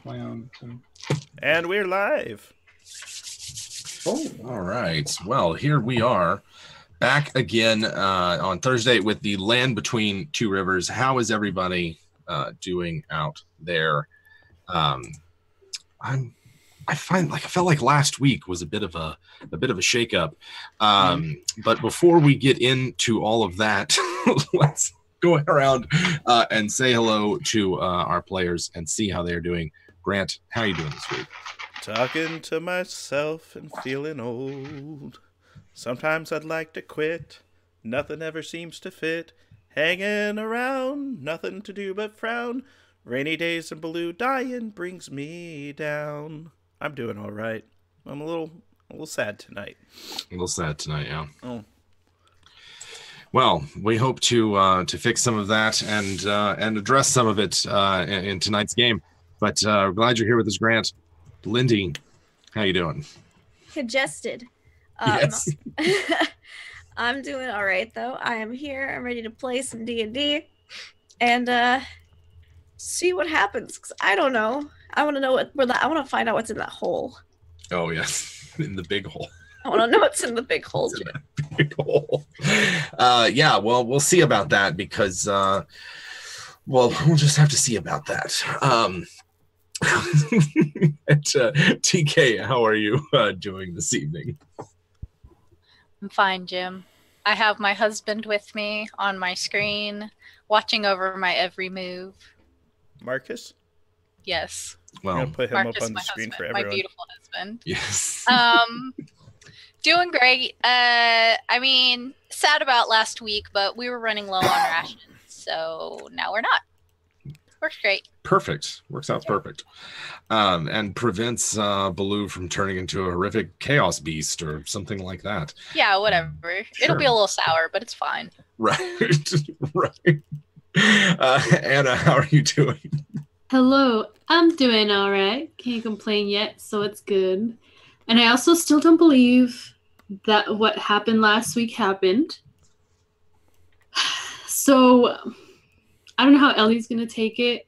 my own. So. And we're live. Oh, all right. Well, here we are back again on Thursday with the Land Between Two Rivers. How is everybody doing out there? I felt like last week was a bit of a shakeup. But before we get into all of that, let's go around and say hello to our players and see how they're doing. Grant, how are you doing this week? Talking to myself and feeling old. Sometimes I'd like to quit. Nothing ever seems to fit. Hanging around, nothing to do but frown. Rainy days and blue dying brings me down. I'm doing all right. I'm a little sad tonight. A little sad tonight, yeah. Oh. Well, we hope to fix some of that and address some of it in tonight's game. But glad you're here with us, Grant. Lindy, how you doing? Congested. Yes. I'm doing all right though. I am here. I'm ready to play some D&D and see what happens. 'Cause I don't know. I want to know I want to find out what's in that hole. Oh yes, in the big hole. I want to know what's in the big hole. Big hole. Yeah. Well, we'll see about that because we'll just have to see about that. TK, how are you doing this evening? I'm fine, Jim. I have my husband with me on my screen, watching over my every move. Marcus? Yes. Well, I'm going to put him Marcus, up on the screen husband, for everyone. My beautiful husband. Yes. Doing great. I mean, sad about last week, but we were running low on rations, so now we're not. Works great. Perfect. Works out perfect. And prevents Baloo from turning into a horrific chaos beast or something like that. Yeah, whatever. Sure. It'll be a little sour, but it's fine. Right. Right. Anna, how are you doing? Hello. I'm doing all right. Can't complain yet, so it's good. And I also still don't believe that what happened last week happened. So I don't know how Ellie's going to take it,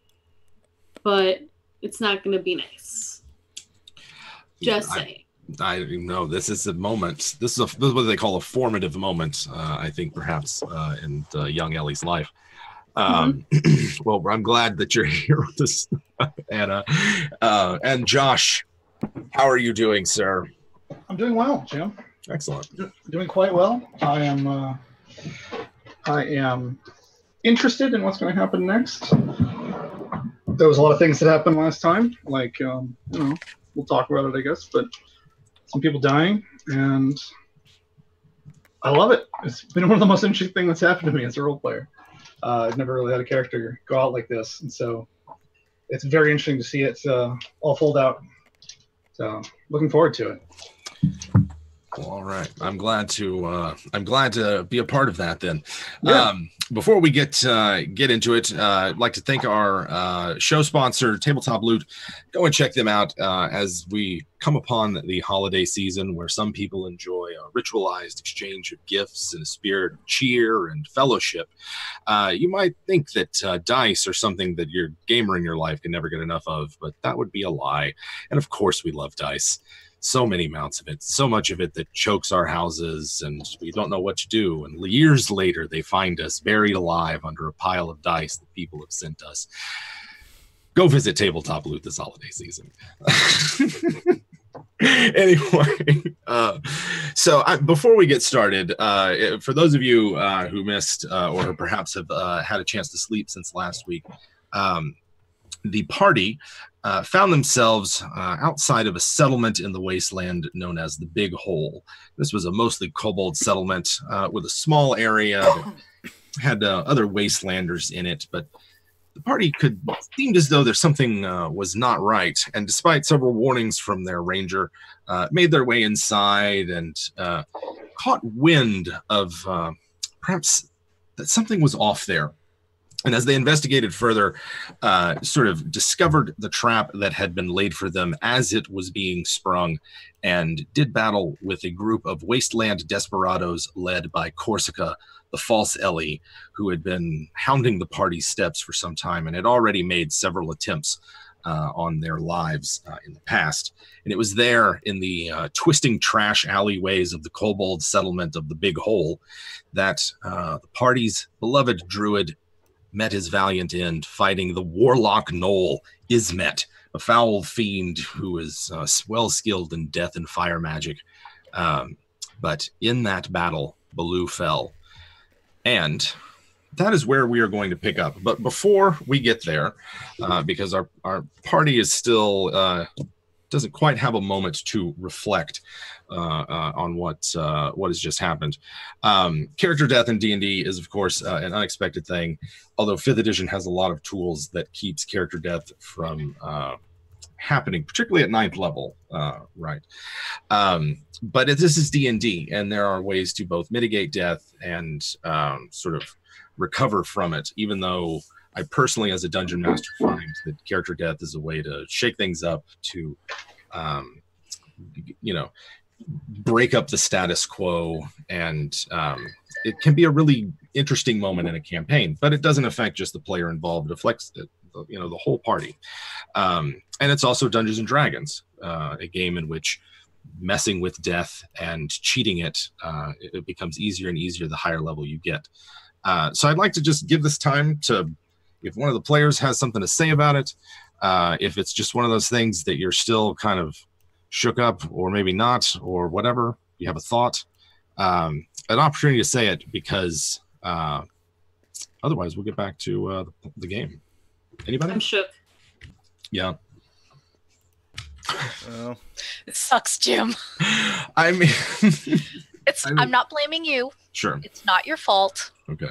but it's not going to be nice. Just saying. I know this is a moment. This is what they call a formative moment, I think, perhaps, in young Ellie's life. Well, I'm glad that you're here with us, Anna. And Josh, how are you doing, sir? I'm doing well, Jim. Excellent. Doing quite well. I am interested in what's going to happen next. There was a lot of things that happened last time, like we'll talk about it, I guess. But some people dying, and I love it. It's been one of the most interesting things that's happened to me as a role player. I've never really had a character go out like this, and so it's very interesting to see it all fold out. So looking forward to it. Well, all right. I'm glad to be a part of that then. Yeah. Before we get into it, I'd like to thank our show sponsor, Tabletop Loot. Go and check them out as we come upon the holiday season where some people enjoy a ritualized exchange of gifts in a spirit of cheer and fellowship. You might think that dice are something that your gamer in your life can never get enough of, but that would be a lie. And of course we love dice. So many amounts of it, so much of it that chokes our houses and we don't know what to do. And years later, they find us buried alive under a pile of dice that people have sent us. Go visit Tabletop Loot this holiday season. Anyway, so before we get started, for those of you who missed or perhaps have had a chance to sleep since last week, the party found themselves outside of a settlement in the wasteland known as the Big Hole. This was a mostly kobold settlement with a small area that had other wastelanders in it, but the party seemed as though there's something was not right, and despite several warnings from their ranger, made their way inside and caught wind of perhaps that something was off there. And as they investigated further, sort of discovered the trap that had been laid for them as it was being sprung, and did battle with a group of wasteland desperados led by Corsica, the false Ellie, who had been hounding the party's steps for some time and had already made several attempts on their lives in the past. And it was there in the twisting trash alleyways of the kobold settlement of the Big Hole that the party's beloved druid met his valiant end fighting the warlock Knoll Ismet, a foul fiend who is well skilled in death and fire magic. But in that battle, Baloo fell. And that is where we are going to pick up. But before we get there, because our party is still doesn't quite have a moment to reflect on what has just happened. Character death in D&D is, of course, an unexpected thing, although 5th edition has a lot of tools that keeps character death from happening, particularly at 9th level, right? But this is D&D, and there are ways to both mitigate death and sort of recover from it, even though I personally, as a dungeon master, find that character death is a way to shake things up, to break up the status quo, and it can be a really interesting moment in a campaign, but it doesn't affect just the player involved. It affects the whole party. And it's also Dungeons and Dragons, a game in which messing with death and cheating it becomes easier and easier the higher level you get. So I'd like to just give this time to, if one of the players has something to say about it, if it's just one of those things that you're still kind of shook up, or maybe not, or whatever, you have a thought, an opportunity to say it, because otherwise we'll get back to the game. Anybody? I'm shook. Yeah. Well, It sucks, Jim. I mean, I'm not blaming you. Sure. It's not your fault. Okay.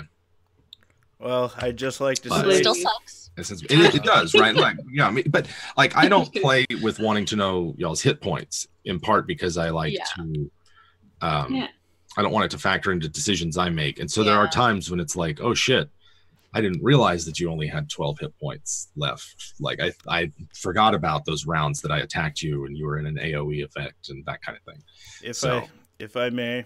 well, I'd just like to But- It say, still sucks. It does, right? Like, yeah, I mean, but like, I don't play with wanting to know y'all's hit points, in part because I like to, Yeah. I don't want it to factor into decisions I make. And so there are Yeah. times when it's like, oh shit, I didn't realize that you only had 12 hit points left. Like I forgot about those rounds that I attacked you and you were in an AoE effect and that kind of thing. if I may,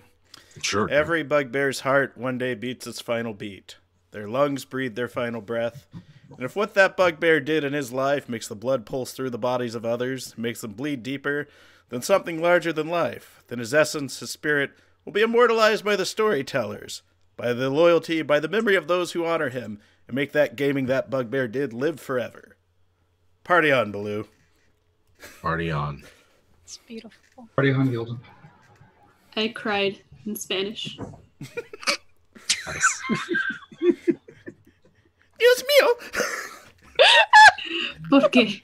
Sure. every bugbear's heart one day beats its final beat. Their lungs breathe their final breath. And if what that bugbear did in his life makes the blood pulse through the bodies of others, makes them bleed deeper than something larger than life, then his essence, his spirit, will be immortalized by the storytellers, by the loyalty, by the memory of those who honor him, and make that gaming that bugbear did live forever. Party on, Baloo. Party on. It's beautiful. Party on, Gildan. I cried in Spanish. Nice. Dios mío! ¿Por qué?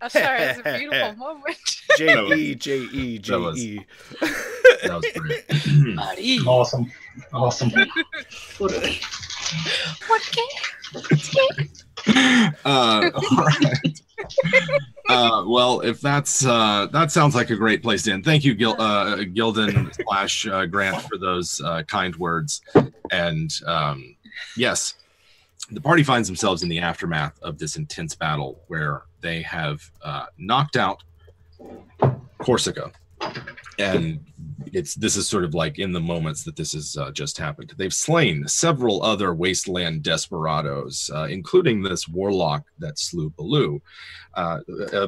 I'm sorry, it's a beautiful moment. J-E, J-E, J-E. That was great. Buddy. Awesome. ¿Por qué? What game? All right. Well, if that's that sounds like a great place to end. Thank you, Gildan / Grant, for those kind words. And yes, the party finds themselves in the aftermath of this intense battle where they have knocked out Corsica, and this is sort of like in the moments that this has just happened. They've slain several other wasteland desperados, including this warlock that slew Baloo,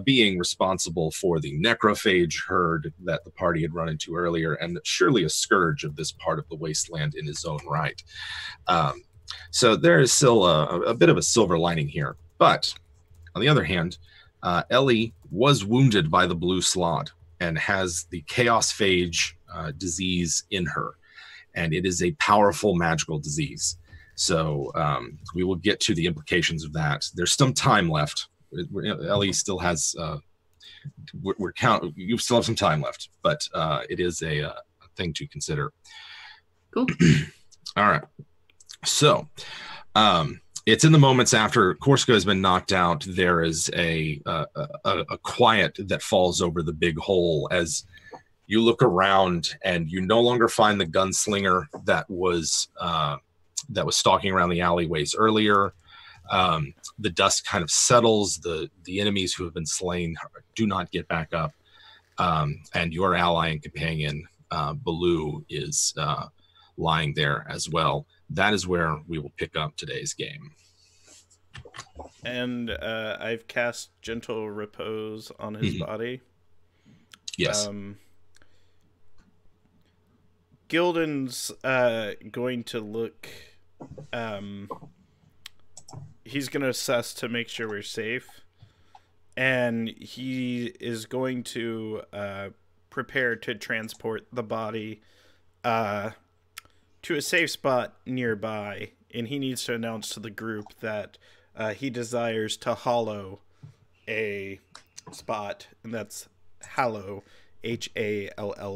being responsible for the necrophage herd that the party had run into earlier, and surely a scourge of this part of the wasteland in his own right. So there is still a bit of a silver lining here. But on the other hand, Ellie was wounded by the blue slot and has the chaos phage disease in her, and it is a powerful magical disease. So we will get to the implications of that. There's some time left. Ellie still has you still have some time left, but it is a thing to consider. Cool. All right. So it's in the moments after Corsica has been knocked out. There is a quiet that falls over the big hole as you look around, and you no longer find the gunslinger that was stalking around the alleyways earlier. The dust kind of settles. The enemies who have been slain do not get back up, and your ally and companion Baloo is lying there as well. That is where we will pick up today's game. And I've cast Gentle Repose on his body. Yes. Gildan's going to look. He's going to assess to make sure we're safe. And he is going to prepare to transport the body to a safe spot nearby. And he needs to announce to the group that he desires to hollow a spot, and that's Hallow, Hallow.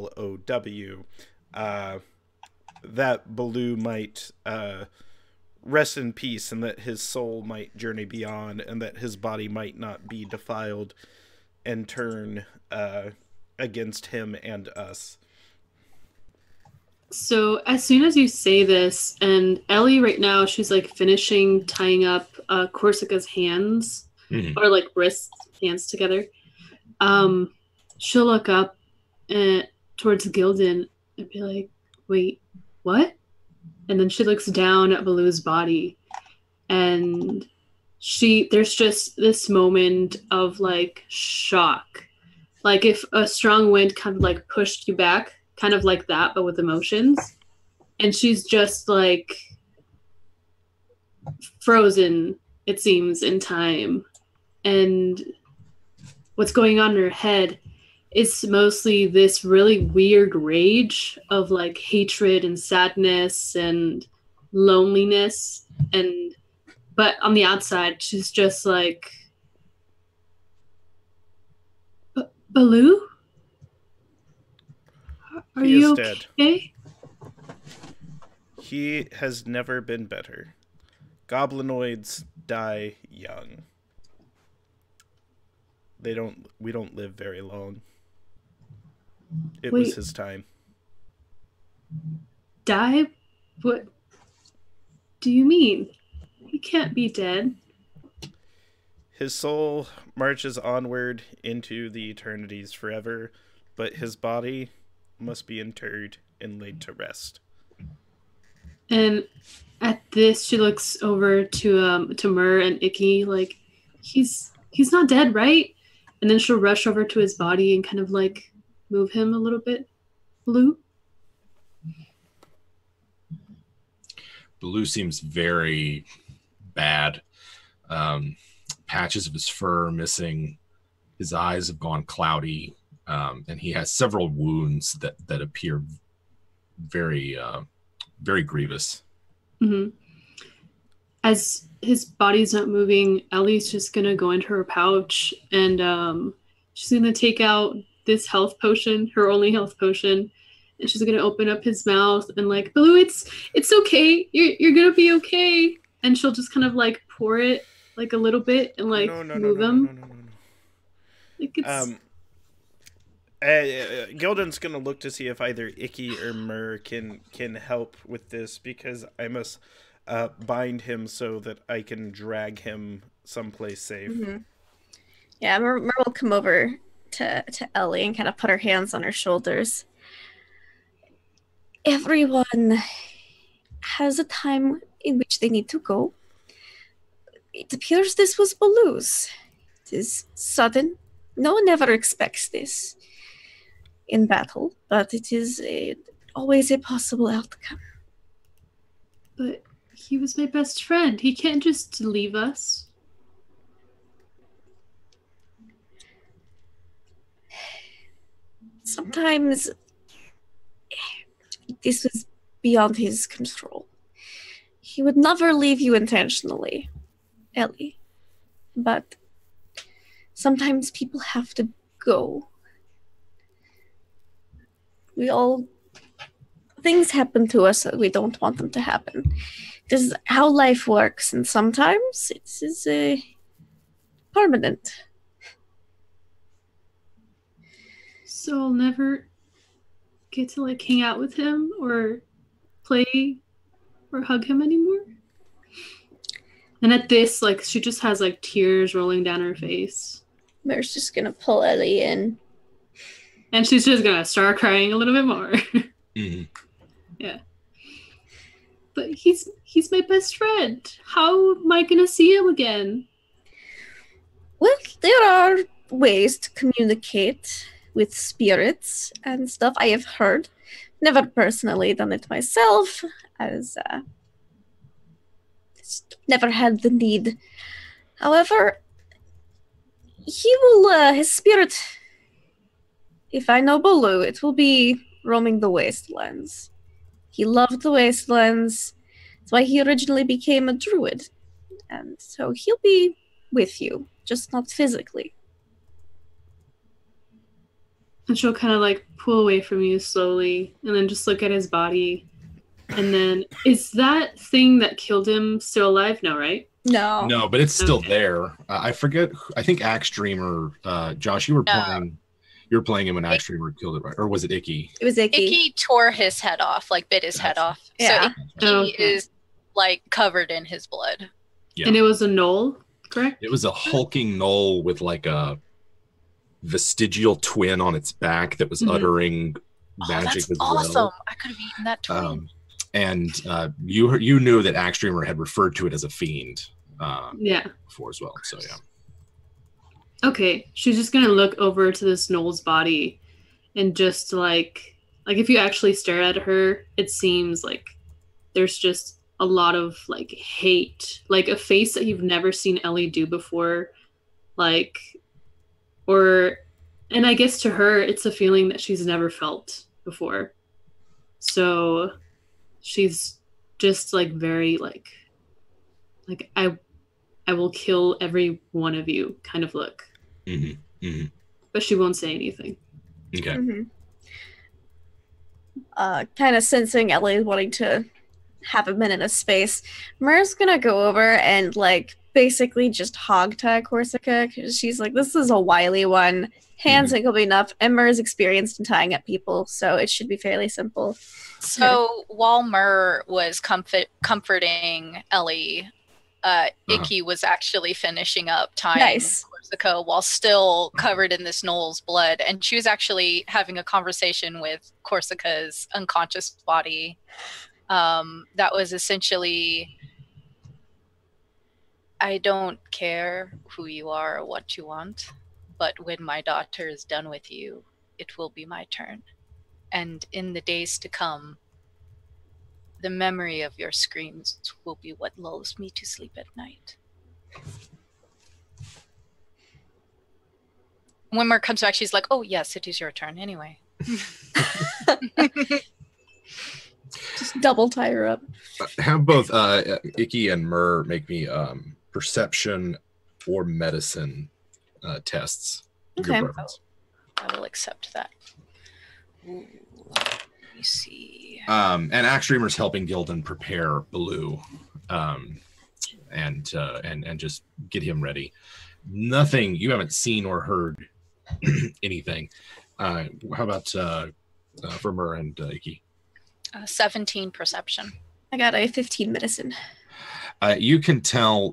That Baloo might rest in peace, and that his soul might journey beyond, and that his body might not be defiled and turn against him and us. So as soon as you say this, and Ellie right now, she's like finishing tying up Corsica's hands, or like wrists, hands together. She'll look up towards Gildan and be like, wait, what? And then she looks down at Baloo's body, and there's just this moment of like shock. Like if a strong wind kind of like pushed you back, kind of like that, but with emotions. And she's just like frozen, it seems, in time. And what's going on in her head is mostly this really weird rage of like hatred and sadness and loneliness. But on the outside, she's just like, Baloo? Are you okay? Dead. He has never been better. Goblinoids die young. We don't live very long. It was his time. Die? What do you mean? He can't be dead. His soul marches onward into the eternities forever, but his body must be interred and laid to rest. And at this, she looks over to Mur and Icky, like, he's not dead, right? And then she'll rush over to his body and kind of like move him a little bit. Baloo? Baloo seems very bad. Patches of his fur missing. His eyes have gone cloudy. And he has several wounds that appear very, very grievous. Mm-hmm. As his body's not moving, Ellie's just going to go into her pouch and she's going to take out this health potion, her only health potion, and she's going to open up his mouth and like, Baloo, it's okay. You're going to be okay. And she'll just kind of like pour it like a little bit and like move him. No. Like it's... Gildan's gonna look to see if either Icky or Mur can help with this, because I must bind him so that I can drag him someplace safe. Mm-hmm. Yeah, Mur will come over to Ellie and kind of put her hands on her shoulders. Everyone has a time in which they need to go. It appears this was Baloo's. It is sudden. No one ever expects this in battle, but it is always a possible outcome. But he was my best friend. He can't just leave us. Sometimes this was beyond his control. He would never leave you intentionally, Ellie. But sometimes people have to go. Things happen to us that we don't want them to happen. This is how life works, and sometimes it is permanent. So I'll never get to like hang out with him or play or hug him anymore? And at this, like, she just has like tears rolling down her face. Mur's just gonna pull Ellie in. And she's just gonna start crying a little bit more. Mm-hmm. Yeah. but he's my best friend. How am I gonna see him again? Well, there are ways to communicate with spirits and stuff. I have heard. Never personally done it myself, as never had the need. However, he will, his spirit, if I know Bolu, it will be roaming the wastelands. He loved the wastelands. That's why he originally became a druid. And so he'll be with you, just not physically. And she'll kind of like pull away from you slowly and then just look at his body. And then, is that thing that killed him still alive? No, right? No. No, but it's still there. I forget. I think Axe Dreamer, Josh, you were playing him when Axe Dreamer killed it, right? Or was it Icky? It was Icky. Icky tore his head off, like bit his head off. Yeah. So Icky is like covered in his blood. Yeah. And it was a gnoll, correct? It was a hulking gnoll with like a vestigial twin on its back that was uttering magic that's as awesome. well. I could have eaten that twin. And you knew that Axe Dreamer had referred to it as a fiend before as well. So yeah. Okay, she's just gonna look over to this gnoll's body and just like if you actually stare at her, it seems like there's just a lot of like hate, like a face that you've never seen Ellie do before, and I guess to her it's a feeling that she's never felt before. So she's just like very like I will kill every one of you kind of look. But she won't say anything. Okay. Kind of sensing Ellie wanting to have a minute of space, Mer's gonna go over and like basically just hog tie Corsica, because she's like, this is a wily one. Hands ain't gonna be enough, and Mer's experienced in tying up people, so it should be fairly simple. So while Mer was comforting Ellie, Icky was actually finishing up tying Corsica while still covered in this gnoll's blood, and she was actually having a conversation with Corsica's unconscious body. That was essentially, I don't care who you are or what you want, but when my daughter is done with you, it will be my turn. And in the days to come, the memory of your screams will be what lulls me to sleep at night. When Mer comes back, she's like, oh yes, it is your turn anyway. Just double tie her up. Have both Icky and Mer make me perception or medicine tests. Okay. I will accept that. Ooh, let me see. And Axe Dreamer's helping Gildan prepare Baloo, and just get him ready. Nothing, you haven't seen or heard anything. How about for Mer and Icky? 17 perception. I got a 15 medicine. You can tell,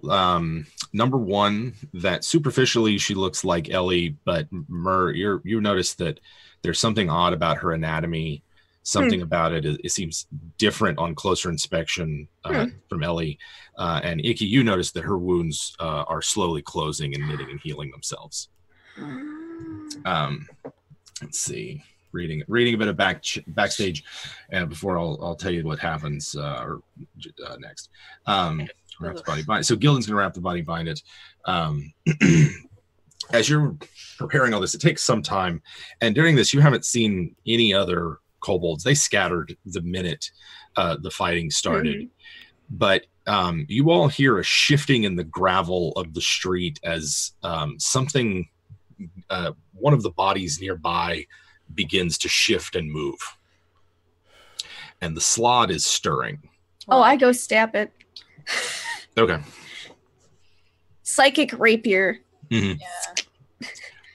number one, that superficially she looks like Ellie, but Mer, you notice that there's something odd about her anatomy. Something about it, it seems different on closer inspection from Ellie. And Icky, you notice that her wounds are slowly closing and knitting and healing themselves. Let's see. Reading a bit of backstage, and before I'll tell you what happens next. Wrap the body bind. So Gildan's gonna wrap the body bind it. As you're preparing all this, it takes some time, and during this, you haven't seen any other kobolds. They scattered the minute the fighting started, but you all hear a shifting in the gravel of the street as something, one of the bodies nearby begins to shift and move, and the slod is stirring. Oh, I go stab it. Okay. Psychic rapier. Yeah.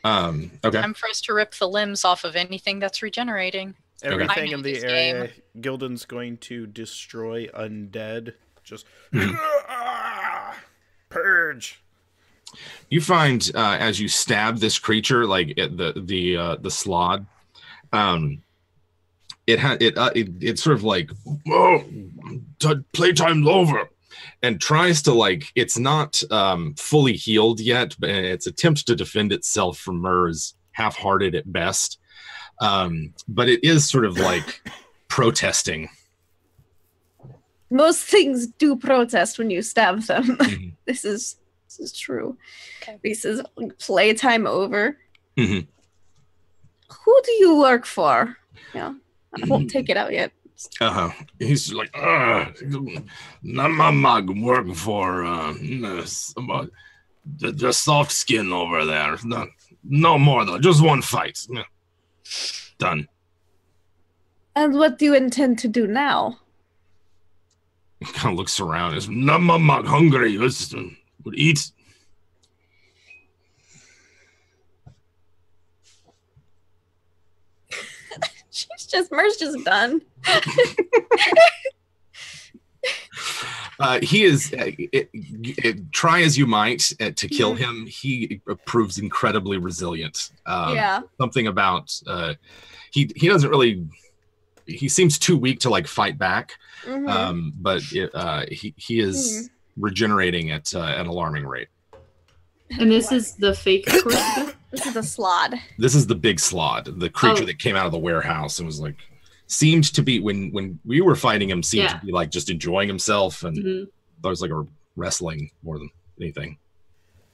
Okay. I'm first to rip the limbs off of anything that's regenerating. Everything in the this area, game. Gildan's going to destroy undead. Just purge. You find as you stab this creature, like the slod, it's sort of like, oh, playtime's over, and tries to like, it's not fully healed yet, but its attempt to defend itself from Myrrh is half-hearted at best. But it is sort of like protesting. Most things do protest when you stab them. Mm-hmm. This is true. Okay. This is playtime over. Mm-hmm. Who do you work for? Yeah, I won't take it out yet. He's like, not my mug working for the soft skin over there. No more though. Just one fight. Done. And what do you intend to do now? He kind of looks around. It's not my mug. Hungry. Would eat. Mer's just done. He is. Try as you might to kill him, he proves incredibly resilient. Something about he doesn't really. He seems too weak to like fight back, but he is regenerating at an alarming rate. And this is the fake Corsica? This is the slod. This is the big slod, the creature that came out of the warehouse and was like, seemed to be, when we were fighting him, seemed to be like just enjoying himself, and there was like a wrestling more than anything.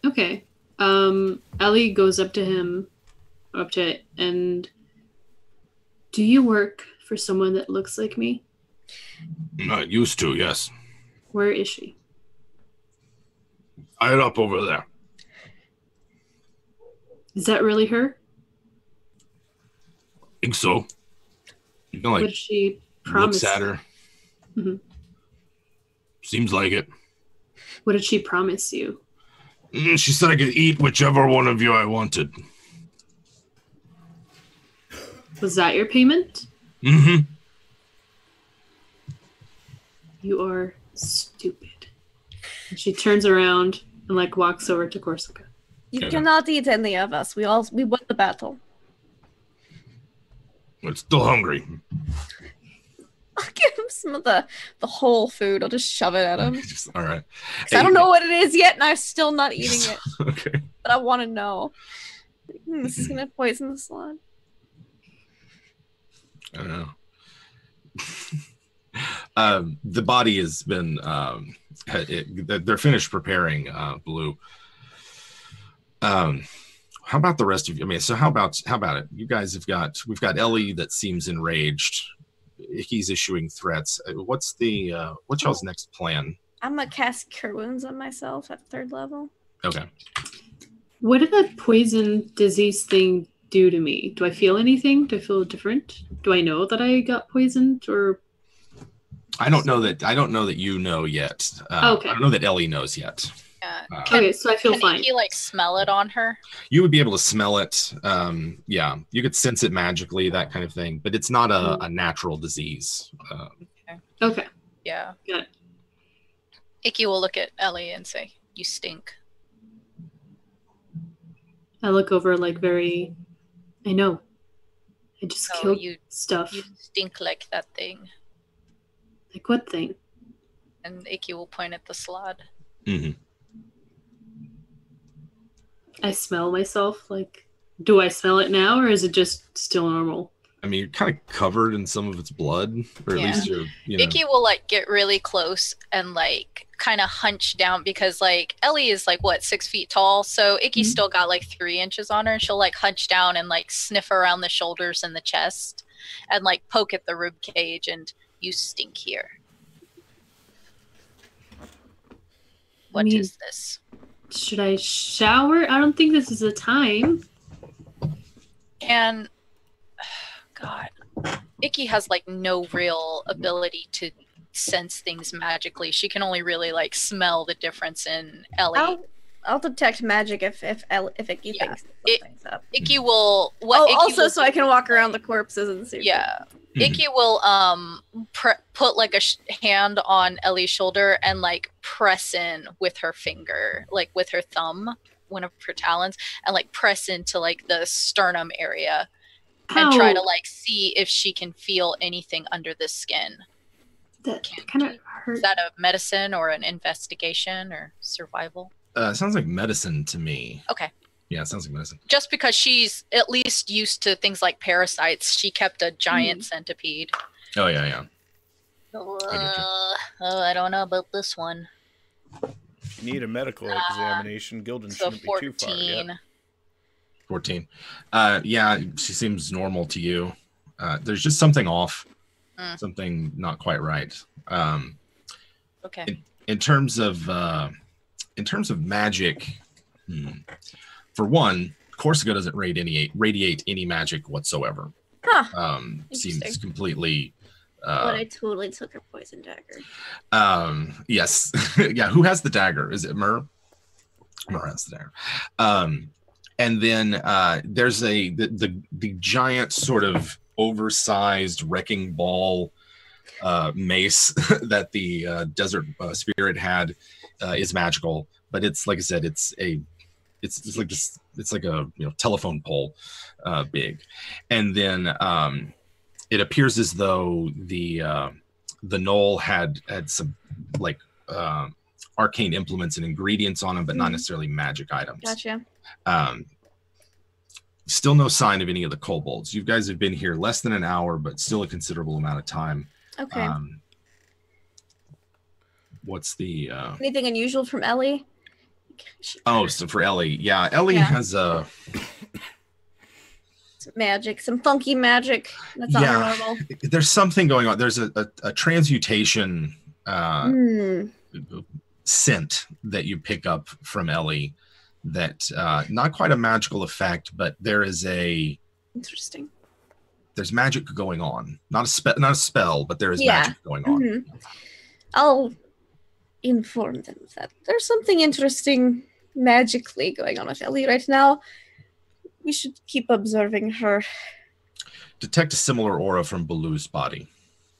Okay. Ellie goes up to it, and do you work for someone that looks like me? Not used to, yes. Where is she? Higher up over there. Is that really her? I think so. You know, like, what did she promise? Looks at her. Mm-hmm. Seems like it. What did she promise you? She said I could eat whichever one of you I wanted. Was that your payment? Mm-hmm. You are stupid. And she turns around and like walks over to Corsica. You cannot eat any of us. We won the battle. I'm still hungry. I'll give him some of the whole food. I'll just shove it at him. All right. Hey, I don't know what it is yet, and I'm still not eating it. Okay. But I want to know. This is gonna poison the slot. I don't know. The body has been. They're finished preparing Blue. How about the rest of you? I mean, so how about it? You guys we've got Ellie that seems enraged. He's issuing threats. What's y'all's next plan? I'm gonna cast Cure Wounds on myself at 3rd level. Okay. What did that poison disease thing do to me? Do I feel anything? Do I feel different? Do I know that I got poisoned, or? I don't know that you know yet. Okay. I don't know that Ellie knows yet. Okay, so I feel fine. Can he like smell it on her? You would be able to smell it. You could sense it magically, that kind of thing. But it's not a natural disease. Okay. Yeah. Got it. Icky will look at Ellie and say, "You stink." I look over like very. I know. I just killed stuff. You stink like that thing. Like what thing? And Icky will point at the slod. Mm-hmm. I smell myself. Like, do I smell it now, or is it just still normal? I mean, you're kind of covered in some of its blood, or at least you're. Icky will like get really close and like kind of hunch down, because like Ellie is like 6 feet tall, so Icky's still got like 3 inches on her. She'll like hunch down and like sniff around the shoulders and the chest, and like poke at the rib cage, and you stink here. What is this? Should I shower? I don't think this is the time. And God, Icky has like no real ability to sense things magically. She can only really like smell the difference in Ellie. I'll detect magic if Icky thinks something's up. Icky will. So I can walk around the corpses and see. Yeah. Icky will put like a hand on Ellie's shoulder and like press in with her finger, like with her thumb, one of her talons, and like press into like the sternum area, and try to like see if she can feel anything under the skin. That kind of hurt. Is that a medicine or an investigation or survival? It sounds like medicine to me. Okay. Yeah, it sounds like medicine. Just because she's at least used to things like parasites, she kept a giant centipede. Oh yeah. I don't know about this one. If you need a medical examination, Gildan shouldn't be too far yet. 14. Yeah, she seems normal to you. There's just something off. Something not quite right. Okay. In terms of magic, for one, Corsica doesn't radiate any magic whatsoever. Huh. Seems completely. But I totally took her poison dagger. Yes. Yeah. Who has the dagger? Is it Myrrh? Myrrh has the dagger. And then there's the giant sort of oversized wrecking ball mace that the desert spirit had is magical, but it's like I said, it's like this, it's like a telephone pole big, and then it appears as though the knoll had some like arcane implements and ingredients on them, but not necessarily magic items. Gotcha. Still no sign of any of the kobolds. You guys have been here less than an hour, but still a considerable amount of time. Okay. What's the anything unusual from Ellie? So for Ellie, yeah, Ellie has some magic, some funky magic. That's not normal. There's something going on. There's a transmutation scent that you pick up from Ellie. That not quite a magical effect, but there is interesting. There's magic going on. Not a spell, but there is magic going on. I'll inform them that there's something interesting magically going on with Ellie right now. We should keep observing her. Detect a similar aura from Baloo's body.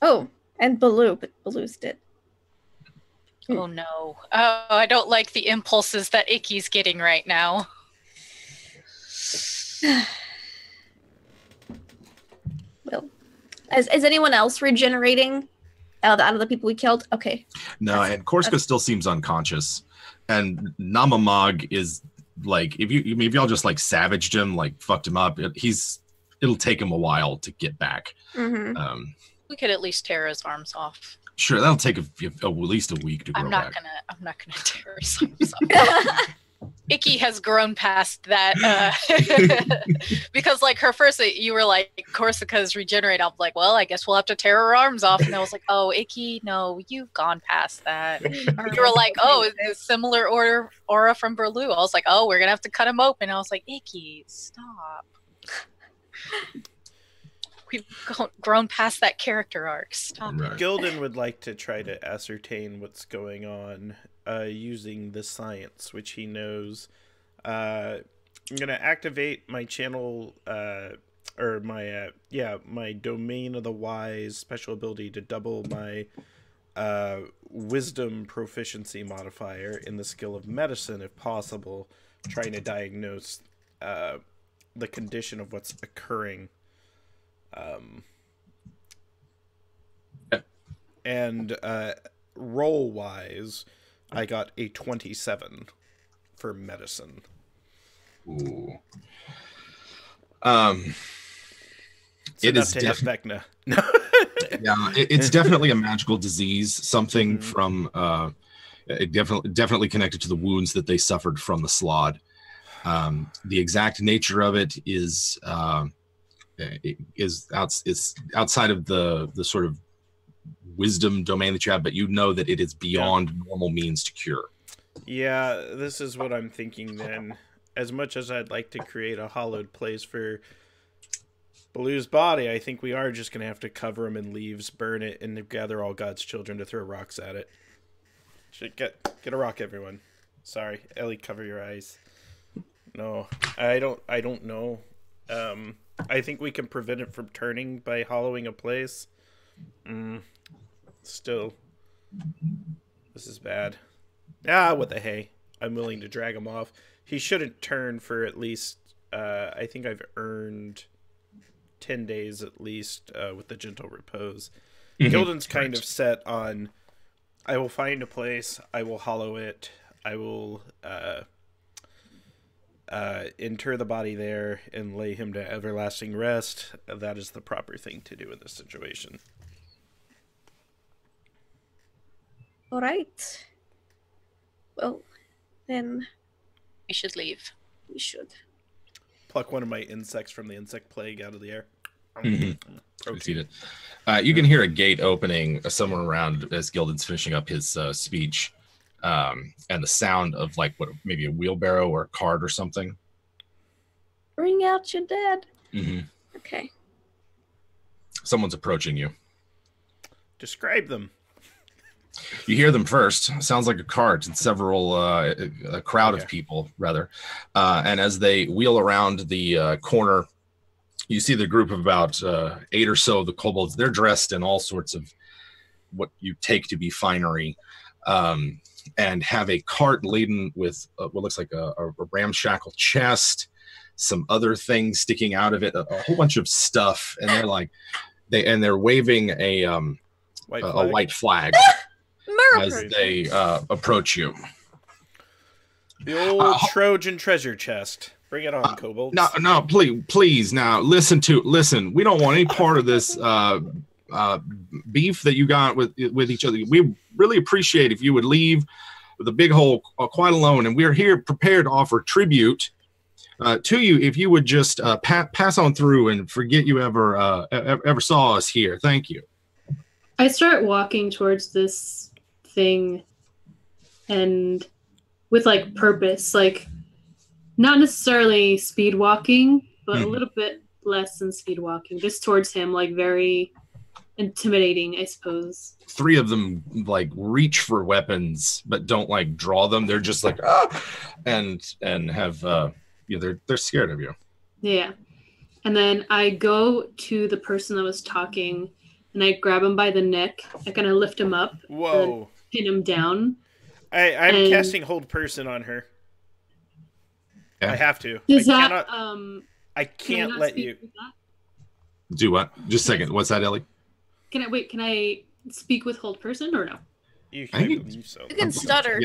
Oh, and Baloo, but Baloo's dead. Oh no. Oh, I don't like the impulses that Icky's getting right now. Well, is anyone else regenerating out of the people we killed? Okay. No, and Corsica still seems unconscious. And Namamag is like, if y'all just like savaged him, like fucked him up, it'll take him a while to get back. We could at least tear his arms off. Sure, that'll take at least a week to grow back. I'm not gonna tear his arms off. Icky has grown past that because like her first, you were like Corsica's regenerate. I was like, well, I guess we'll have to tear her arms off. And I was like, oh, Icky, no, you've gone past that. You were like, oh, it's a similar aura from Berlu. I was like, oh, we're gonna have to cut him open. I was like, Icky, stop. We've grown past that character arc. Stop. Right. Gildan would like to try to ascertain what's going on using the science, which he knows. I'm going to activate my channel, or my Domain of the Wise special ability to double my wisdom proficiency modifier in the skill of medicine, if possible, trying to diagnose the condition of what's occurring. And roll wise, I got a 27 for medicine. Ooh. It is definitely no. Yeah, it's definitely a magical disease. Something from it definitely connected to the wounds that they suffered from the slod. The exact nature of it is outside of the sort of wisdom domain that you have, but you know that it is beyond normal means to cure. Yeah, this is what I'm thinking then. As much as I'd like to create a hallowed place for Baloo's body, I think we are just going to have to cover him in leaves, burn it, and gather all God's children to throw rocks at it. Get a rock, everyone. Sorry, Ellie, cover your eyes. No, I don't know. I think we can prevent it from turning by hollowing a place. Still, this is bad. What the hey? I'm willing to drag him off. He shouldn't turn for at least, I think I've earned 10 days at least with the gentle repose. Gildan's kind of set on, I will find a place, I will hollow it, I will inter the body there and lay him to everlasting rest. That is the proper thing to do in this situation. All right. Well, then We should leave. we should. Pluck one of my insects from the insect plague out of the air. Proceed it. You can hear a gate opening somewhere around as Gildan's finishing up his speech, and the sound of like what maybe a wheelbarrow or a cart or something. Bring out your dead. Okay. Someone's approaching you. Describe them. You hear them first. Sounds like a cart and several a crowd of people rather. And as they wheel around the corner, you see the group of about 8 or so of the kobolds. They're dressed in all sorts of what you take to be finery, and have a cart laden with what looks like a ramshackle chest, some other things sticking out of it, a whole bunch of stuff. And they're like, they're waving a white flag as they approach you. The old Trojan treasure chest. Bring it on, kobolds. No, please. Now, listen. We don't want any part of this beef that you got with each other. We really appreciate if you would leave the big hole quite alone, and we're here prepared to offer tribute to you if you would just pass on through and forget you ever saw us here. Thank you. I start walking towards this thing, and with like purpose, like not necessarily speed walking, but a little bit less than speed walking, just towards him, like very intimidating, I suppose. 3 of them like reach for weapons, but don't like draw them. They're just like and have they're scared of you. Yeah. And then I go to the person that was talking, and I grab him by the neck. I kind of lift him up. Whoa. And pin him down. I'm casting hold person on her. Yeah. I have to. I can't let you. Do what? Just a second. What's that, Ellie? Can I speak with hold person or no? You can stutter.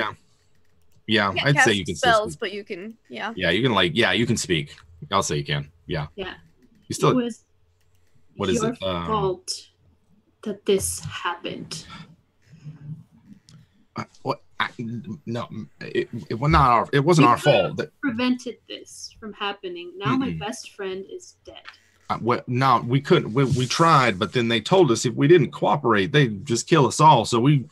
Yeah. I'd say you can spells, but you can. Yeah, you can you can speak. I'll say you can. Yeah. You still. What is it? Fault that this happened. No, it was not our. It wasn't our fault. That prevented this from happening. Now my best friend is dead. No, we couldn't. We tried, but then they told us if we didn't cooperate, they'd just kill us all. So we,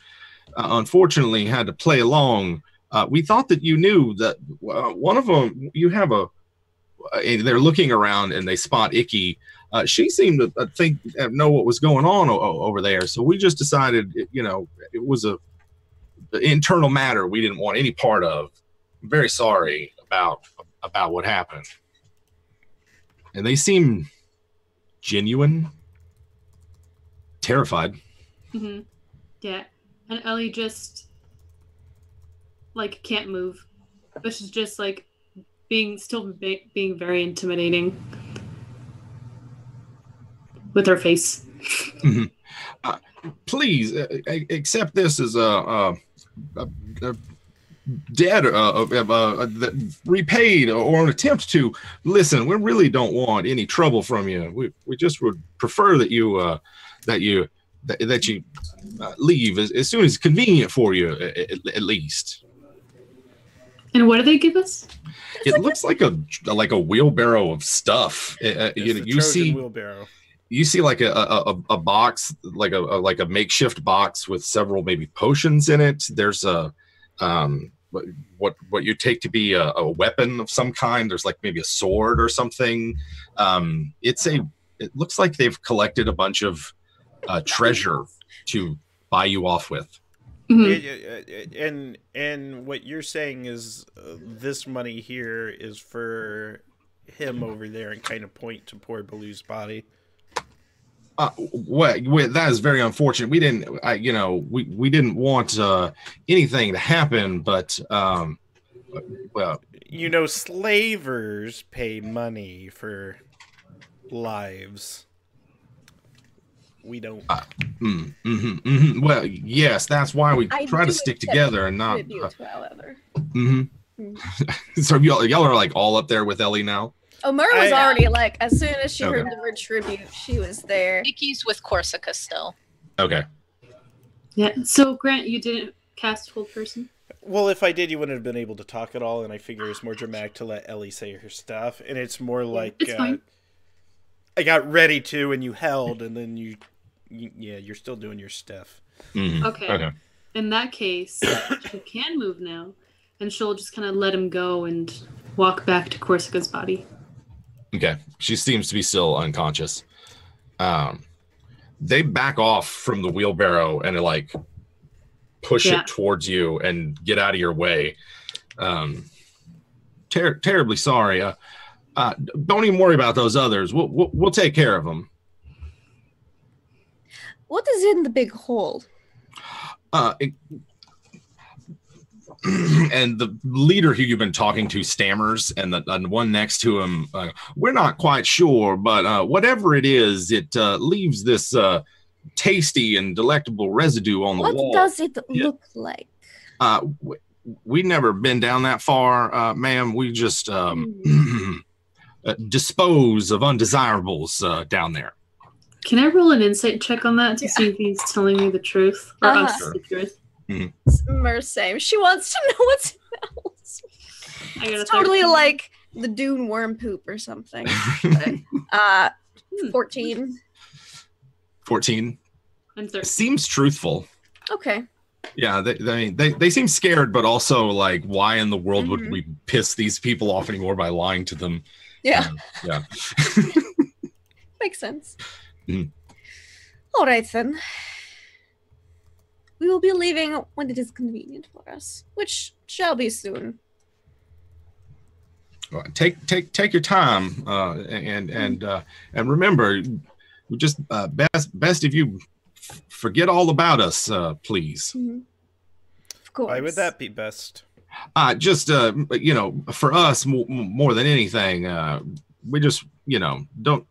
unfortunately, had to play along. We thought that you knew that one of them. You have a. They're looking around and they spot Icky. She seemed to know what was going on over there. So we just decided, it was a internal matter we didn't want any part of. I'm very sorry about what happened. And they seem genuine, terrified. Yeah. And Ellie just can't move, but she's just being very intimidating with her face. Please accept this as a debt repaid or an attempt to listen. We really don't want any trouble from you. We just would prefer that you leave as soon as it's convenient for you, at least. And what do they give us? It looks like a wheelbarrow of stuff. You see wheelbarrow. You see a box, like a makeshift box with several maybe potions in it. There's a what you take to be a weapon of some kind. There's maybe a sword or something. It looks like they've collected a bunch of treasure to buy you off with. And what you're saying is this money here is for him over there, and kind of point to poor Baloo's body. That is very unfortunate. We didn't, we didn't want anything to happen, but slavers pay money for lives. We don't. Well, yes, that's why we try to stick together and not. However. So y'all are like all up there with Ellie now. Oh, Mur was already like, as soon as she heard the word tribute, she was there. Icky's with Corsica still. Okay. Yeah. So Grant, you didn't cast Hold Person? Well, if I did, you wouldn't have been able to talk at all, and I figure it's more dramatic to let Ellie say her stuff, and it's more like it's fine. I got ready to, and you held, and then you're still doing your stuff. Okay. In that case, she can move now, and she'll just kind of let him go and walk back to Corsica's body. Okay. She seems to be still unconscious. They back off from the wheelbarrow and like push it towards you and get out of your way. Terribly sorry. Don't even worry about those others. We'll take care of them. What is in the big hole? And the leader who you've been talking to stammers, and the one next to him, we're not quite sure, but whatever it is, it leaves this tasty and delectable residue on the wall. What does it look like? We've never been down that far, ma'am. We just dispose of undesirables down there. Can I roll an insight check on that to see if he's telling me the truth or us the truth? Mur, same. She wants to know what's in else. It's totally like the dune worm poop or something. 14. 14. And 13. Seems truthful. Okay. Yeah, they seem scared, but also like, why in the world would we piss these people off anymore by lying to them? Yeah. Yeah. Makes sense. All right, then. We will be leaving when it is convenient for us, which shall be soon. Take your time, and remember, we just best if you forget all about us, please. Of course. Why would that be best? Just for us more than anything, we just don't.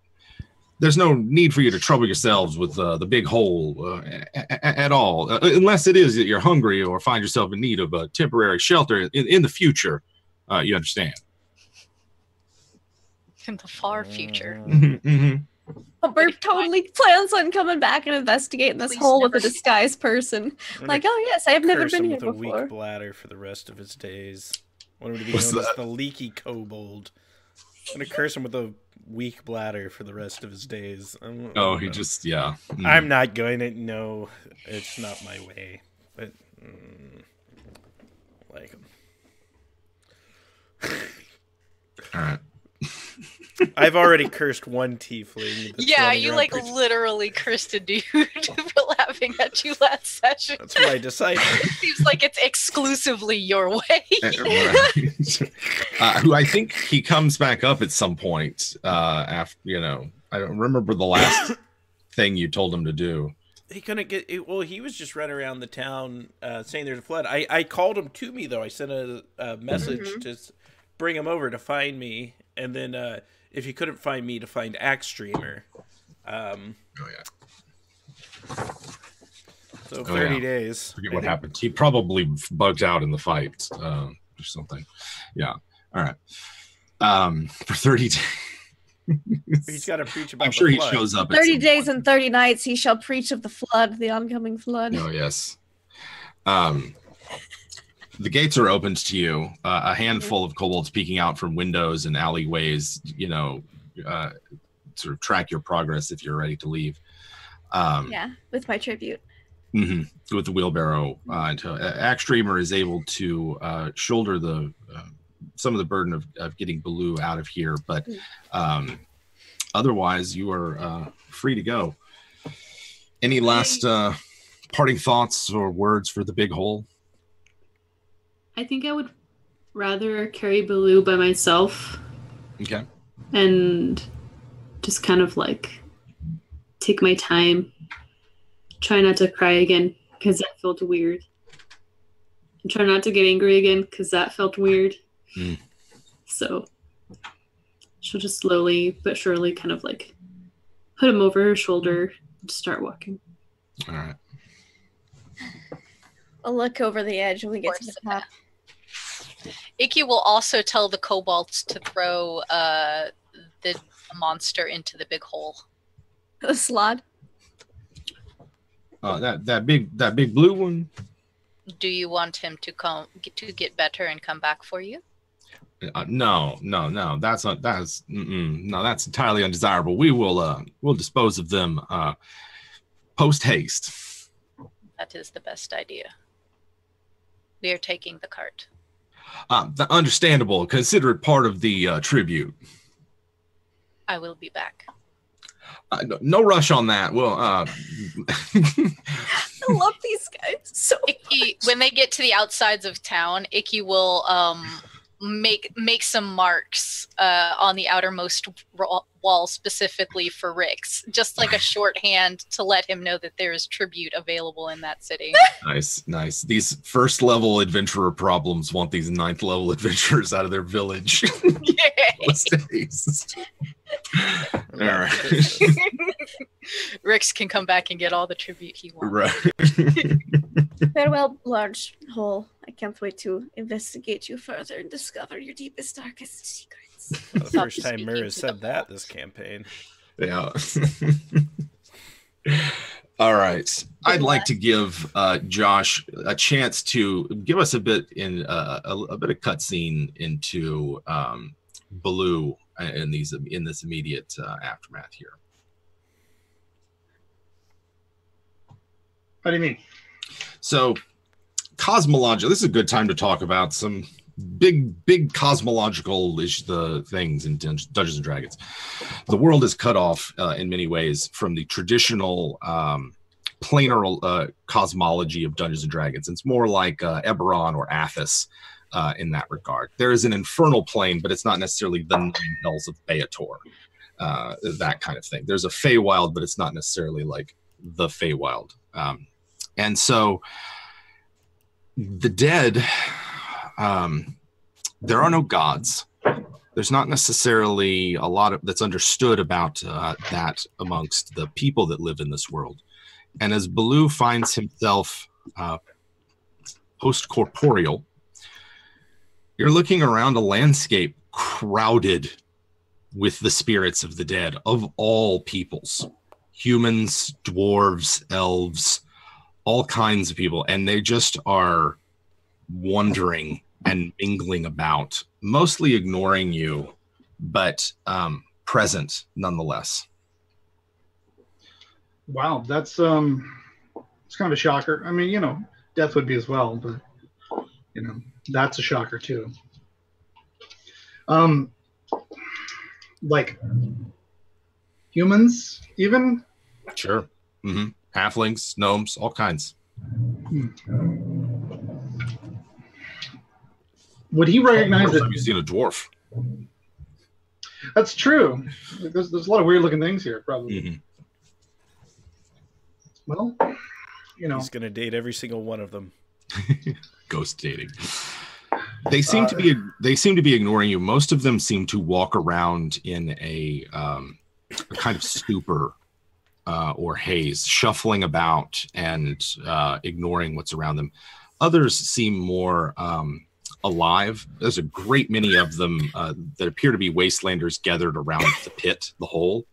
There's no need for you to trouble yourselves with the big hole at all, unless it is that you're hungry or find yourself in need of a temporary shelter in the future. You understand? In the far future. Bert totally plans on coming back and investigating this hole with a disguised person. Like, oh yes, I have never been here before. With a weak bladder for the rest of his days. I want him to be known as the leaky kobold. I'm gonna curse him with a weak bladder for the rest of his days. I'm not going to. No, it's not my way. But like him. All right. I've already cursed one tiefling. Yeah, you like literally cursed a dude for laughing at you last session. That's what I decided. It seems like it's exclusively your way. Who I think he comes back up at some point after, I don't remember the last thing you told him to do. He couldn't get it. Well, he was just running around the town saying there's a flood. I called him to me, though. I sent a message to bring him over to find me. And then if he couldn't find me, to find Axe Streamer. So 30 days. Forget what happened. He probably bugged out in the fight or something. Yeah. All right. For 30 days. He's got to preach about I'm sure the he flood. shows up. 30 days and 30 nights he shall preach of the flood, the oncoming flood. Oh, yes. The gates are opened to you. A handful of kobolds peeking out from windows and alleyways, sort of track your progress if you're ready to leave. With my tribute. With the wheelbarrow. Axe Streamer is able to shoulder the some of the burden of getting Baloo out of here, but otherwise you are free to go. Any last parting thoughts or words for the big hole? I think I would rather carry Baloo by myself. Okay. And just kind of like take my time. Try not to cry again because that felt weird. And try not to get angry again because that felt weird. So she'll just slowly but surely kind of like put him over her shoulder and start walking. All right. I'll look over the edge when we get to the top. Icky will also tell the kobolds to throw the monster into the big hole. The slot. That big blue one. Do you want him to get better and come back for you? No. That's entirely undesirable. We'll dispose of them post haste. That is the best idea. We are taking the cart. Understandable. Consider it part of the tribute. I will be back. No rush on that. Well, I love these guys so Icky, when they get to the outsides of town, Icky will make some marks on the outermost wall specifically for Rix, just like a shorthand to let him know that there is tribute available in that city. Nice. These first level adventurer problems want these 9th level adventurers out of their village. All right. Rix can come back and get all the tribute he wants. Right. Farewell, large hole. I can't wait to investigate you further and discover your deepest, darkest secrets. Well, the first time Mira said that this campaign. Yeah. All right. I'd like to give Josh a chance to give us a bit of cutscene into Baloo in this immediate aftermath here. How do you mean? So, cosmological. This is a good time to talk about some big cosmological things in Dungeons and Dragons. The world is cut off in many ways from the traditional planar cosmology of Dungeons and Dragons. It's more like Eberron or Athos in that regard. There is an infernal plane, but it's not necessarily the 9 hells of Beator, that kind of thing. There's a Feywild, but it's not necessarily like the Feywild. And so the dead, there are no gods. There's not necessarily a lot of that's understood about that amongst the people that live in this world. And as Baloo finds himself post-corporeal, you're looking around a landscape crowded with the spirits of the dead of all peoples. Humans, dwarves, elves, all kinds of people. And they just are wandering and mingling about, mostly ignoring you, but present nonetheless. Wow, that's it's kind of a shocker. I mean, death would be as well, but that's a shocker too. Like humans, even? Sure. Mm-hmm. Halflings, gnomes, all kinds. Would he recognize it? Have you seen a dwarf? That's true. There's a lot of weird looking things here, probably. Mm-hmm. Well, he's gonna date every single one of them. Ghost dating. They seem to be ignoring you. Most of them seem to walk around in a kind of stupor or haze, shuffling about and ignoring what's around them. Others seem more alive. There's a great many of them that appear to be wastelanders gathered around the pit, the hole.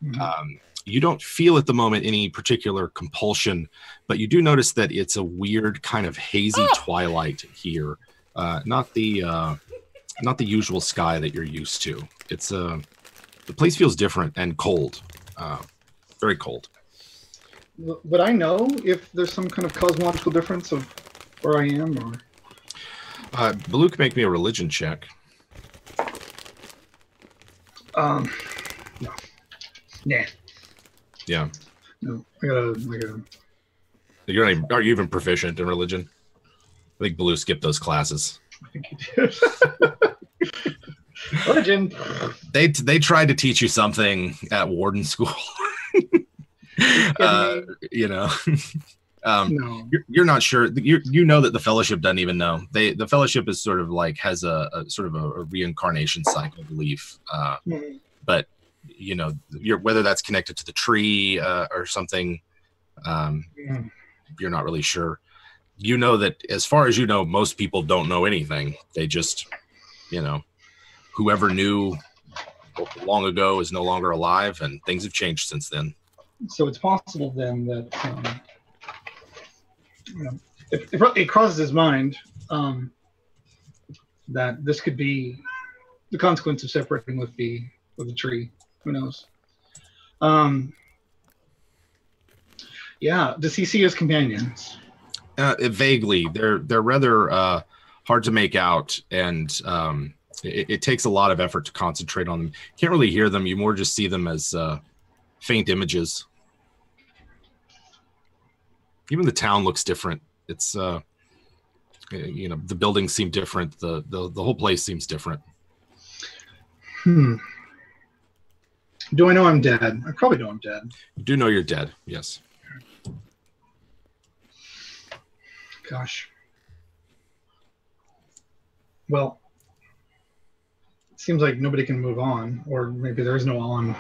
Mm-hmm. You don't feel at the moment any particular compulsion, but you do notice that it's a weird kind of hazy twilight here. Not the usual sky that you're used to. It's the place feels different and cold, very cold. Would I know if there's some kind of cosmological difference of where I am, or? Baloo can make me a religion check. No. Nah. Yeah. No, I gotta. Are you even proficient in religion? I think Baloo skipped those classes. I think he did. Religion. They tried to teach you something at Warden School. No. You're not sure. You know that the Fellowship doesn't even know. The Fellowship is sort of like has a sort of a reincarnation cycle belief, but you know, whether that's connected to the tree or something, you're not really sure. You know that as far as you know, most people don't know anything. They just, you know, whoever knew long ago is no longer alive, and things have changed since then. So it's possible then that you know, it crosses his mind that this could be the consequence of separating with the tree. Who knows? Yeah. Does he see his companions? Vaguely. They're rather hard to make out, and it takes a lot of effort to concentrate on them. Can't really hear them. You more just see them as faint images. Even the town looks different. It's you know, the buildings seem different. The whole place seems different. Do I know I'm dead? I probably know I'm dead. You do know you're dead, yes. Gosh. Well, it seems like nobody can move on, or maybe there is no on.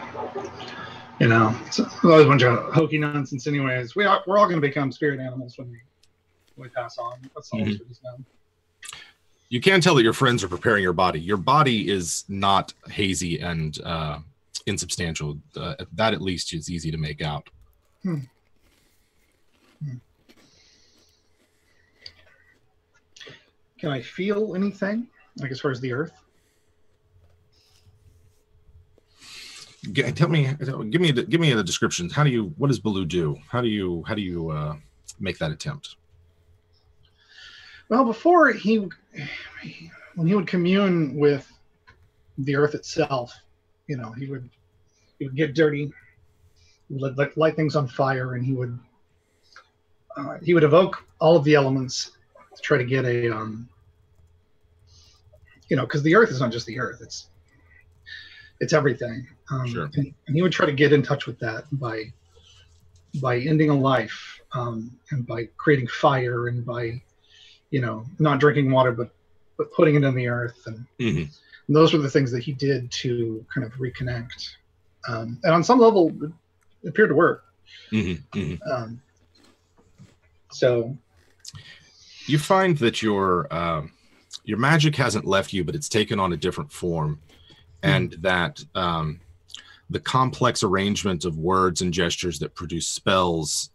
You know, it's always a bunch of hokey nonsense. Anyways, we're all going to become spirit animals when we pass on. That's all it is now. You can tell that your friends are preparing your body. Your body is not hazy and insubstantial. That at least is easy to make out. Can I feel anything, like as far as the earth? Give me the description. What does Baloo do? How do you make that attempt? Well, before when he would commune with the earth itself, you know, he would get dirty, he would light things on fire, and he would evoke all of the elements to try to get a you know, because the earth is not just the earth; it's everything. Sure. And he would try to get in touch with that by ending a life, and by creating fire, and by, you know, not drinking water, but putting it in the earth, and, and those were the things that he did to kind of reconnect. And on some level, it appeared to work. So you find that your magic hasn't left you, but it's taken on a different form, and that the complex arrangement of words and gestures that produce spells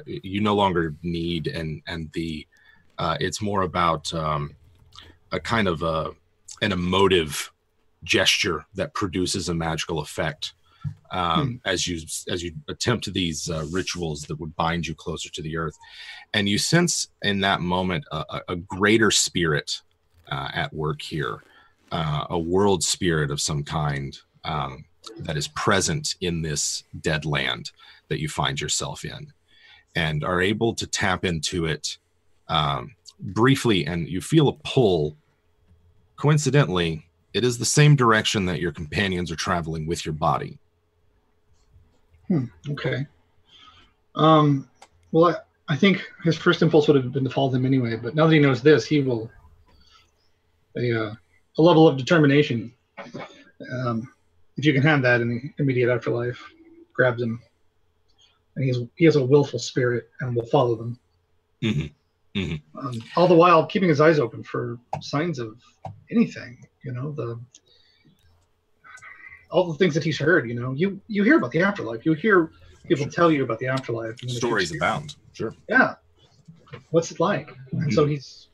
you no longer need, and the it's more about a kind of an emotive gesture that produces a magical effect as you attempt these rituals that would bind you closer to the earth. And you sense in that moment a greater spirit at work here, a world spirit of some kind that is present in this dead land that you find yourself in, and are able to tap into it briefly, and you feel a pull. Coincidentally, it is the same direction that your companions are traveling with your body. Okay. Well, I think his first impulse would have been to follow them anyway, but now that he knows this, he will a level of determination. If you can have that in the immediate afterlife, grabs him, and he has a willful spirit and will follow them. All the while keeping his eyes open for signs of anything, you know, all the things that he's heard. You know, you hear about the afterlife. You hear people tell you about the afterlife. Stories abound. Sure. Yeah. What's it like? And so he's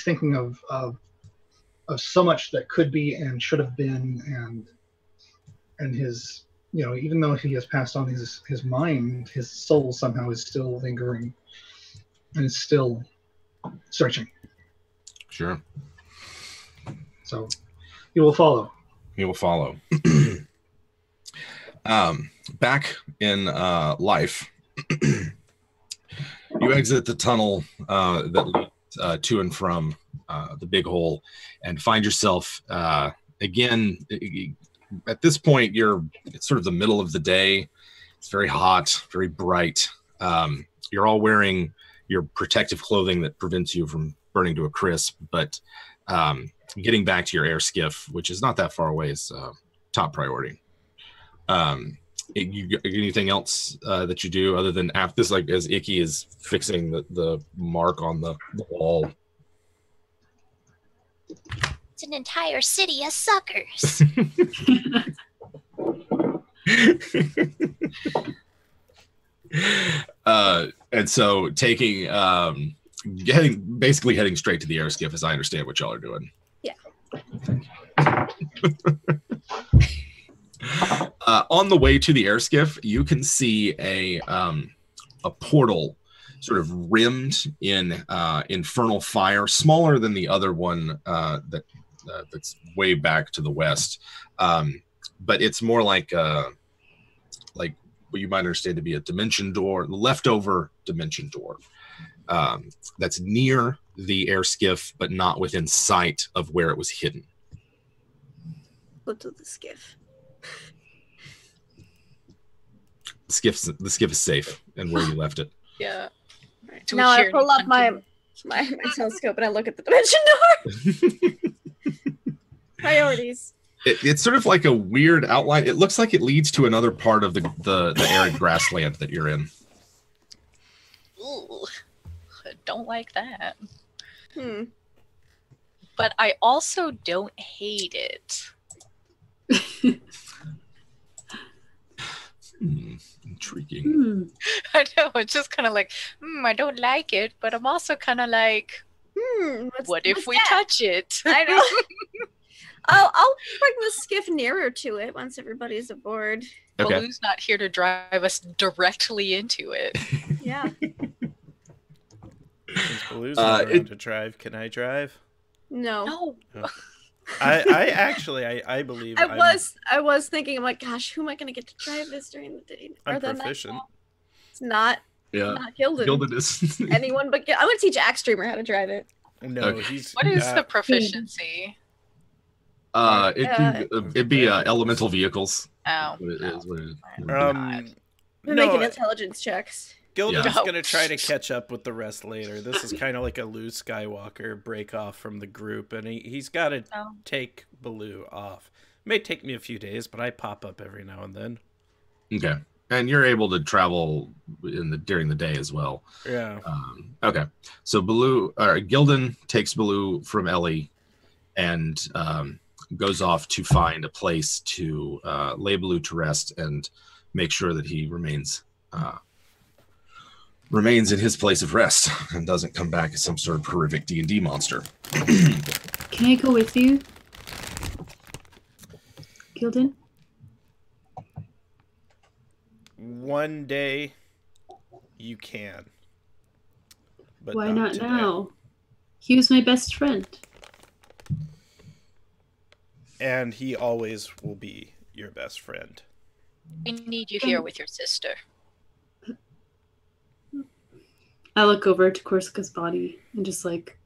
thinking of so much that could be and should have been, and his, you know, even though he has passed on his mind, his soul somehow is still lingering and is still searching. Sure. So he will follow. He will follow. Back in life, you exit the tunnel that leads to and from the big hole, and find yourself again. At this point, it's sort of the middle of the day. It's very hot, very bright. you're all wearing your protective clothing that prevents you from burning to a crisp, but getting back to your air skiff, which is not that far away, is top priority. Anything else that you do other than after this, like as Icky is fixing the mark on the wall? It's an entire city of suckers. And so taking basically heading straight to the air skiff, as I understand what y'all are doing. Yeah. On the way to the air skiff, you can see a portal sort of rimmed in infernal fire, smaller than the other one that's way back to the west. But it's more like what you might understand to be a dimension door, the leftover dimension door, that's near the air skiff, but not within sight of where it was hidden. Go to the skiff. The skiff is safe and where you left it. Yeah. Right. Now I pull up my telescope and I look at the dimension door. Priorities. It's sort of like a weird outline. It looks like it leads to another part of the arid grassland that you're in. Ooh, I don't like that. But I also don't hate it. Intriguing. I know, it's just kind of like, I don't like it, but I'm also kind of like, what if we touch it? I know. I'll bring the skiff nearer to it once everybody's aboard. Okay. Baloo's not here to drive us directly into it. Yeah. Since Baloo's not around to drive, can I drive? No. Oh. I believe I was thinking, I'm like, gosh, who am I going to get to drive this during the day? I'm proficient. It's not. Yeah. Not Gildan. Gildan is. Anyone but Gildan. I'm going to teach Axe Streamer how to drive it. No, okay. What is the proficiency? It'd be elemental vehicles. Oh. We're making intelligence checks. Gildan's gonna try to catch up with the rest later. This is kind of like a Luke Skywalker break off from the group, and he's got to take Baloo off. It may take me a few days, but I pop up every now and then. Okay, and you're able to travel during the day as well. Yeah. Okay, so Gildan takes Baloo from Ellie, and goes off to find a place to lay Baloo to rest and make sure that he remains in his place of rest and doesn't come back as some sort of horrific D&D monster. Can I go with you, Gildan? One day you can. But why not today. now? He was my best friend. And he always will be your best friend. I need you here with your sister. I look over to Corsica's body and just like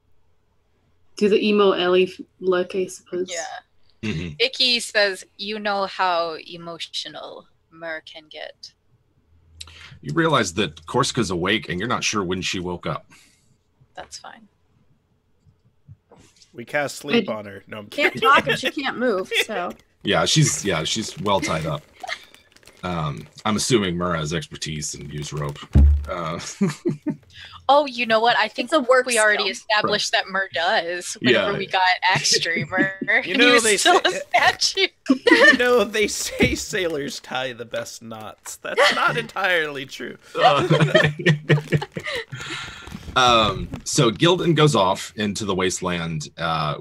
do the emo Ellie look, I suppose. Yeah. Mm-hmm. Icky says, you know how emotional Mer can get. You realize that Corsica's awake and you're not sure when she woke up. That's fine. We cast sleep on her. No, I'm can't kidding. talk and she can't move, so. Yeah, she's well tied up. I'm assuming Mer has expertise in use rope. Oh, you know what? I think we already skill. established that Mer does whenever we got Axe Streamer. You know, they still a statue. You know, they say sailors tie the best knots. That's not entirely true. So Gildan goes off into the wasteland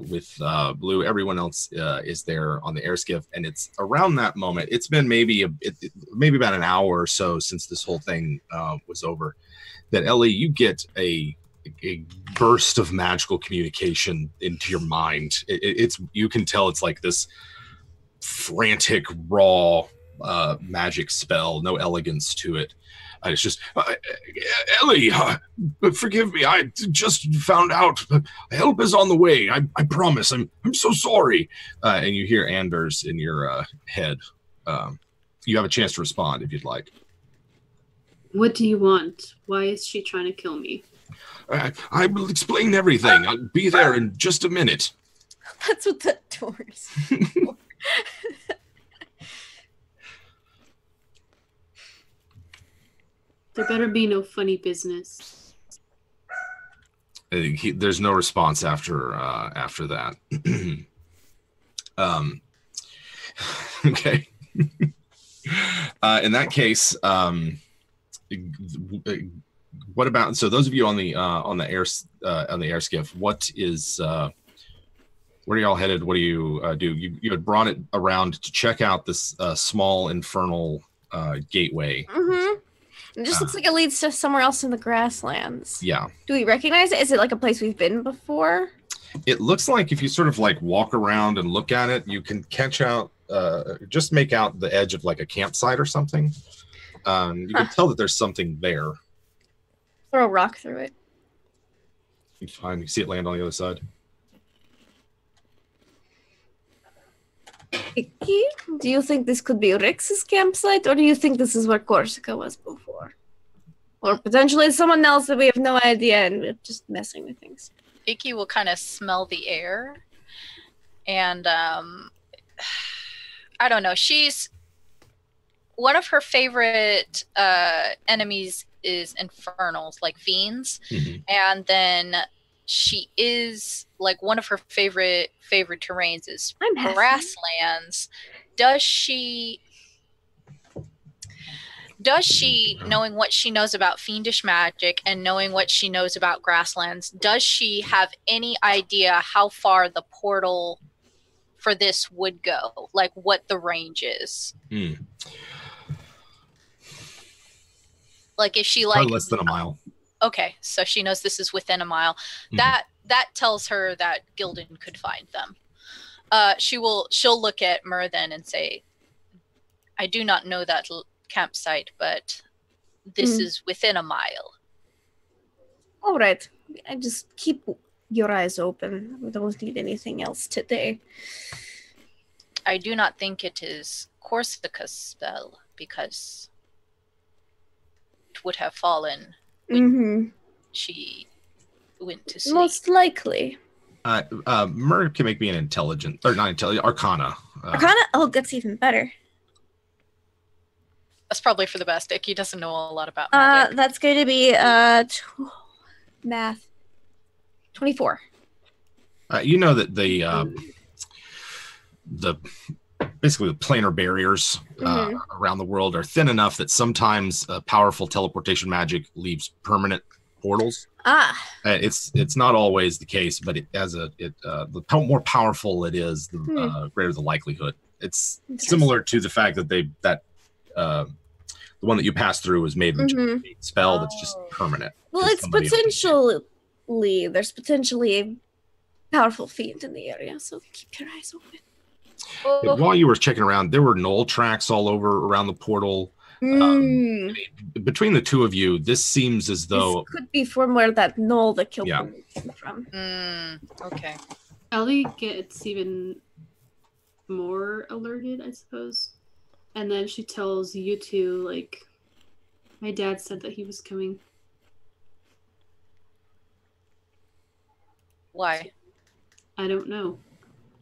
with Blue. Everyone else is there on the air skiff, and it's around that moment. It's been maybe about an hour or so since this whole thing was over. That Ellie, you get a burst of magical communication into your mind. It's you can tell it's like this frantic, raw magic spell, no elegance to it. It's just, Ellie, forgive me. I just found out. Help is on the way. I promise. I'm so sorry. And you hear Anders in your head. You have a chance to respond if you'd like. What do you want? Why is she trying to kill me? I will explain everything. I'll be there in just a minute. That's what the door is for. There better be no funny business. There's no response after that. Okay. In that case, what about, so those of you on the air skiff, where are y'all headed? What do you do? You had brought it around to check out this small infernal gateway. Mm-hmm. It just looks like it leads to somewhere else in the grasslands. Yeah. Do we recognize it? Is it like a place we've been before? It looks like if you sort of like walk around and look at it, you can catch out, just make out the edge of like a campsite or something. You can tell that there's something there. Throw a rock through it. It's fine. You see it land on the other side. Icky, do you think this could be Rix's campsite, or do you think this is where Corsica was before? Or potentially someone else that we have no idea and we're just messing with things. Icky will kind of smell the air. And I don't know. She's one of her favorite enemies is infernals, like fiends. Mm-hmm. And then she is like one of her favorite terrains is grasslands. Does she, knowing what she knows about fiendish magic and knowing what she knows about grasslands, does she have any idea how far the portal for this would go? Like what the range is? Like if she probably less than a mile. Okay, so she knows this is within a mile. Mm-hmm. That tells her that Gildan could find them. She'll look at Myrthen and say, I do not know that campsite, but this is within a mile. All right. I just keep your eyes open. We don't need anything else today. I do not think it is Corsica's spell, because it would have fallen when she went to sleep. Most likely. Myrrh can make me an intelligent, or not intelligent, Arcana. Arcana? Oh, that's even better. That's probably for the best. Icky doesn't know a lot about magic. That's going to be math. 24. You know that the basically the planar barriers around the world are thin enough that sometimes powerful teleportation magic leaves permanent portals. It's not always the case, but the more powerful it is, the greater the likelihood. It's similar to the fact that the one that you pass through is made with a spell that's just permanent. Well, it's there's potentially a powerful fiend in the area, so keep your eyes open. While you were checking around, there were knoll tracks all over around the portal. Between the two of you, this seems as though this could be from where that knoll that killed them came from. Okay. Ellie gets even more alerted, I suppose. And then she tells you two, like, my dad said that he was coming. Why? I don't know.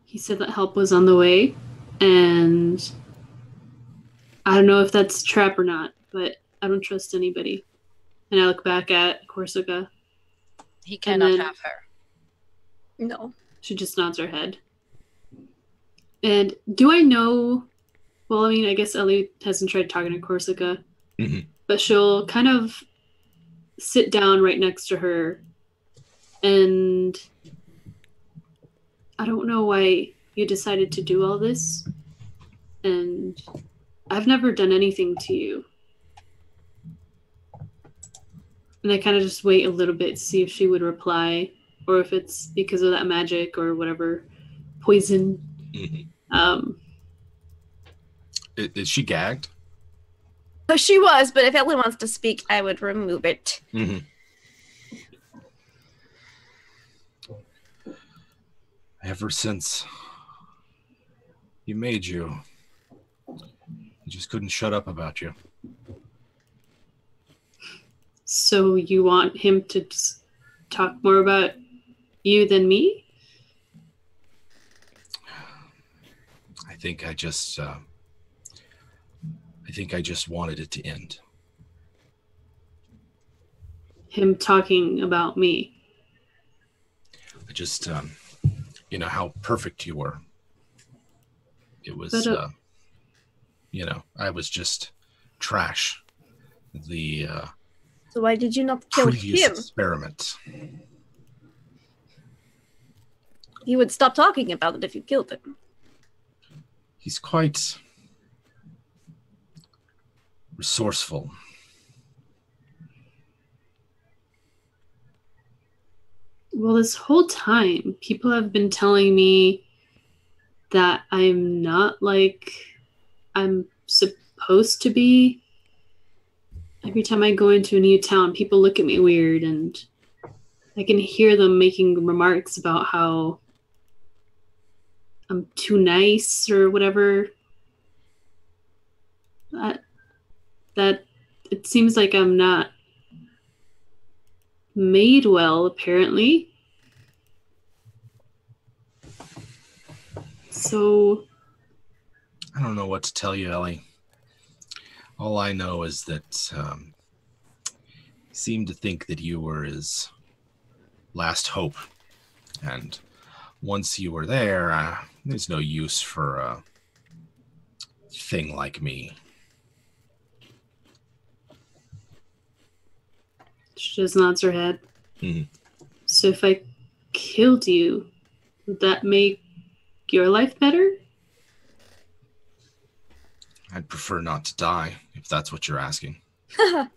He said that help was on the way, and I don't know if that's a trap or not, but I don't trust anybody. And I look back at Corsica. He cannot have her. No. She just nods her head. And do I know... Well, I mean, I guess Ellie hasn't tried talking to Corsica, but she'll kind of sit down right next to her, and I don't know why you decided to do all this, and I've never done anything to you. And I kind of just wait a little bit to see if she would reply, or if it's because of that magic or whatever, poison. Is she gagged? She was, but if Ellie wants to speak, I would remove it. Ever since he made you, he just couldn't shut up about you. So you want him to talk more about you than me? I think I just wanted it to end. Him talking about me. I just, you know, how perfect you were. It was, you know, I was just trash. So why did you not kill previous him? Experiment. He would stop talking about it if you killed him. He's quite resourceful. Well, this whole time, people have been telling me that I'm not like I'm supposed to be. Every time I go into a new town, people look at me weird, and I can hear them making remarks about how I'm too nice or whatever. That it seems like I'm not made well, apparently. So I don't know what to tell you, Ellie. All I know is that he seemed to think that you were his last hope. And once you were there, there's no use for a thing like me. She just nods her head. Mm-hmm. So if I killed you, would that make your life better? I'd prefer not to die, if that's what you're asking. I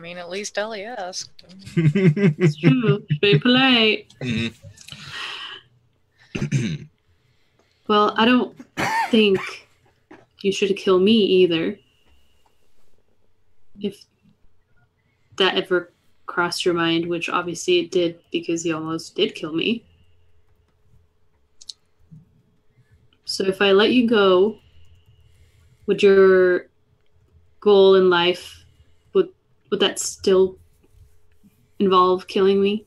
mean, at least Ellie asked. It's true. Very polite. Mm-hmm. Well, I don't think you should kill me either. If that ever crossed your mind, which obviously it did because you almost did kill me. So if I let you go, would your goal in life, would that still involve killing me?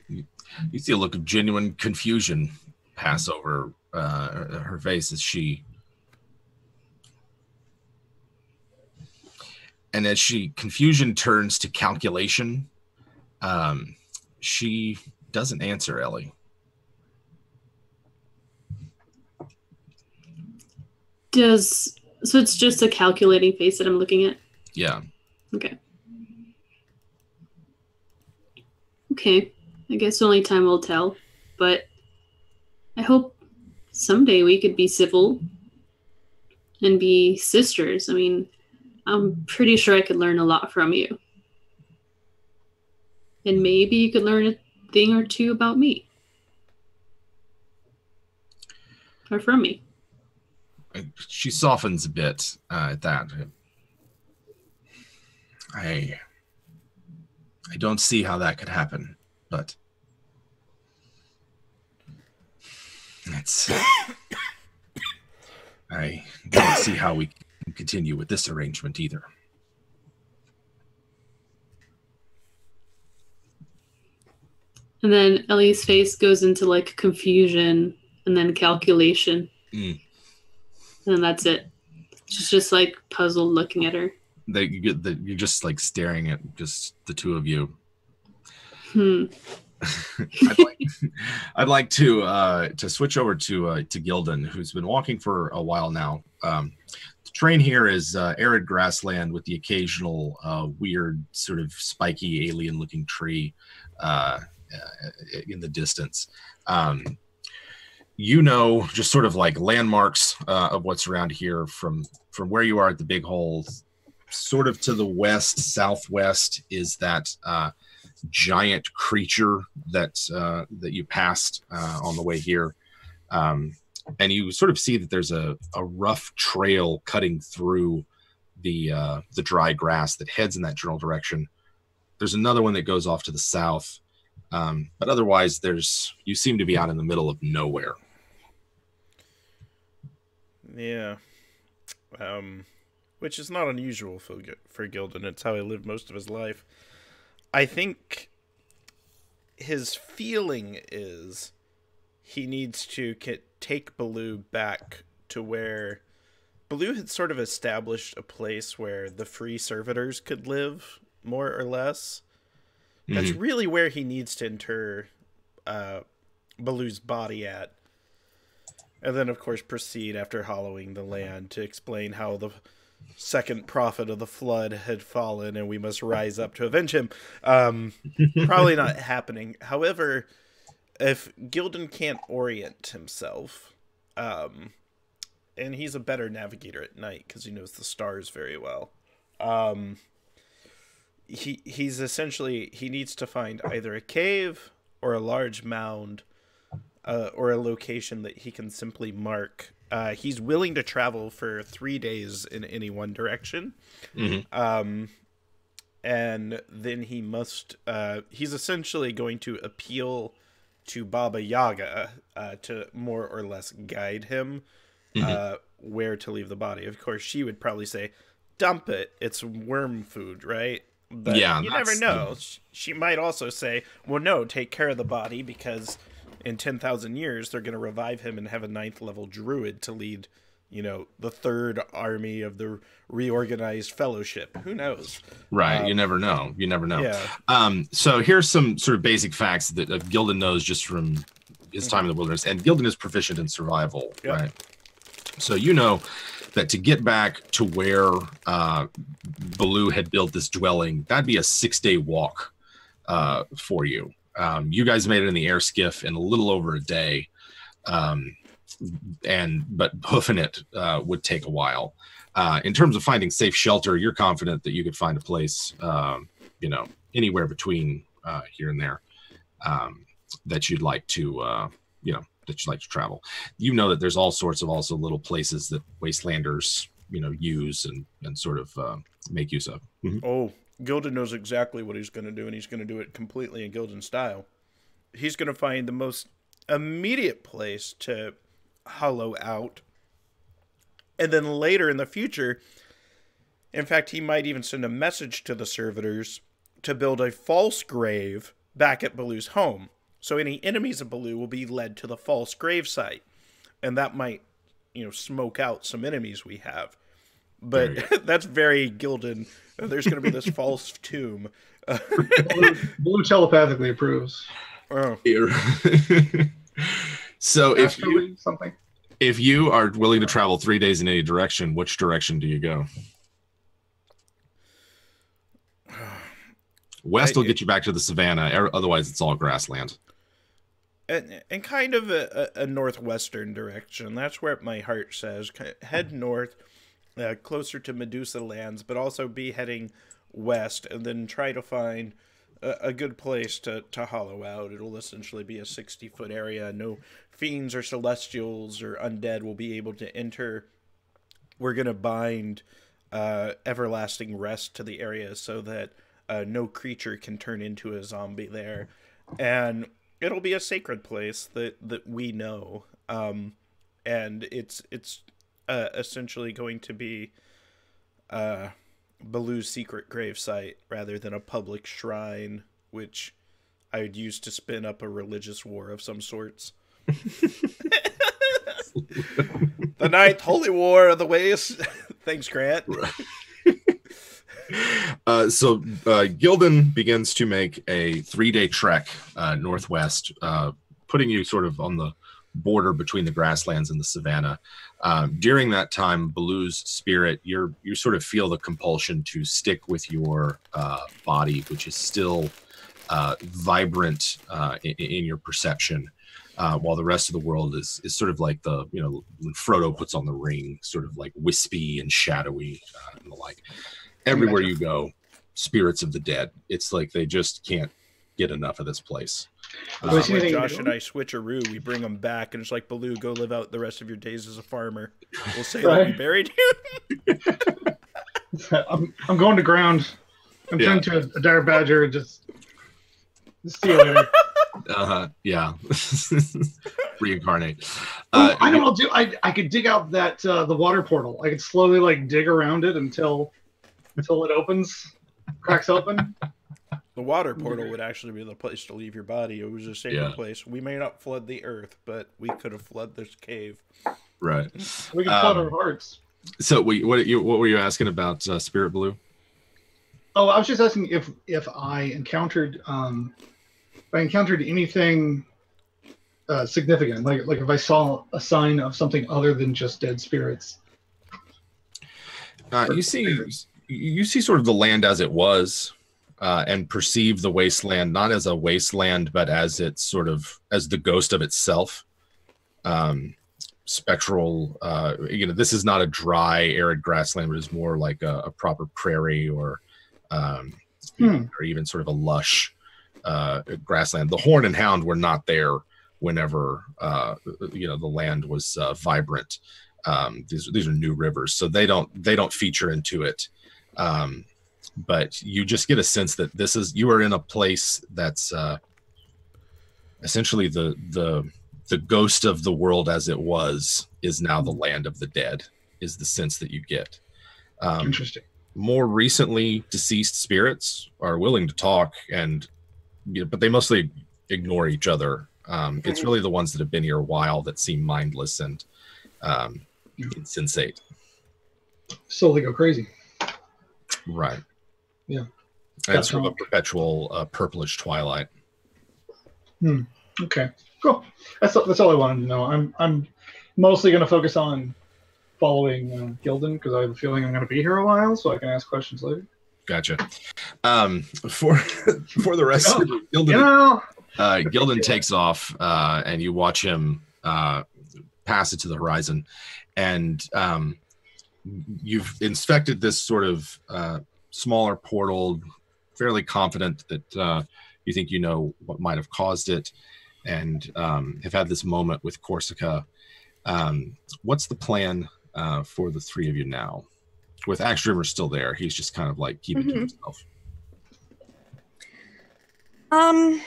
You see a look of genuine confusion pass over her face as confusion turns to calculation, she doesn't answer, Ellie. So it's just a calculating face that I'm looking at? Yeah. Okay. Okay. I guess only time will tell, but I hope someday we could be civil and be sisters. I mean, I'm pretty sure I could learn a lot from you. And maybe you could learn a thing or two about me. Or from me. She softens a bit at that. I don't see how that could happen, but I don't see how we can continue with this arrangement either. And then Ellie's face goes into like confusion and then calculation. Mm. And that's it. She's just like puzzled looking at her. You're just like staring at just the two of you. I'd like to switch over to Gildan, who's been walking for a while now. The terrain here is arid grassland with the occasional weird sort of spiky alien-looking tree in the distance. You know, just sort of like landmarks of what's around here from where you are at the big hole. Sort of to the west, southwest is that giant creature that you passed on the way here. And you sort of see that there's a rough trail cutting through the dry grass that heads in that general direction. There's another one that goes off to the south. But otherwise, you seem to be out in the middle of nowhere. Yeah. Which is not unusual for Gildan. It's how he lived most of his life. I think his feeling is he needs to take Baloo back to where Baloo had sort of established a place where the free servitors could live, more or less. That's really where he needs to inter Baloo's body at. And then, of course, proceed after hollowing the land to explain how the second prophet of the flood had fallen and we must rise up to avenge him. Probably not happening. However, if Gildan can't orient himself, and he's a better navigator at night because he knows the stars very well, he's essentially, he needs to find either a cave or a large mound, or a location that he can simply mark. He's willing to travel for 3 days in any one direction. And then he must, he's essentially going to appeal to Baba Yaga to more or less guide him where to leave the body. Of course, she would probably say, dump it. It's worm food, right? But yeah, you never know. She might also say, well, no, take care of the body because in 10,000 years, they're going to revive him and have a 9th level druid to lead, the third army of the reorganized fellowship. Who knows? Right. You never know. Yeah. So here's some sort of basic facts that Gildan knows just from his time in the wilderness. And Gildan is proficient in survival, right? So you know that to get back to where Baloo had built this dwelling, that'd be a 6-day walk for you. You guys made it in the air skiff in a little over a day, but hoofing it would take a while. In terms of finding safe shelter, you're confident that you could find a place, anywhere between here and there that you'd like to, travel. You know that there's all sorts of also little places that wastelanders, use and sort of make use of. Oh. Gildan knows exactly what he's going to do, and he's going to do it completely in Gildan style. He's going to find the most immediate place to hollow out. And then later in the future, in fact, he might even send a message to the servitors to build a false grave back at Baloo's home. So any enemies of Baloo will be led to the false grave site. And that might, smoke out some enemies we have. But that's very Gildan. There's going to be this false tomb. Blue telepathically approves. Oh. So if you are willing to travel 3 days in any direction, which direction do you go? West will get you back to the savannah. Otherwise, it's all grassland. And kind of a northwestern direction. That's where my heart says. Head north. Closer to Medusa lands, but also be heading west and then try to find a good place to hollow out. It'll essentially be a 60-foot area. No fiends or celestials or undead will be able to enter. We're going to bind everlasting rest to the area so that no creature can turn into a zombie there. And it'll be a sacred place that we know. And it's essentially going to be Baloo's secret gravesite rather than a public shrine, which I would use to spin up a religious war of some sorts. The Ninth Holy War of the Waste. Thanks, Grant. So Gildan begins to make a 3-day trek northwest, putting you sort of on the border between the grasslands and the savannah. During that time, Baloo's spirit, you sort of feel the compulsion to stick with your body, which is still vibrant in your perception, while the rest of the world is sort of like when Frodo puts on the ring, sort of like wispy and shadowy and the like. Everywhere you go, spirits of the dead. It's like they just can't get enough of this place. When Josh and I switcheroo, we bring them back, and it's like, Baloo, go live out the rest of your days as a farmer. We'll say that we buried you. I'm going to ground. I'm turning to a dire badger and just See you later. Yeah. Reincarnate. I know what I'll do. I could dig out that the water portal. I could slowly like dig around it until it opens, cracks open. The water portal would actually be the place to leave your body. It was a safer place. We may not flood the earth, but we could have flooded this cave. Right. We can flood our hearts. So what were you asking about Spirit Blue? Oh, I was just asking if I encountered anything significant, like if I saw a sign of something other than just dead spirits. You see sort of the land as it was, and perceive the wasteland not as a wasteland, but as it's sort of as the ghost of itself. Spectral. This is not a dry, arid grassland, but it's more like a proper prairie or even sort of a lush grassland. The Horn and Hound were not there whenever the land was vibrant. These are new rivers, so they don't feature into it. But you just get a sense that you are in a place that's essentially the ghost of the world as it was is now the land of the dead, is the sense that you get. Interesting. More recently deceased spirits are willing to talk, but they mostly ignore each other. It's really the ones that have been here a while that seem mindless and insensate. So they go crazy. Right. Yeah. And it's sort of a perpetual purplish twilight. Okay. Cool. That's all I wanted to know. I'm mostly going to focus on following Gildan because I have a feeling I'm going to be here a while, so I can ask questions later. Gotcha. For the rest of Gildan, Gildan takes off, and you watch him pass it to the horizon, and you've inspected this sort of smaller portal, fairly confident that you think you know what might have caused it, and have had this moment with Corsica. What's the plan for the three of you now? With Axe Dreamer still there, he's just kind of like keeping to himself. Well,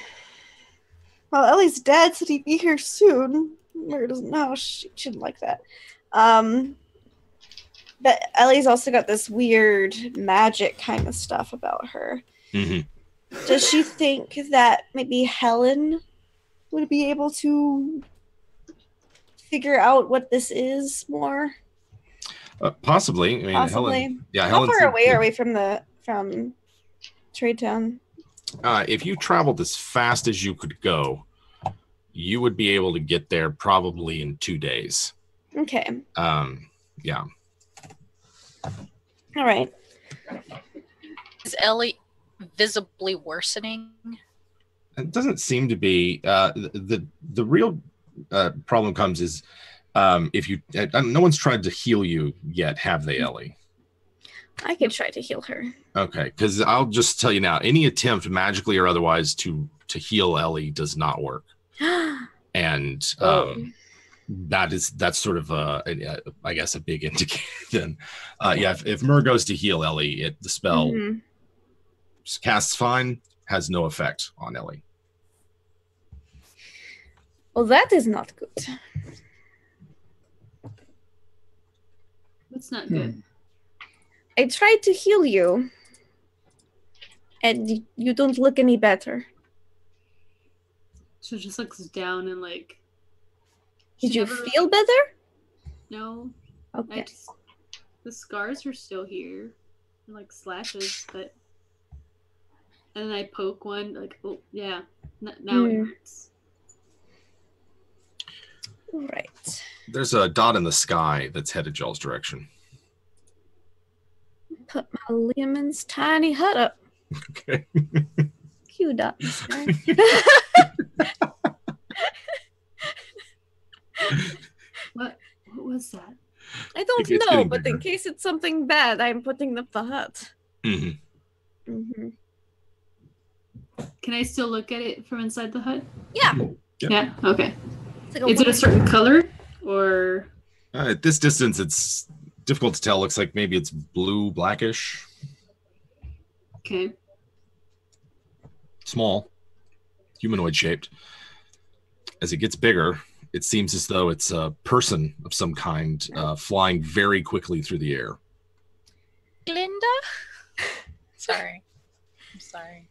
Ellie's dad said he'd be here soon. Mary doesn't know. She shouldn't like that. But Ellie's also got this weird magic kind of stuff about her. Does she think that maybe Helen would be able to figure out what this is more? Possibly. I mean, possibly. Helen. How far away are we from Trade Town? If you traveled as fast as you could go, you would be able to get there probably in 2 days. Okay. Yeah. All right. Is Ellie visibly worsening? It doesn't seem to be. The real problem comes is if you. No one's tried to heal you yet, have they, Ellie? I could try to heal her. Okay, because I'll just tell you now, any attempt, magically or otherwise, to heal Ellie does not work. And that's sort of I guess a big indicator. Then, if Myrrh goes to heal Ellie, the spell casts fine, has no effect on Ellie. Well, that is not good. That's not good. I tried to heal you, and you don't look any better. She just looks down and like. Did you feel better? No. Okay. The scars are still here, and like slashes, but. And then I poke one, like, oh yeah, now it hurts. Right. There's a dot in the sky that's headed y'all's direction. Put my Lemon's tiny hut up. Okay. Cute dot in the sky. What was that? I don't know, but in case it's something bad, I'm putting up the hut. Can I still look at it from inside the hut? Yeah. Yeah. Okay. Is it a certain color or? At this distance, it's difficult to tell. Looks like maybe it's blue, blackish. Okay. Small. humanoid shaped. As it gets bigger, it seems as though it's a person of some kind flying very quickly through the air. Glinda? Sorry. I'm sorry.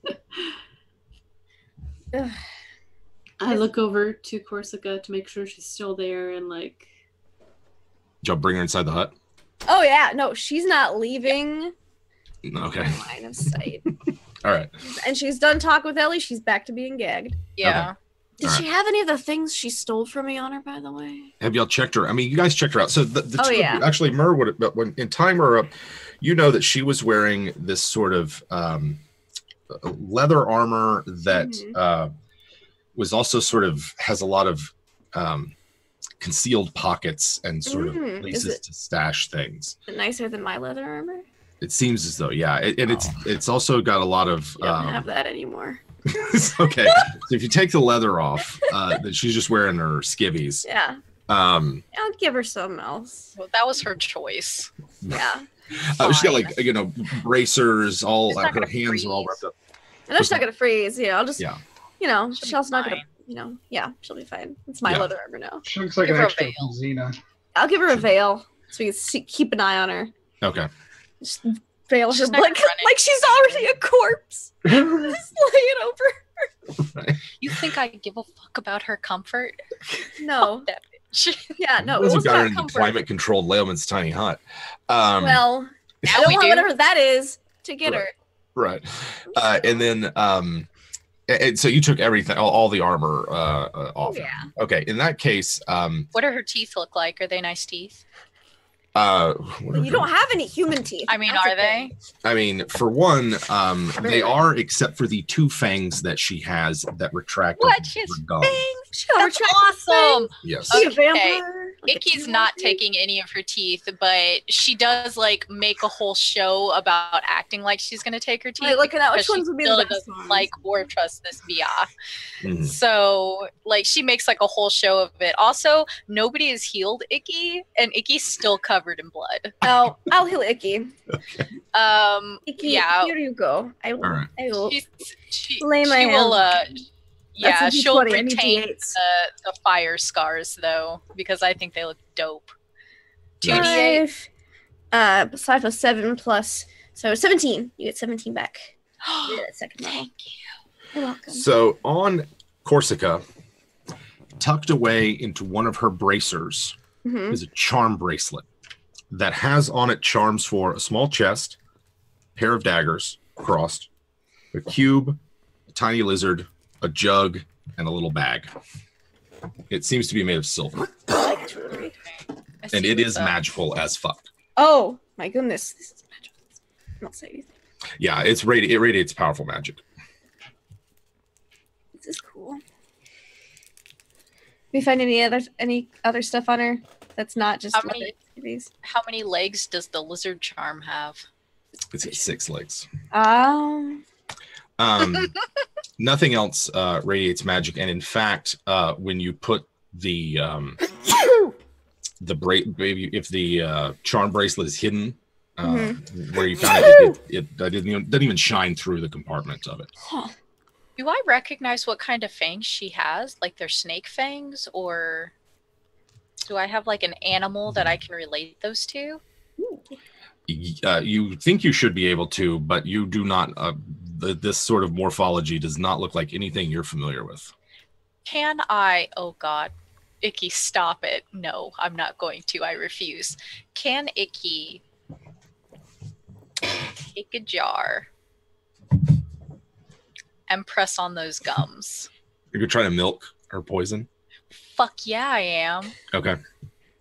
I look over to Corsica to make sure she's still there and like... Did y'all bring her inside the hut? Oh yeah, no, she's not leaving. Okay. Line of sight. All right. And she's done talking with Ellie. She's back to being gagged. Yeah. Okay. Did she have any of the things she stole from me on her, by the way? Have y'all checked her? I mean, you guys checked her out. So the two of you, actually, Mer would have, but when in tying her up, you know that she was wearing this sort of leather armor that was also sort of has a lot of concealed pockets and sort of places to stash things. Is it nicer than my leather armor? It seems as though, yeah. It's also got a lot of... I don't have that anymore. Okay. So if you take the leather off, then she's just wearing her skivvies. Yeah. I'll give her something else. Well, that was her choice. Yeah. She's got like, you know, bracers, all her hands are all wrapped up. I know she's not gonna freeze. You know, I'll just, you know, she's not fine. gonna, you know, yeah, she'll be fine. It's my leather armor now. She looks like an extra from Xena. I'll give her a veil so we can keep an eye on her. Okay. Just veil her like she's already a corpse. Just lay it over her. Right. You think I give a fuck about her comfort? No. Fuck that bitch. Yeah, no. Those It was got her not in the comfort. climate-controlled Layman's tiny hut. Well, now I don't we want do. whatever that is to get her. Right. And then, and so you took everything, all the armor off. Yeah. Okay. In that case, What do her teeth look like? Are they nice teeth? You don't have any human teeth. I mean, That's are a thing. they? I mean, for one, they are, except for the 2 fangs that she has that retract. What? She has fangs? That's awesome. Yes. She a Okay. vampire? Like Icky's a not vampire? taking any of her teeth, but she does like make a whole show about acting like she's gonna take her teeth. Like, looking at which because ones she would be still the best doesn't ones. like or trust this Bia. Mhm. So like she makes like a whole show of it. Also, nobody has healed Icky, and Icky's still covered in blood. Oh, I'll heal Icky. Icky, Yeah. here you go. I will. All right. I will She lay my will. hands. Yeah, That's a she'll D20, I need retain D8s. the fire scars though, because I think they look dope. 2d8. 5 plus 7 plus, so 17. You get 17 back. Yeah, that second level. Thank you. You're welcome. So on Corsica, tucked away into one of her bracers, Mhm. is a charm bracelet that has on it charms for a small chest, pair of daggers crossed, a cube, a tiny lizard, a jug, and a little bag. It seems to be made of silver, I like jewelry. and it is magical as fuck. Oh my goodness, this is magical. I'll say anything. Yeah, it radiates powerful magic. This is cool. We find any other stuff on her that's not just How many- these? How many legs does the lizard charm have? It's got 6 legs. Nothing else radiates magic, and in fact, when you put the if the charm bracelet is hidden where you found it doesn't even shine through the compartment of it. Huh. Do I recognize what kind of fangs she has? Like they're snake fangs, or do I have like an animal that I can relate those to? You think you should be able to, but you do not. This sort of morphology does not look like anything you're familiar with. Can I? Oh God, Icky, stop it! No, I'm not going to. I refuse. Can Icky take a jar and press on those gums? You're trying to milk her poison. Fuck yeah, I am. Okay.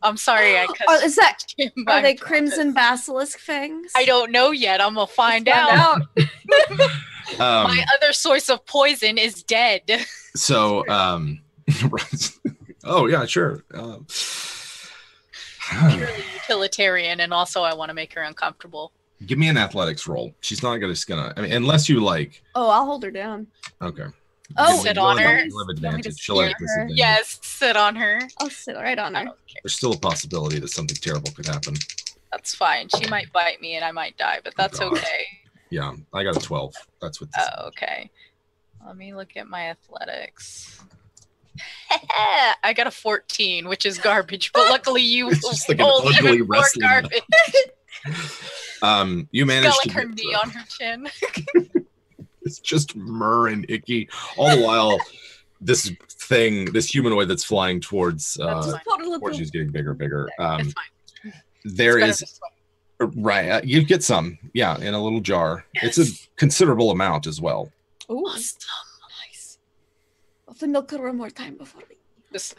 I'm sorry. Are they crimson basilisk fangs? I don't know yet. I'm gonna find out. My other source of poison is dead. So, oh yeah, sure. Purely utilitarian, and also I want to make her uncomfortable. Give me an athletics roll. She's not gonna. I mean, unless you like. Oh, I'll hold her down. Okay. Oh, sit on her. You'll have advantage. She'll have disadvantage. Yes, sit on her. I'll sit right on her. There's still a possibility that something terrible could happen. That's fine. She might bite me and I might die, but that's God. okay. Yeah, I got a 12. That's what. Oh, okay. Let me look at my athletics. I got a 14, which is garbage, but luckily you it's just like an ugly wrestling garbage. You managed got, like, to her knee on her chin. It's just Myrrh and Icky. All the while, this humanoid that's flying towards she's getting bigger and bigger. It's fine. There is right. You get some, in a little jar. Yes. It's a considerable amount as well. Oh, awesome. Nice. I'll have to milk her one more time before we just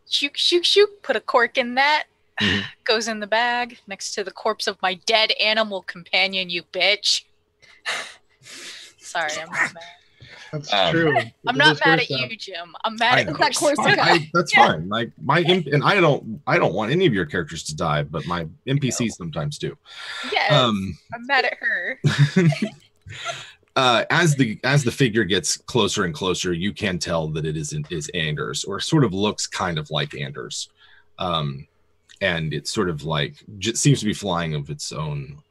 shoot. Put a cork in that. Mm-hmm. Goes in the bag next to the corpse of my dead animal companion. You bitch. Sorry, I'm not mad. That's true. I'm not mad at you, Jim. I'm mad at Corsica. That's fine. Like and I don't want any of your characters to die, but my NPCs sometimes do. Yes, I'm mad at her. As the figure gets closer and closer, you can tell that it is Anders, or sort of looks kind of like Anders, and it's sort of like seems to be flying of its own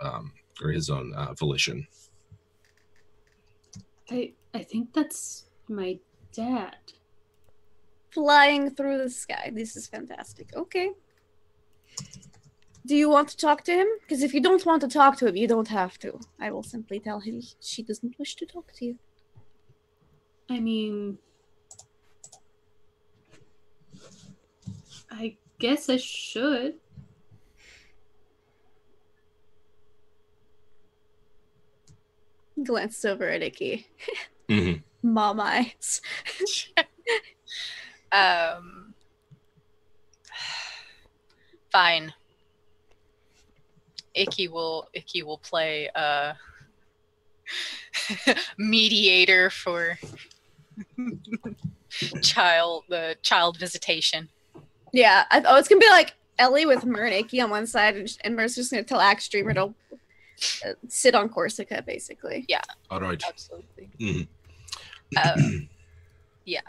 or his own volition. I think that's my dad. Flying through the sky. This is fantastic. Okay. Do you want to talk to him? Because if you don't want to talk to him, you don't have to. I will simply tell him she doesn't wish to talk to you. I mean, I guess I should. Glanced over at Icky. Mm-hmm. Mom eyes. Fine. Icky will play mediator for child visitation. Yeah, it's gonna be like Ellie with Myr and Icky on one side, and Myr's just gonna tell Axe Dreamer to sit on Corsica, basically. Yeah. All right. Absolutely. Mm-hmm. Yeah.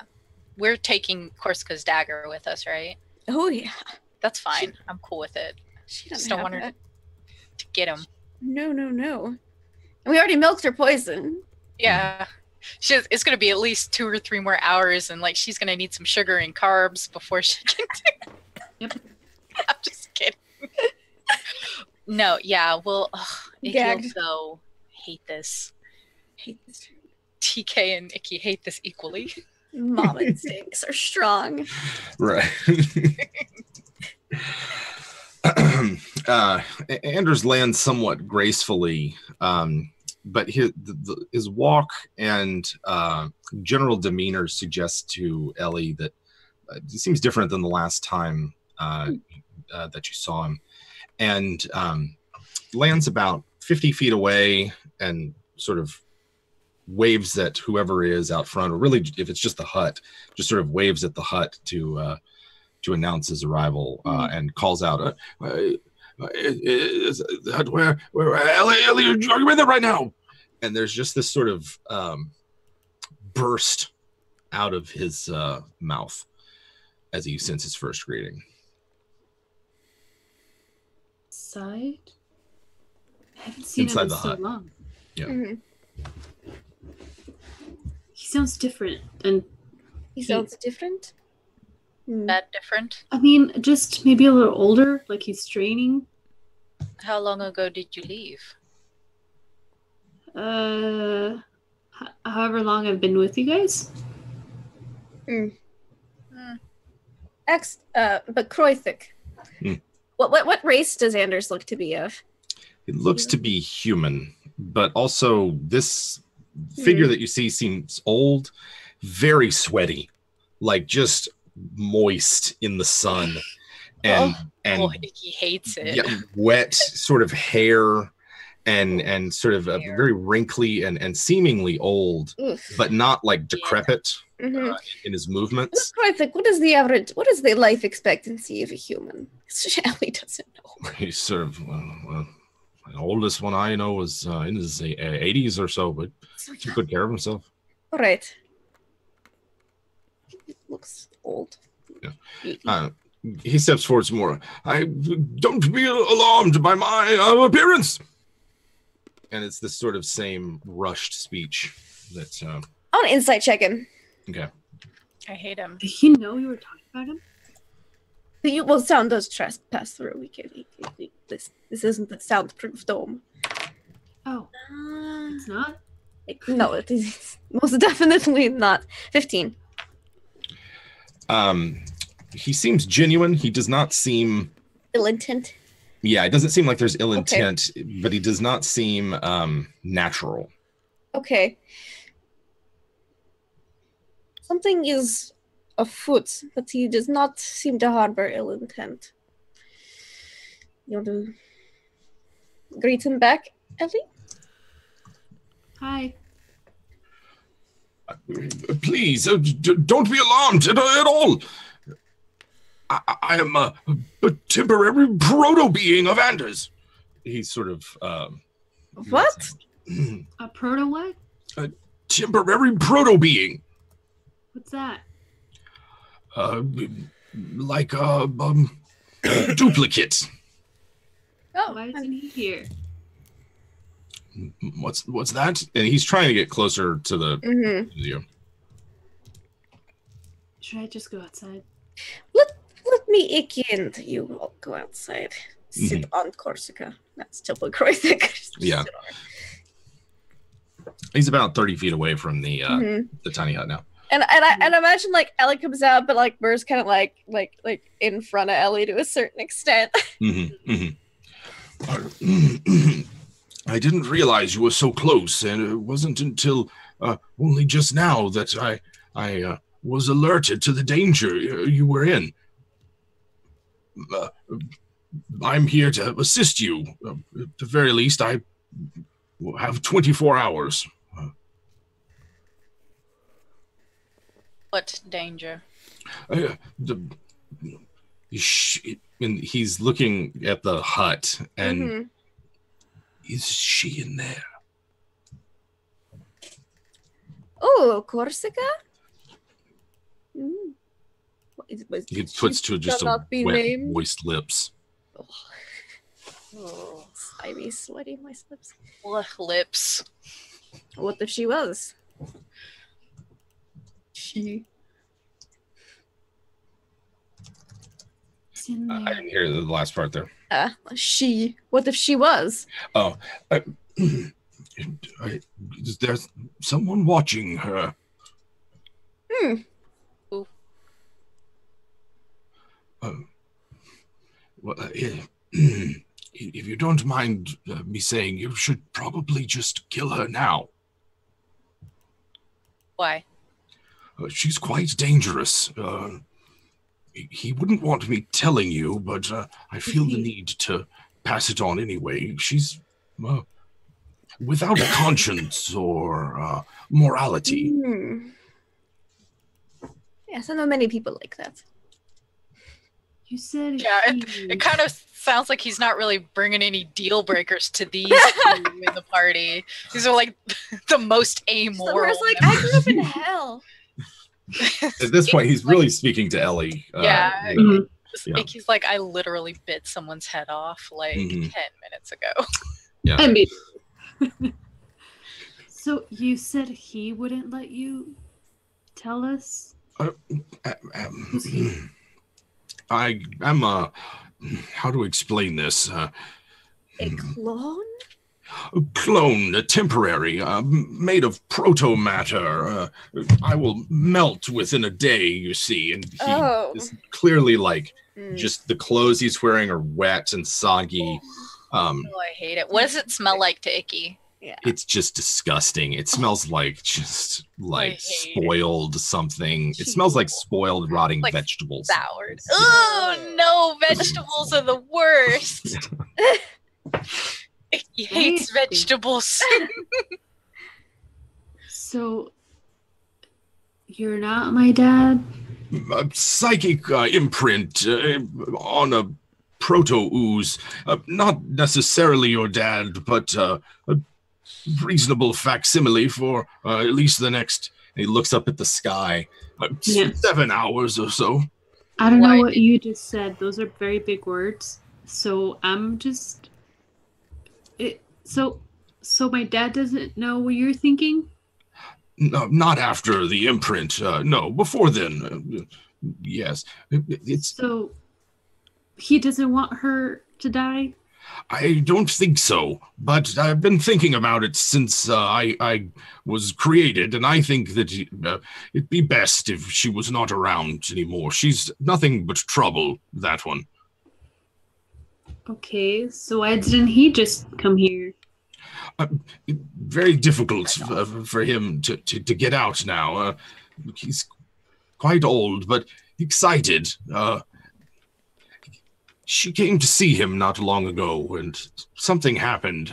We're taking Corsica's dagger with us, right? Oh, yeah. That's fine. I'm cool with it. She just don't want her to get him. No. And we already milked her poison. Yeah. It's going to be at least 2 or 3 more hours, and like she's going to need some sugar and carbs before she can do it. Yep. I'm just kidding. No, yeah, well, Icky will hate this. TK and Icky hate this equally. Mom instincts are strong. Right. Anders lands somewhat gracefully, but his walk and general demeanor suggests to Ellie that it seems different than the last time that you saw him. And lands about 50 feet away and sort of waves at whoever is out front, or really, if it's just the hut, just sort of waves at the hut to announce his arrival, and calls out, "Is the hut where Ellie, are you in there right now?" And there's just this sort of burst out of his mouth as he sends his first greeting. Side? I haven't seen him in so long. Yeah. Mm-hmm. He sounds different, and he sounds different. That different? I mean, just maybe a little older, like he's training. How long ago did you leave? However long I've been with you guys. But Kroithic. What race does Anders look to be of? It looks to be human, but also this figure that you see seems old, very sweaty, like just moist in the sun, and he hates it. Yeah, wet sort of hair, and sort of very wrinkly and seemingly old, but not like decrepit in his movements. What is the life expectancy of a human? Ellie doesn't know. He's sort of the oldest one I know was in his 80s or so, but he took good care of himself. All right. He looks old. Yeah. He steps forward some more. Don't be alarmed by my appearance. And it's this sort of same rushed speech that I want to insight check him. Okay. I hate him. Did he know you were talking about him? Well, sound does pass through. This isn't a soundproof dome. Oh, it's not? No, it is most definitely not. 15. He seems genuine. He does not seem ill intent. Yeah, it doesn't seem like there's ill intent, but he does not seem natural. Okay. Something is afoot, but he does not seem to harbor ill intent. You want to greet him back, Ellie? Hi. Please, don't be alarmed at all. I am a temporary proto-being of Anders. He's sort of... what? A proto what? A temporary proto-being. What's that? Like a duplicate. Oh, why isn't he here? What's that? And he's trying to get closer to the to you. Should I just go outside? Let me icky and you will go outside. Sit on Corsica. That's typical. Yeah. He's about 30 feet away from the tiny hut now. And I imagine like Ellie comes out, but like Burr's kind of like in front of Ellie to a certain extent. I didn't realize you were so close, and it wasn't until only just now that I was alerted to the danger you were in. I'm here to assist you. At the very least, I will have 24 hours. What danger? And he's looking at the hut, and is she in there? Oh, Corsica? He puts to just a wet, moist lips. Oh, slimy, sweaty, moist lips. Lips. What if she was? She. I didn't hear the last part there. She. What if she was? Oh, there's someone watching her. Ooh. Well, if you don't mind me saying, you should probably just kill her now. Why? She's quite dangerous. He wouldn't want me telling you, but I feel the need to pass it on anyway. She's without conscience or morality. Yes, I know many people like that. You said it kind of sounds like he's not really bringing any deal breakers to these two in the party. These are like the most amoral. Like, I grew up in hell. At this point, he's really speaking to Ellie. He's like, I literally bit someone's head off like 10 minutes ago. Yeah. So you said he wouldn't let you tell us? I'm how to explain this? A clone? A clone, a temporary, made of proto-matter. I will melt within a day, you see, and he is clearly like just the clothes he's wearing are wet and soggy. I hate it. What does it smell like to Icky? Yeah. It's just disgusting. It smells like just like spoiled something. It smells like spoiled, rotting like vegetables. Soured. Oh no, vegetables are the worst. He hates vegetables. So, you're not my dad? A psychic imprint on a proto-ooze. Not necessarily your dad, but a reasonable facsimile for at least the next... He looks up at the sky. 7 hours or so. I don't know what you just said. Those are very big words. So, I'm just... So my dad doesn't know what you're thinking? No, not after the imprint. No, before then. Yes. So he doesn't want her to die? I don't think so, but I've been thinking about it since I was created, and I think that it'd be best if she was not around anymore. She's nothing but trouble, that one. Okay, so why didn't he just come here? Very difficult for him to get out now. He's quite old, but excited. She came to see him not long ago, and something happened.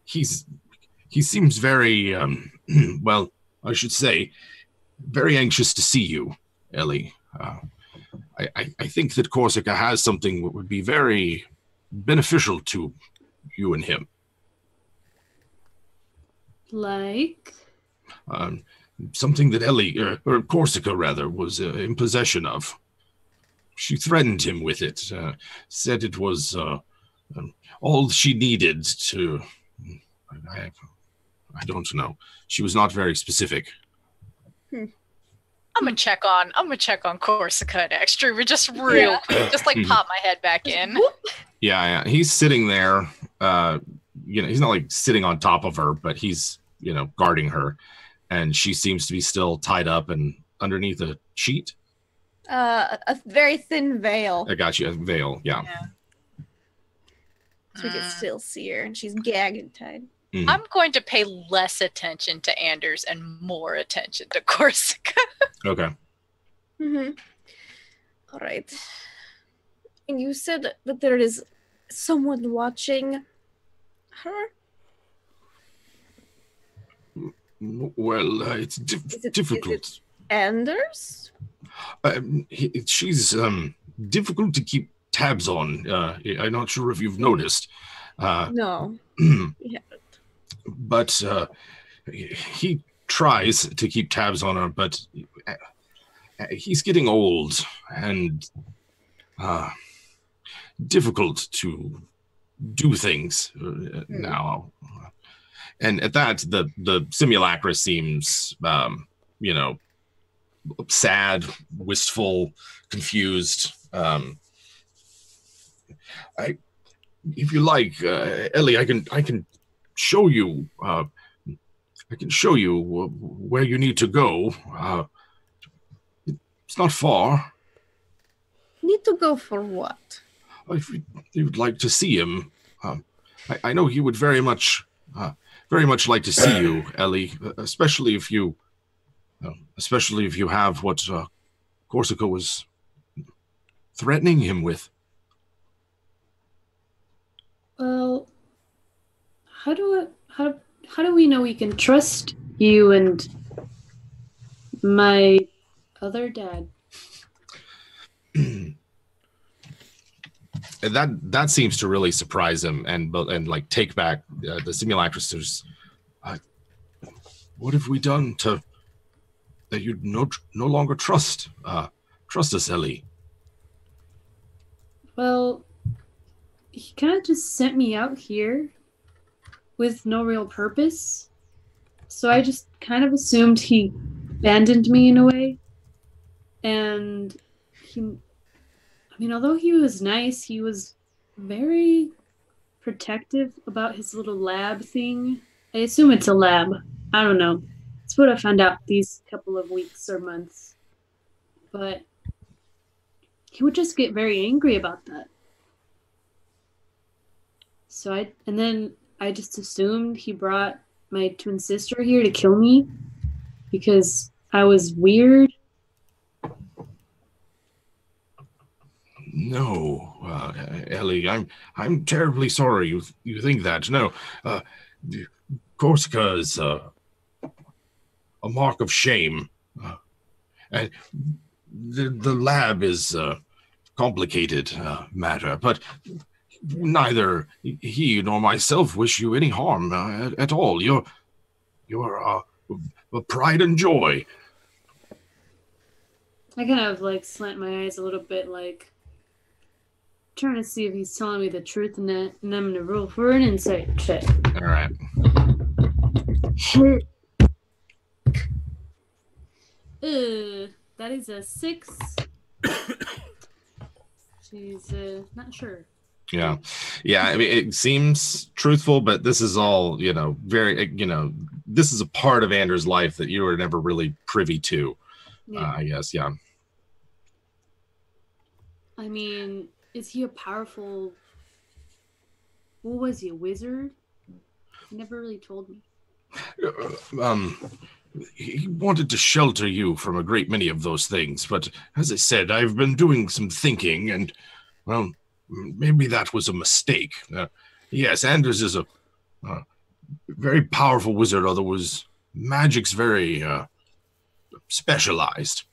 He seems very, well, I should say, very anxious to see you, Ellie. I think that Corsica has something that would be very beneficial to you and him. Like? Something that Ellie, or Corsica rather, was in possession of. She threatened him with it, said it was all she needed to... I don't know. She was not very specific. I'm gonna check on Corsica next. We're just real quick, just like pop my head back in. Yeah. He's sitting there. He's not like sitting on top of her, but he's guarding her, and she seems to be still tied up and underneath a sheet. A very thin veil. I got you. A veil. Yeah. So we can still see her, and she's gagged and tied. Mm. I'm going to pay less attention to Anders and more attention to Corsica. Okay. All right. And you said that there is someone watching her? Well, it's difficult. Is it Anders? She's difficult to keep tabs on. I'm not sure if you've noticed. No. Yeah. But he tries to keep tabs on her, but he's getting old and difficult to do things now. And at that, the simulacra seems, sad, wistful, confused. If you like, Ellie, I can show you. I can show you where you need to go. It's not far. Need to go for what? If you'd like to see him, I know he would very much like to see you, Ellie. Especially if you have what Corsica was threatening him with. Well, how do we know we can trust you and my other dad? That seems to really surprise him and like take back the simulacrus. What have we done to that you no longer trust us, Ellie? Well, he kind of just sent me out here with no real purpose. So I just kind of assumed he abandoned me in a way. And although he was nice, he was very protective about his little lab thing. I assume it's a lab. I don't know. That's what I found out these couple of weeks or months. But he would just get very angry about that. So I just assumed he brought my twin sister here to kill me because I was weird. No, Ellie, I'm terribly sorry you think that. No, Corsica is a mark of shame. And the lab is a complicated matter, but neither he nor myself wish you any harm at all. You're a pride and joy. I kind of like slant my eyes a little bit, like trying to see if he's telling me the truth, and I'm gonna roll for an insight check. All right. That is a 6. She's not sure. Yeah. I mean, it seems truthful, but this is all, very, this is a part of Andrew's life that you were never really privy to, I guess. Yeah. I mean, is he a powerful... What was he, a wizard? He never really told me. He wanted to shelter you from a great many of those things, but as I said, I've been doing some thinking, and, well, maybe that was a mistake. Yes, Anders is a very powerful wizard, although his magic's very specialized.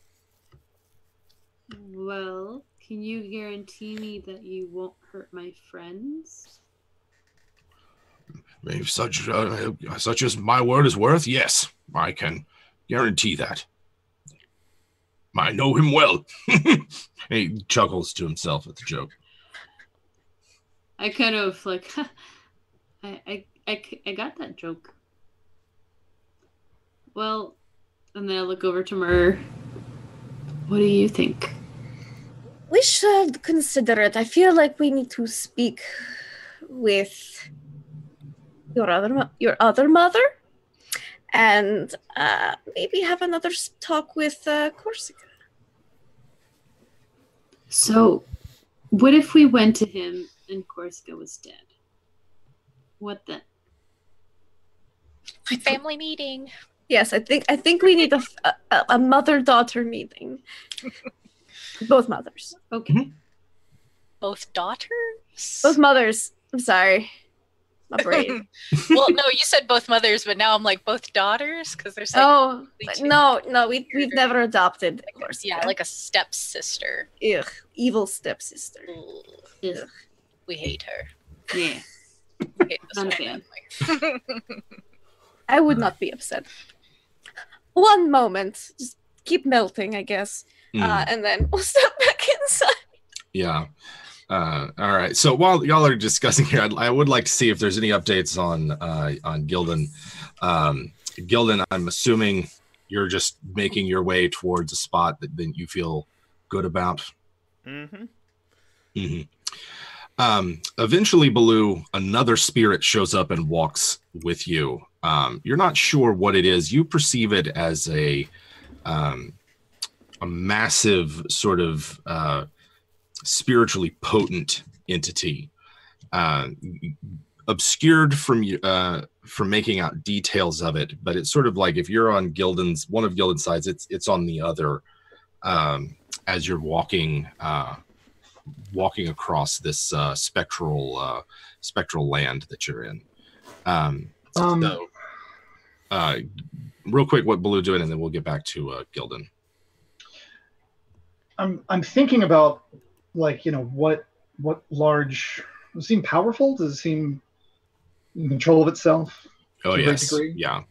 Well, can you guarantee me that you won't hurt my friends? If such as my word is worth, yes, I can guarantee that. I know him well. He chuckles to himself at the joke. I kind of like, I got that joke. Well, and then I look over to Myrrh. What do you think? We should consider it. I feel like we need to speak with your other mother, and maybe have another talk with Corsica. So, what if we went to him and Corsica was dead? What then? Family meeting. Yes, I think we need a mother-daughter meeting. Both mothers. Okay. Mm-hmm. Both daughters? Both mothers. I'm sorry. My brain. Well, no, you said both mothers, but now I'm like both daughters because there's like no, we've never adopted. Of course, yeah, like a stepsister. Ugh, evil stepsister. Ugh. We hate her. Yeah, we hate this not a fan. I would not be upset. One moment, just keep melting, I guess, and then we'll step back inside. Yeah. All right. So while y'all are discussing here, I would like to see if there's any updates on Gildan. Gildan, I'm assuming you're just making your way towards a spot that you feel good about. Mm-hmm. Mm-hmm. Eventually, Baloo, another spirit shows up and walks with you. You're not sure what it is. You perceive it as a massive sort of spiritually potent entity, obscured from making out details of it, but it's sort of like if you're on one of Gildan's sides, it's on the other, as you're walking across this spectral land that you're in. So, real quick, what Baloo doing, and then we'll get back to Gildan. I'm thinking about, like, what large, does it seem powerful? Does it seem in control of itself? Oh, yes. Yeah.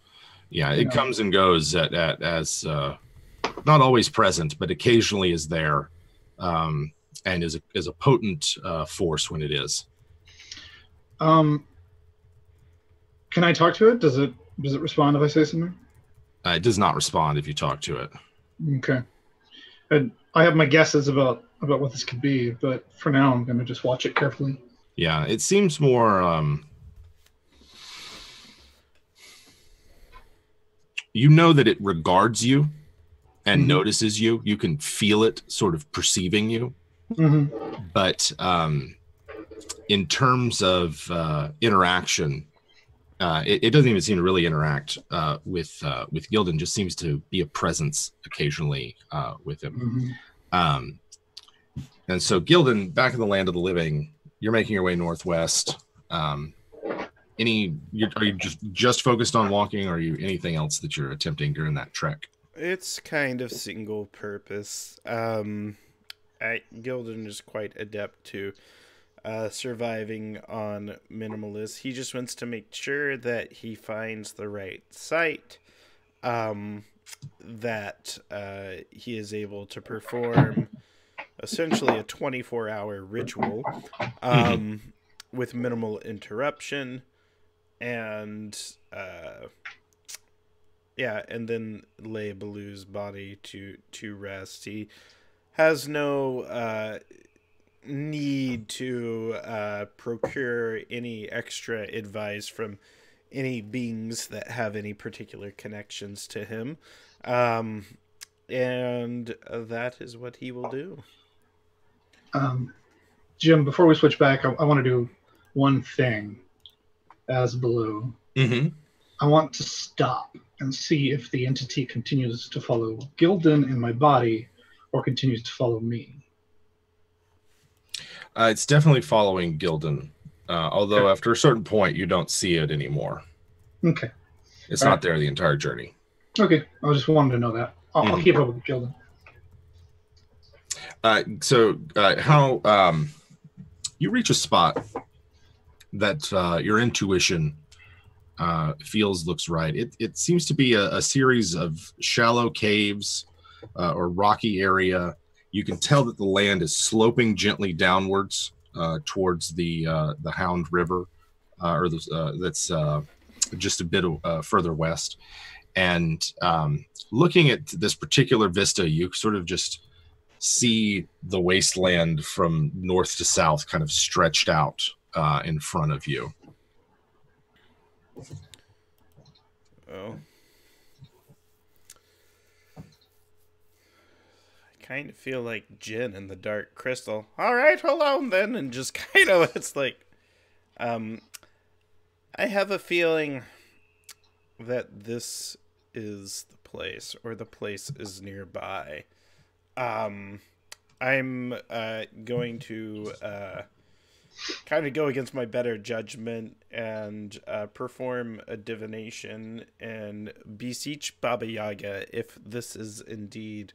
It comes and goes as not always present, but occasionally is there, and is a potent force when it is. Can I talk to it? Does it respond if I say something? It does not respond if you talk to it. Okay. I have my guesses about what this could be, but for now I'm going to just watch it carefully. Yeah, it seems more... you know that it regards you and notices you. You can feel it sort of perceiving you. Mm-hmm. But in terms of interaction, it doesn't even seem to really interact with Gildan. Just seems to be a presence occasionally with him. Mm-hmm. And so Gildan, back in the land of the living, you're making your way northwest. Are you just focused on walking, or are you anything else that you're attempting during that trek? It's kind of single purpose. Gildan is quite adept to surviving on minimalist. He just wants to make sure that he finds the right site, that he is able to perform essentially a 24-hour ritual with minimal interruption, and and then lay Baloo's body to rest. He has no need to procure any extra advice from any beings that have any particular connections to him. And that is what he will do. Jim, before we switch back, I want to do one thing as Baloo. Mm-hmm. I want to stop and see if the entity continues to follow Gildan in my body or continues to follow me. It's definitely following Gildan, although after a certain point, you don't see it anymore. Okay. It's not there the entire journey. Okay. I just wanted to know that. I'll keep up with Gildan. How you reach a spot that your intuition looks right. It seems to be a series of shallow caves or rocky area. You can tell that the land is sloping gently downwards towards the Hound River, that's just a bit further west. And looking at this particular vista, you sort of just see the wasteland from north to south kind of stretched out in front of you. Oh. Kind of feel like Jin in the Dark Crystal. All right, hold on then, and just kind of, it's like, I have a feeling that this is the place, or the place is nearby. I'm going to kind of go against my better judgment and perform a divination and beseech Baba Yaga if this is indeed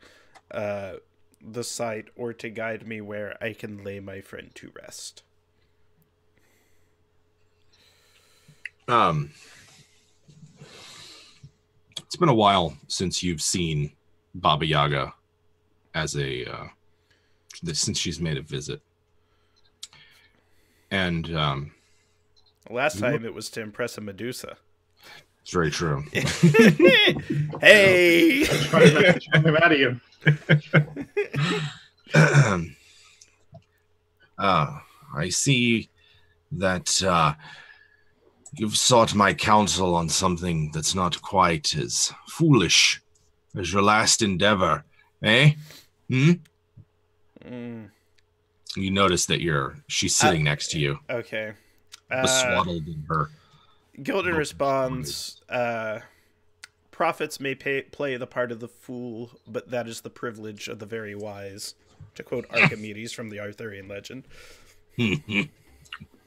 the site, or to guide me where I can lay my friend to rest. It's been a while since you've seen Baba Yaga as since she's made a visit. And last time it was to impress a Medusa. It's very true. Hey! I'm out of you. I see that you've sought my counsel on something that's not quite as foolish as your last endeavor, eh? You notice that she's sitting next to you. Okay. Beswaddled in her. Gildan responds, prophets may play the part of the fool, but that is the privilege of the very wise. To quote Archimedes from the Arthurian legend.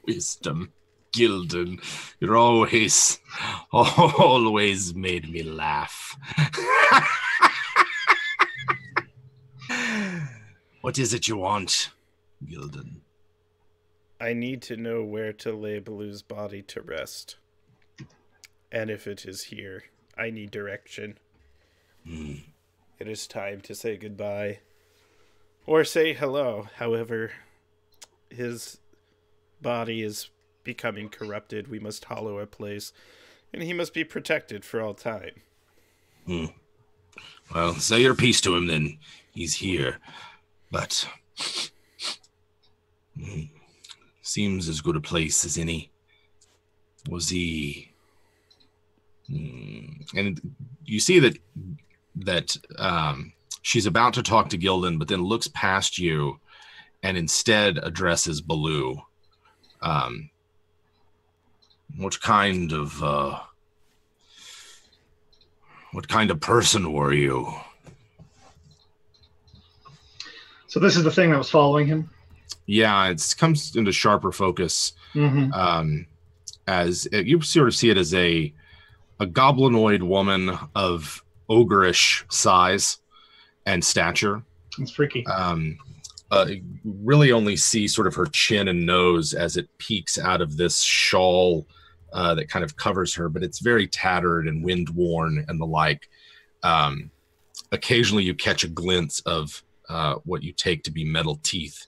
Wisdom. Gildan, you're always made me laugh. What is it you want, Gildan? I need to know where to lay Baloo's body to rest. And if it is here, I need direction. It is time to say goodbye. Or say hello. However, his body is becoming corrupted. We must hollow a place, and he must be protected for all time. Well, say your piece to him then. He's here. But seems as good a place as any. Was he... And you see that she's about to talk to Gildan, but then looks past you and instead addresses Baloo. What kind of person were you? So this is the thing that was following him? Yeah, it comes into sharper focus. As you sort of see it as a goblinoid woman of ogreish size and stature. It's freaky. Really only see sort of her chin and nose as it peeks out of this shawl that kind of covers her, but it's very tattered and wind-worn and the like. Occasionally you catch a glimpse of what you take to be metal teeth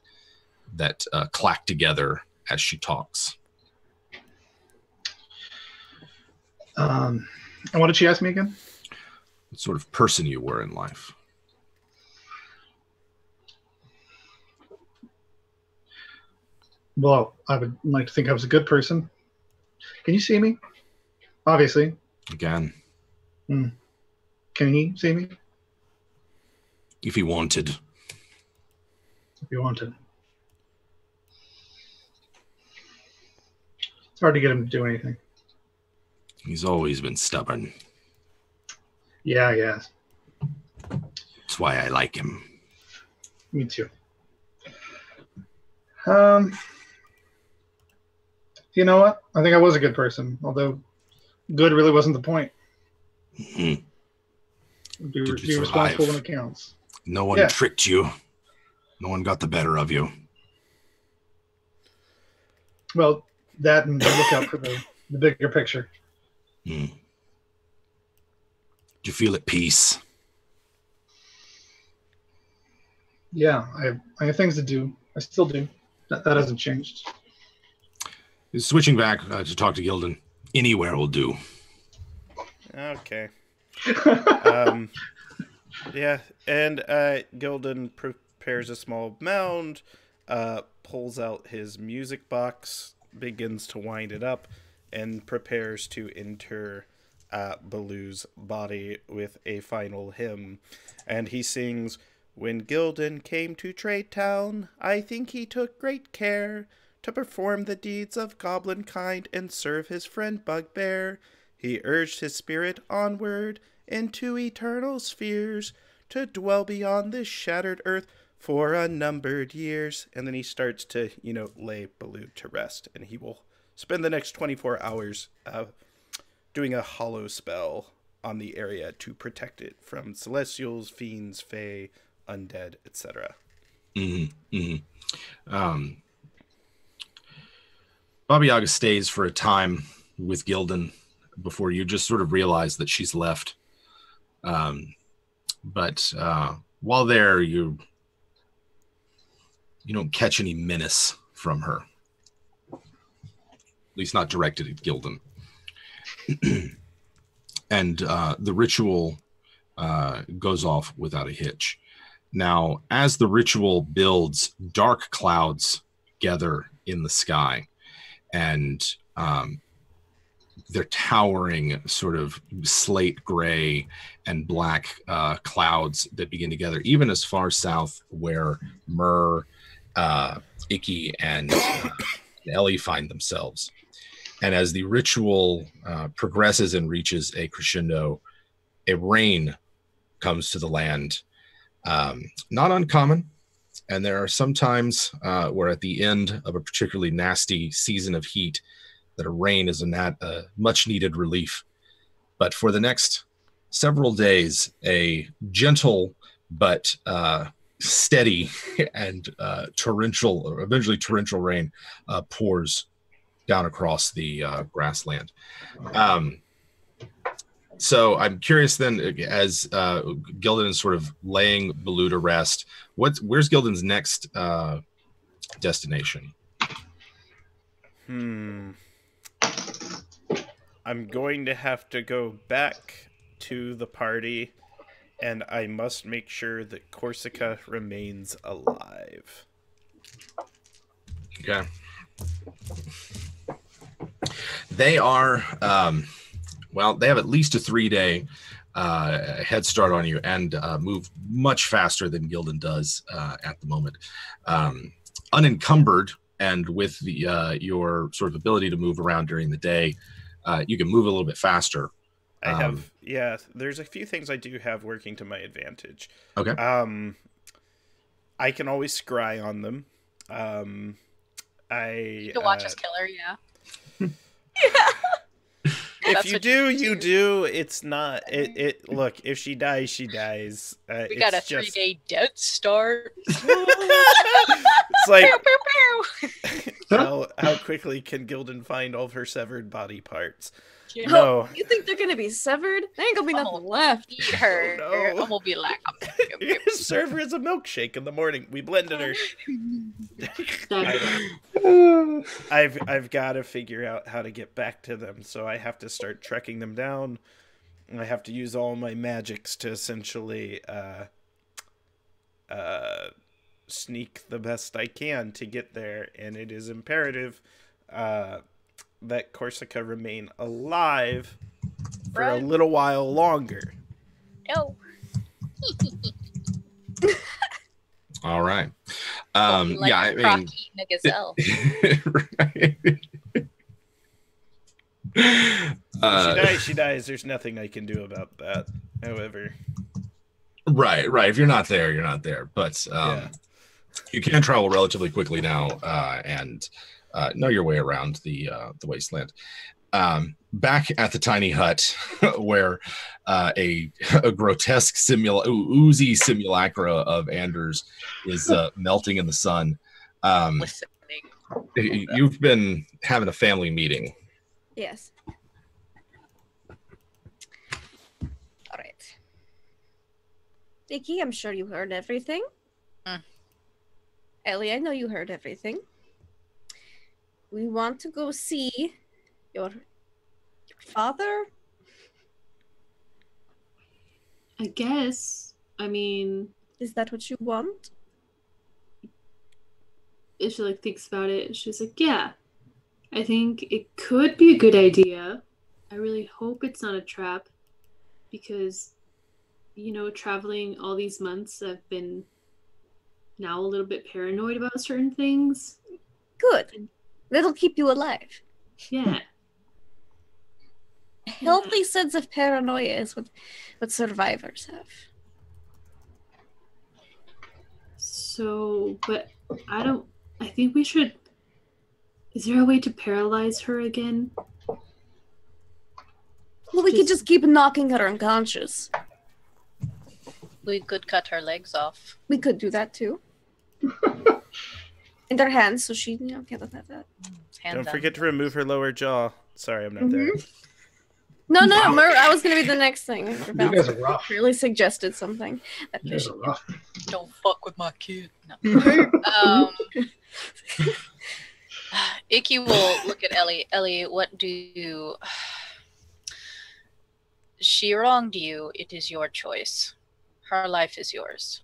that clack together as she talks. And what did she ask me again? what sort of person you were in life. Well, I would like to think I was a good person. Can you see me? Obviously. Again. Can he see me? If he wanted. If he wanted. It's hard to get him to do anything. He's always been stubborn. Yeah, yeah. That's why I like him. Me too. You know what? I think I was a good person, although good really wasn't the point. Mm-hmm. Be responsible when it counts. No one tricked you. No one got the better of you. Well, that and look out for the bigger picture. Did you feel at peace? Yeah, I have things to do. I still do. That hasn't changed. Switching back to talk to Gildan. Anywhere will do. Okay. Yeah, and Gildan prepares a small mound, pulls out his music box, begins to wind it up, and prepares to enter Baloo's body with a final hymn. And he sings, "When Gildan came to Trade Town, I think he took great care to perform the deeds of goblin kind and serve his friend Bugbear. He urged his spirit onward into eternal spheres to dwell beyond this shattered earth for unnumbered years." And then he starts to, lay Baloo to rest, and he will spend the next 24 hours doing a hollow spell on the area to protect it from celestials, fiends, fae, undead, etc. Baba Yaga stays for a time with Gildan before you just sort of realize that she's left. But while there, you don't catch any menace from her. At least not directed at Gildan. And the ritual goes off without a hitch. Now, as the ritual builds, dark clouds gather in the sky, and they're towering sort of slate gray and black clouds that begin to gather, even as far south where Myrrh, Icky, and Ellie find themselves. And as the ritual progresses and reaches a crescendo, a rain comes to the land. Not uncommon. And there are some times where at the end of a particularly nasty season of heat, that a rain is a much needed relief. But for the next several days, a gentle but steady and torrential, or eventually torrential rain pours down across the grassland. So I'm curious then, as Gildan is sort of laying Baloo to rest, where's Gildan's next destination? I'm going to have to go back to the party, and I must make sure that Corsica remains alive. Okay. They are, they have at least a 3-day head start on you, and move much faster than Gildan does at the moment. Unencumbered, and with your sort of ability to move around during the day, you can move a little bit faster. There's a few things I do have working to my advantage. Okay. I can always scry on them. You can watch us kill her, yeah. If you do, you do. It's not. Look, if she dies, she dies. We got a 3-day death start. It's like, pew, pew, pew. How quickly can Gildan find all of her severed body parts? Yeah. No. You think they're gonna be severed? There ain't gonna be nothing left. Eat her. Oh, no. I'm gonna be like, serve her as a milkshake in the morning. We blended her. I've got to figure out how to get back to them, so I have to start trekking them down. I have to use all my magics to essentially sneak the best I can to get there, and it is imperative that Corsica remain alive for a little while longer. No. All right. Like yeah, I mean, eating a gazelle. Right. If she dies. There's nothing I can do about that. However, right. If you're not there, you're not there. But you can travel relatively quickly now and know your way around the wasteland. Back at the tiny hut, where a grotesque oozy simulacra of Anders is melting in the sun. You've been having a family meeting. Yes. All right. Vicky, I'm sure you heard everything. Ellie, I know you heard everything. We want to go see your father? I guess. I mean, is that what you want? If she thinks about it, she's like, yeah, I think it could be a good idea. I really hope it's not a trap because, traveling all these months, I've been now a little bit paranoid about certain things. Good. That'll keep you alive. Yeah. A healthy sense of paranoia is what survivors have. So, but I think we should. Is there a way to paralyze her again? Well, we could just keep knocking her unconscious. We could cut her legs off. We could do that too. In their hands, so she can't have that. Don't forget to remove her lower jaw. Sorry, I'm not there. No, I was going to be the next thing. You guys are rough. Really suggested something. You guys are rough. Don't fuck with my kid. No. Icky will look at Ellie. Ellie, what do you... She wronged you. It is your choice. Her life is yours.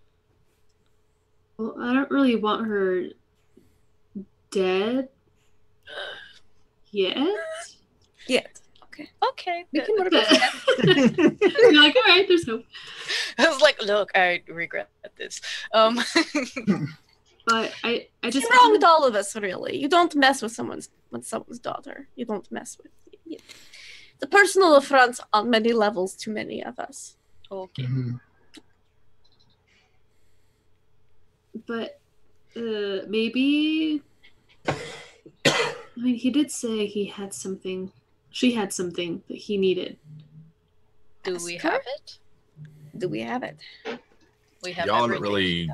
Well, I don't really want her dead yet. Yet. Okay. We can work with that. You're like, all right, there's hope. I was like, look, I regret this. But I just She wronged all of us, really. You don't mess with someone's daughter. You don't mess with it. It's a personal affront on many levels to many of us. Okay. But maybe. I mean, he did say she had something that he needed. Do we have it? Do we have it? We have. Y'all haven't really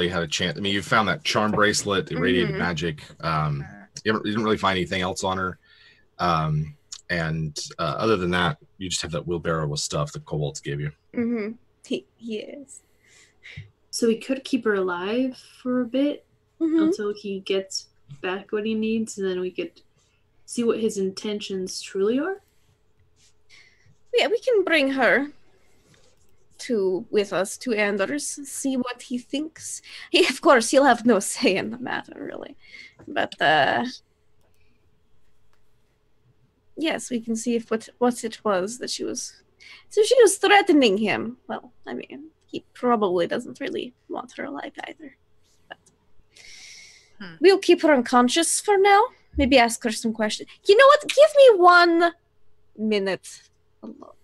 had a chance. I mean, you found that charm bracelet, irradiated magic. You didn't really find anything else on her. And other than that, you just have that wheelbarrow with stuff that kobolds gave you. Yes. So we could keep her alive for a bit until he gets back what he needs, and then we could see what his intentions truly are. Yeah, we can bring her with us to Anders, see what he thinks. Of course, he'll have no say in the matter, really. But yes, we can see if what it was that she was. So she was threatening him. Well, I mean, he probably doesn't really want her alive either. But we'll keep her unconscious for now. Maybe ask her some questions. You know what? Give me 1 minute alone.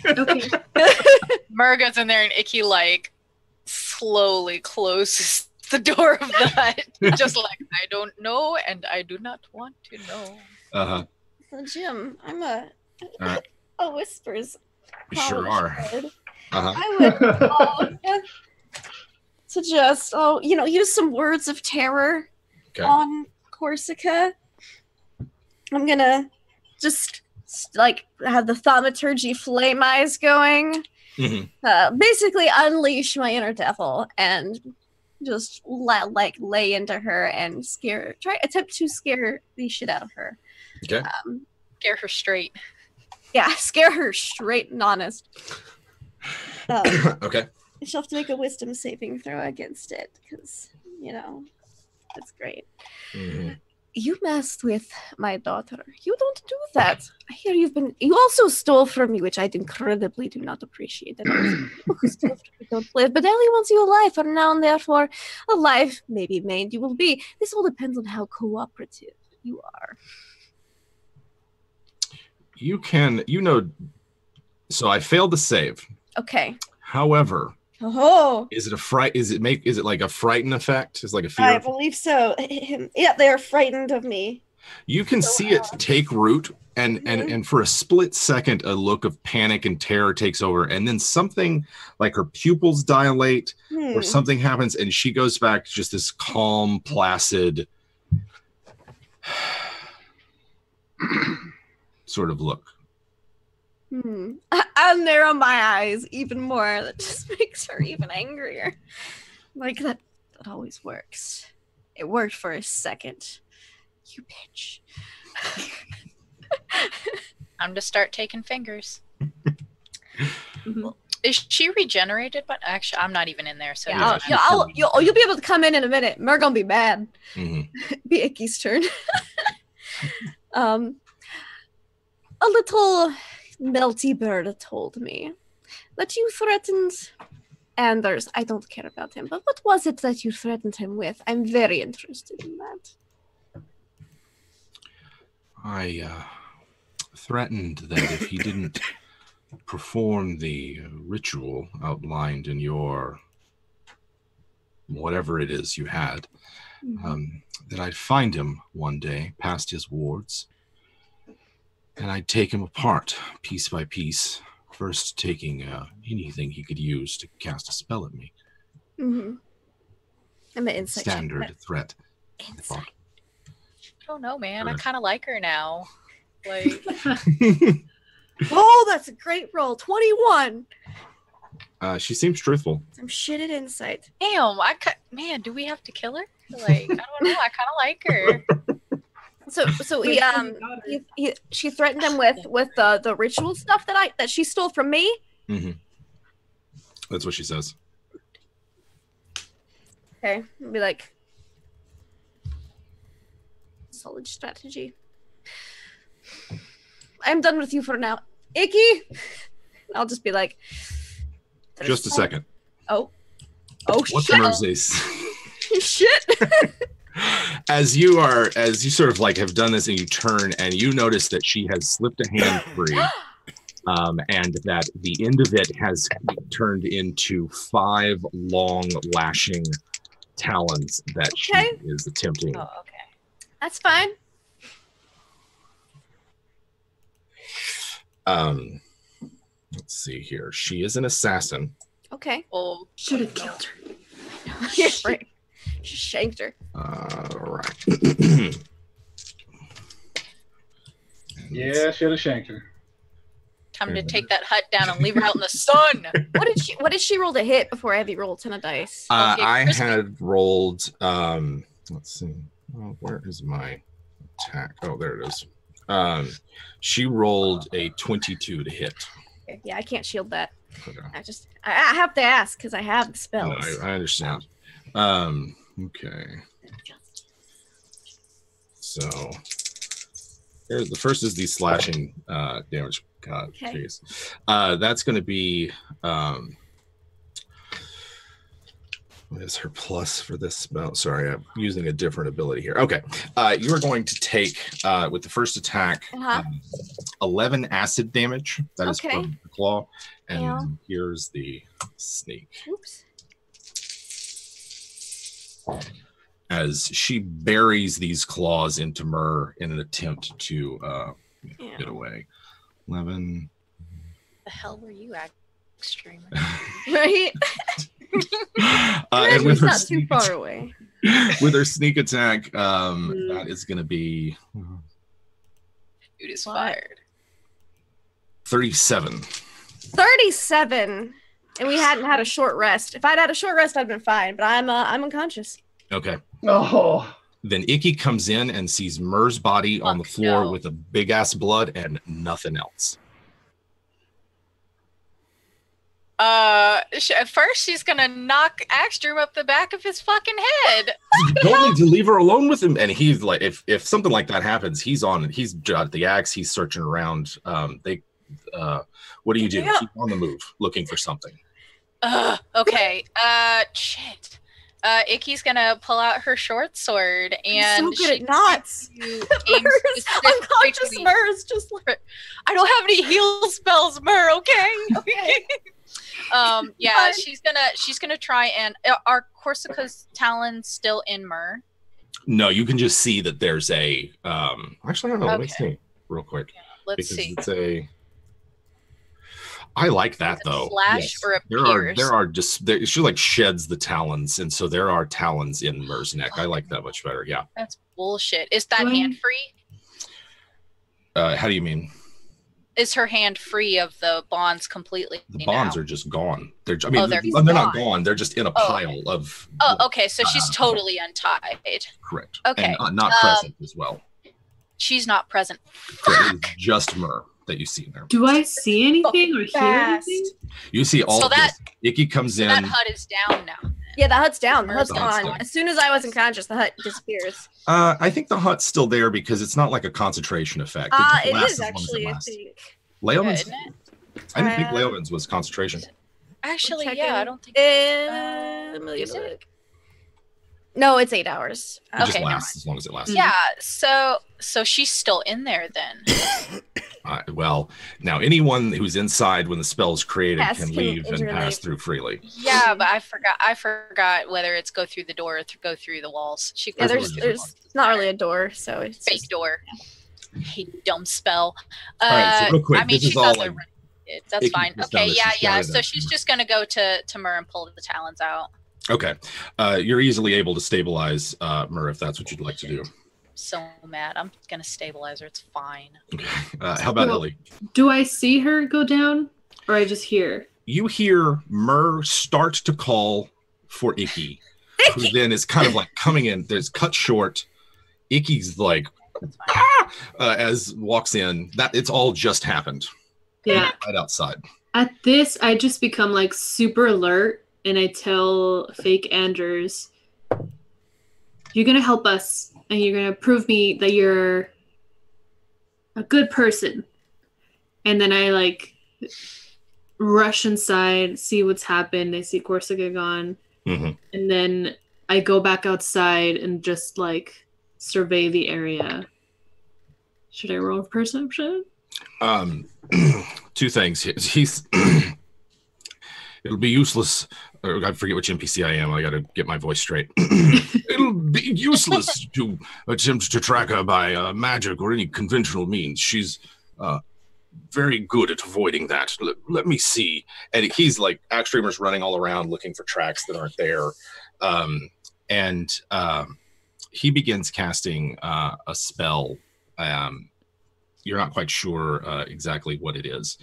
Okay. Murga's in there and Icky slowly closes the door of the hut. Just I don't know and I do not want to know. So Jim, I'm a whispers. You sure are. I would suggest use some words of terror on Corsica. I'm gonna just have the thaumaturgy flame eyes going. Basically unleash my inner devil and just lay into her and attempt to scare the shit out of her. Okay. Scare her straight. Yeah, scare her straight and honest. Okay. She'll have to make a wisdom saving throw against it, because, that's great. Mm-hmm. You messed with my daughter. You don't do that. I hear you also stole from me, which I incredibly do not appreciate. That people who steal from me don't live, but Ellie wants you alive, and now and therefore alive, maybe maimed you will be. This all depends on how cooperative you are. You can, so I failed to save. Okay. However, is it like a frighten effect? Is it like a fear? I believe so. Yeah, they are frightened of me. You can see it take root, and for a split second, a look of panic and terror takes over, and then something like her pupils dilate, or something happens, and she goes back to just this calm, placid sort of look. I'll narrow my eyes even more. That just makes her even angrier. Like, that always works. It worked for a second. You bitch. I'm to start taking fingers. Is she regenerated? But actually, I'm not even in there. So you'll be able to come in a minute. We're gonna be bad. Be Icky's turn. A little melty bird told me that you threatened Anders. I don't care about him, but what was it that you threatened him with? I'm very interested in that. I threatened that if he didn't perform the ritual outlined in your whatever it is you had, that I'd find him one day past his wards, and I'd take him apart piece by piece, first taking anything he could use to cast a spell at me. I'm an insight standard threat. Insight. I don't know, man. I kind of like her now. Like, oh, that's a great roll. 21. She seems truthful. I'm shit at insight. Damn, man, do we have to kill her? Like, I don't know. I kind of like her. So she threatened him with the ritual stuff that she stole from me. That's what she says. Okay, I'll be like, solid strategy. I'm done with you for now, Icky. I'll just be like, just a second. Oh, shit. Shit. As you sort of like have done this, and you turn and you notice that she has slipped a hand free, and that the end of it has turned into 5 long lashing talons that she is attempting. Oh, okay. That's fine. Let's see here. She is an assassin. Okay. Oh, should have killed her. Yeah, right. She shanked her. Right. Yeah, should have shanked her. Time to take that hut down and leave her out in the sun. What did she roll to hit before Abby rolled 10 of dice? I had rolled. Let's see. Oh, where is my attack? Oh, there it is. She rolled a 22 to hit. Okay. Yeah, I can't shield that. Okay. I have to ask because I have the spells. No, I understand. Okay. So the first is the slashing damage. God, jeez. That's going to be what is her plus for this spell? Sorry, I'm using a different ability here. Okay, you are going to take with the first attack 11 acid damage. That is from the claw, and here's the sneak. Oops. As she buries these claws into Myrrh in an attempt to get away. 11. The hell were you extreme? Right? And with her not too far away. With her sneak attack, that is going to be. Dude is fired. 37. 37. And we hadn't had a short rest. If I'd had a short rest, I'd been fine. But I'm unconscious. Okay. Oh. Then Icky comes in and sees Mur's body on the floor with a big ass blood and nothing else. At first she's gonna knock Axtrom up the back of his fucking head. Don't need to leave her alone with him. And he's like, if something like that happens, he's got the axe. He's searching around. What do you do? Yeah. Keep on the move, looking for something. Okay. Shit. Icky's gonna pull out her short sword and I'm so good at knots. Unconscious Mur's just like, I don't have any heal spells, Mur. Okay. Yeah, she's gonna try and are Corsica's talons still in Mur? No, you can just see that there's a actually I don't know, let me see real quick. Yeah, let's see. It's a I like that though. Flash or a pierce? There are just she like sheds the talons, and so there are talons in Mur's neck. I like that much better. Yeah. That's bullshit. Is that hand free? How do you mean? Is her hand free of the bonds completely? The bonds are just gone. They're they're not gone. They're just in a pile of. Oh, okay. So she's totally untied. Correct. Okay. And not present as well. She's not present. It's just Mur that you see there. Do I see anything or hear anything? You see all so this. Icky comes in. That hut is down now. Yeah, the hut's down. The hut's The hut's gone. down. As soon as I was unconscious, the hut disappears. I think the hut's still there because it's not like a concentration effect. It lasts is as long as actually, it I lasts. think. Leovin's? Isn't it? I didn't think Leovin's was concentration. Actually, yeah, I don't think. No, it's 8 hours. It just Okay, lasts as long as it lasts. Yeah, so she's still in there then. Well, now anyone who's inside when the spell is created can leave and enter and pass leave. through freely. Yeah, but I forgot whether it's go through the door or go through the walls. She Yeah, goes there's it's not really a door, so it's fake just, door. Hey, dumb spell. All right, so real quick, I mean, this is she's all also like it. That's fine. Okay, yeah. So she's Mur. just gonna go to Mur and pull the talons out. Okay, you're easily able to stabilize Mur if that's what you'd like to do. So mad. I'm gonna stabilize her. It's fine. Okay. How about Ellie? Do I see her go down, or I just hear? You hear Mur start to call for Icky, who then is kind of like coming in. There's cut short. Icky's like, as walks in. That it's all just happened. Yeah. Right outside. At this, I just become like super alert, and I tell fake Anders, "You're gonna help us, and you're gonna prove me that you're a good person." And then I like rush inside, see what's happened. I see Corsica gone, and then I go back outside and just like survey the area. Should I roll perception? Two things. He's it'll be useless. Or I forget which NPC I am. I got to get my voice straight. It'll be useless to attempt to track her by magic or any conventional means. She's very good at avoiding that. Let me see. And he's like, Axtreamer's running all around looking for tracks that aren't there. And he begins casting a spell. You're not quite sure exactly what it is.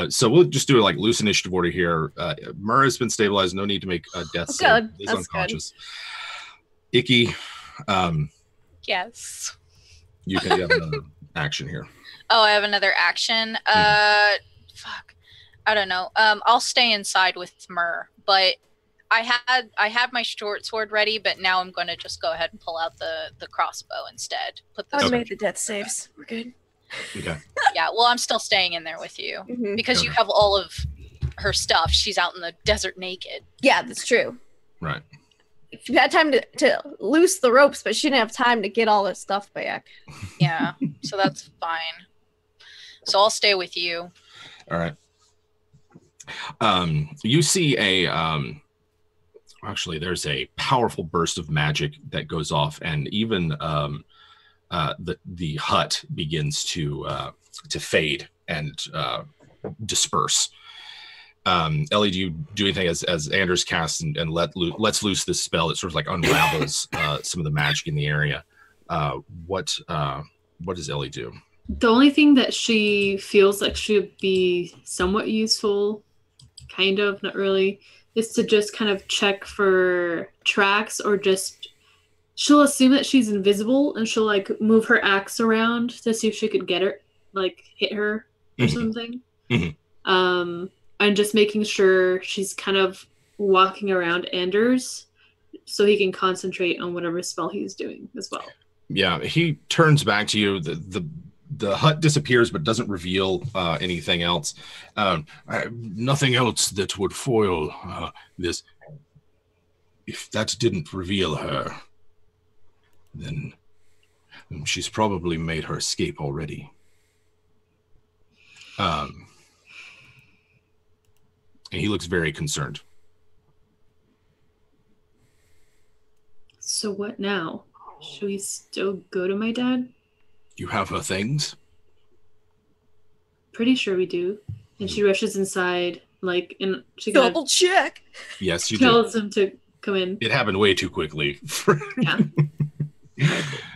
So we'll just do like loose initiative order here. Mur has been stabilized. No need to make a death save. He's unconscious. Good. Icky. Yes. You can have another action here. Oh, I have another action. Fuck. I don't know. I'll stay inside with Mur, but I had my short sword ready, but now I'm going to just go ahead and pull out the crossbow instead. Put the I made the death saves. We're good. Okay. Yeah, well, I'm still staying in there with you because you have all of her stuff. She's out in the desert naked. Yeah, that's true. Right. She had time to loose the ropes, but she didn't have time to get all this stuff back. Yeah, so that's fine. So I'll stay with you. All right. You see actually there's a powerful burst of magic that goes off, and even the hut begins to fade and disperse. Ellie, do you do anything as Anders casts and lets loose this spell that sort of like unravels some of the magic in the area? What does Ellie do? The only thing that she feels like should be somewhat useful, kind of, not really, is to just kind of check for tracks, or just she'll assume that she's invisible and she'll like move her axe around to see if she could get her, like hit her or something. And just making sure she's kind of walking around Anders so he can concentrate on whatever spell he's doing as well. Yeah, he turns back to you. The hut disappears but doesn't reveal anything else. Nothing else that would foil this. If that didn't reveal her, then she's probably made her escape already. And he looks very concerned. So what now? Should we still go to my dad? You have her things? Pretty sure we do. And she rushes inside, like, and she double check. Yes, you do. Tells him to come in. It happened way too quickly. Yeah.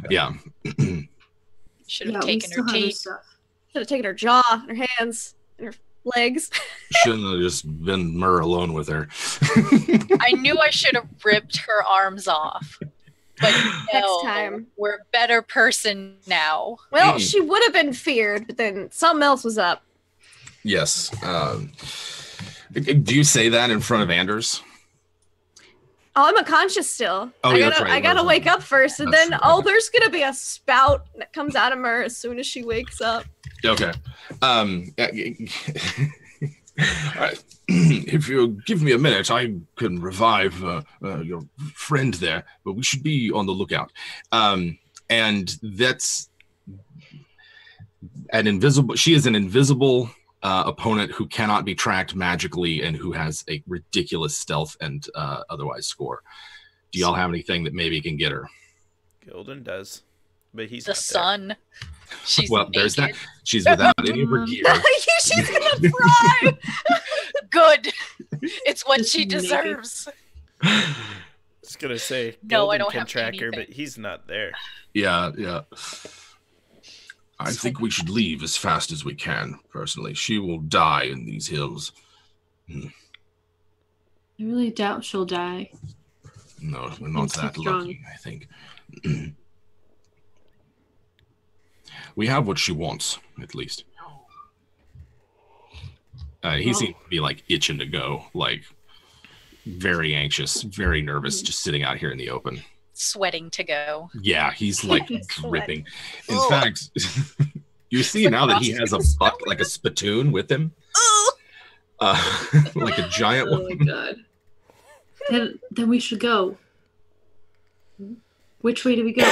Yeah. Should have taken her teeth. Should have taken her jaw, her hands, and her legs. Shouldn't have just been Mur alone with her. I knew I should have ripped her arms off. But next time. We're a better person now. Well, she would have been feared, but then something else was up. Yes. Do you say that in front of Anders? Oh, I'm unconscious still. Oh, I gotta wake up first, and then there's gonna be a spout that comes out of her as soon as she wakes up. Okay. All right. If you give me a minute, I can revive your friend there, but we should be on the lookout. And that's an invisible. She is an invisible opponent who cannot be tracked magically and who has a ridiculous stealth and otherwise score. Do y'all have anything that maybe can get her? Gildan does, but he's the sun. She's well, naked. There's that. She's without any of her gear. She's gonna fry. Good. It's what she deserves. I was gonna say no, Gildan I don't can have track anything. her, but he's not there. Yeah. I think we should leave as fast as we can, personally. She will die in these hills. I really doubt she'll die. No, we're not that lucky, I think. We have what she wants, at least. He seems to be, like, itching to go. Like, very anxious, very nervous, just sitting out here in the open. Sweating to go. Yeah, he's, like, dripping. In fact... You see now that he has a buck, like a spittoon with him. Like a giant one. Oh my god. Then we should go. Which way do we go?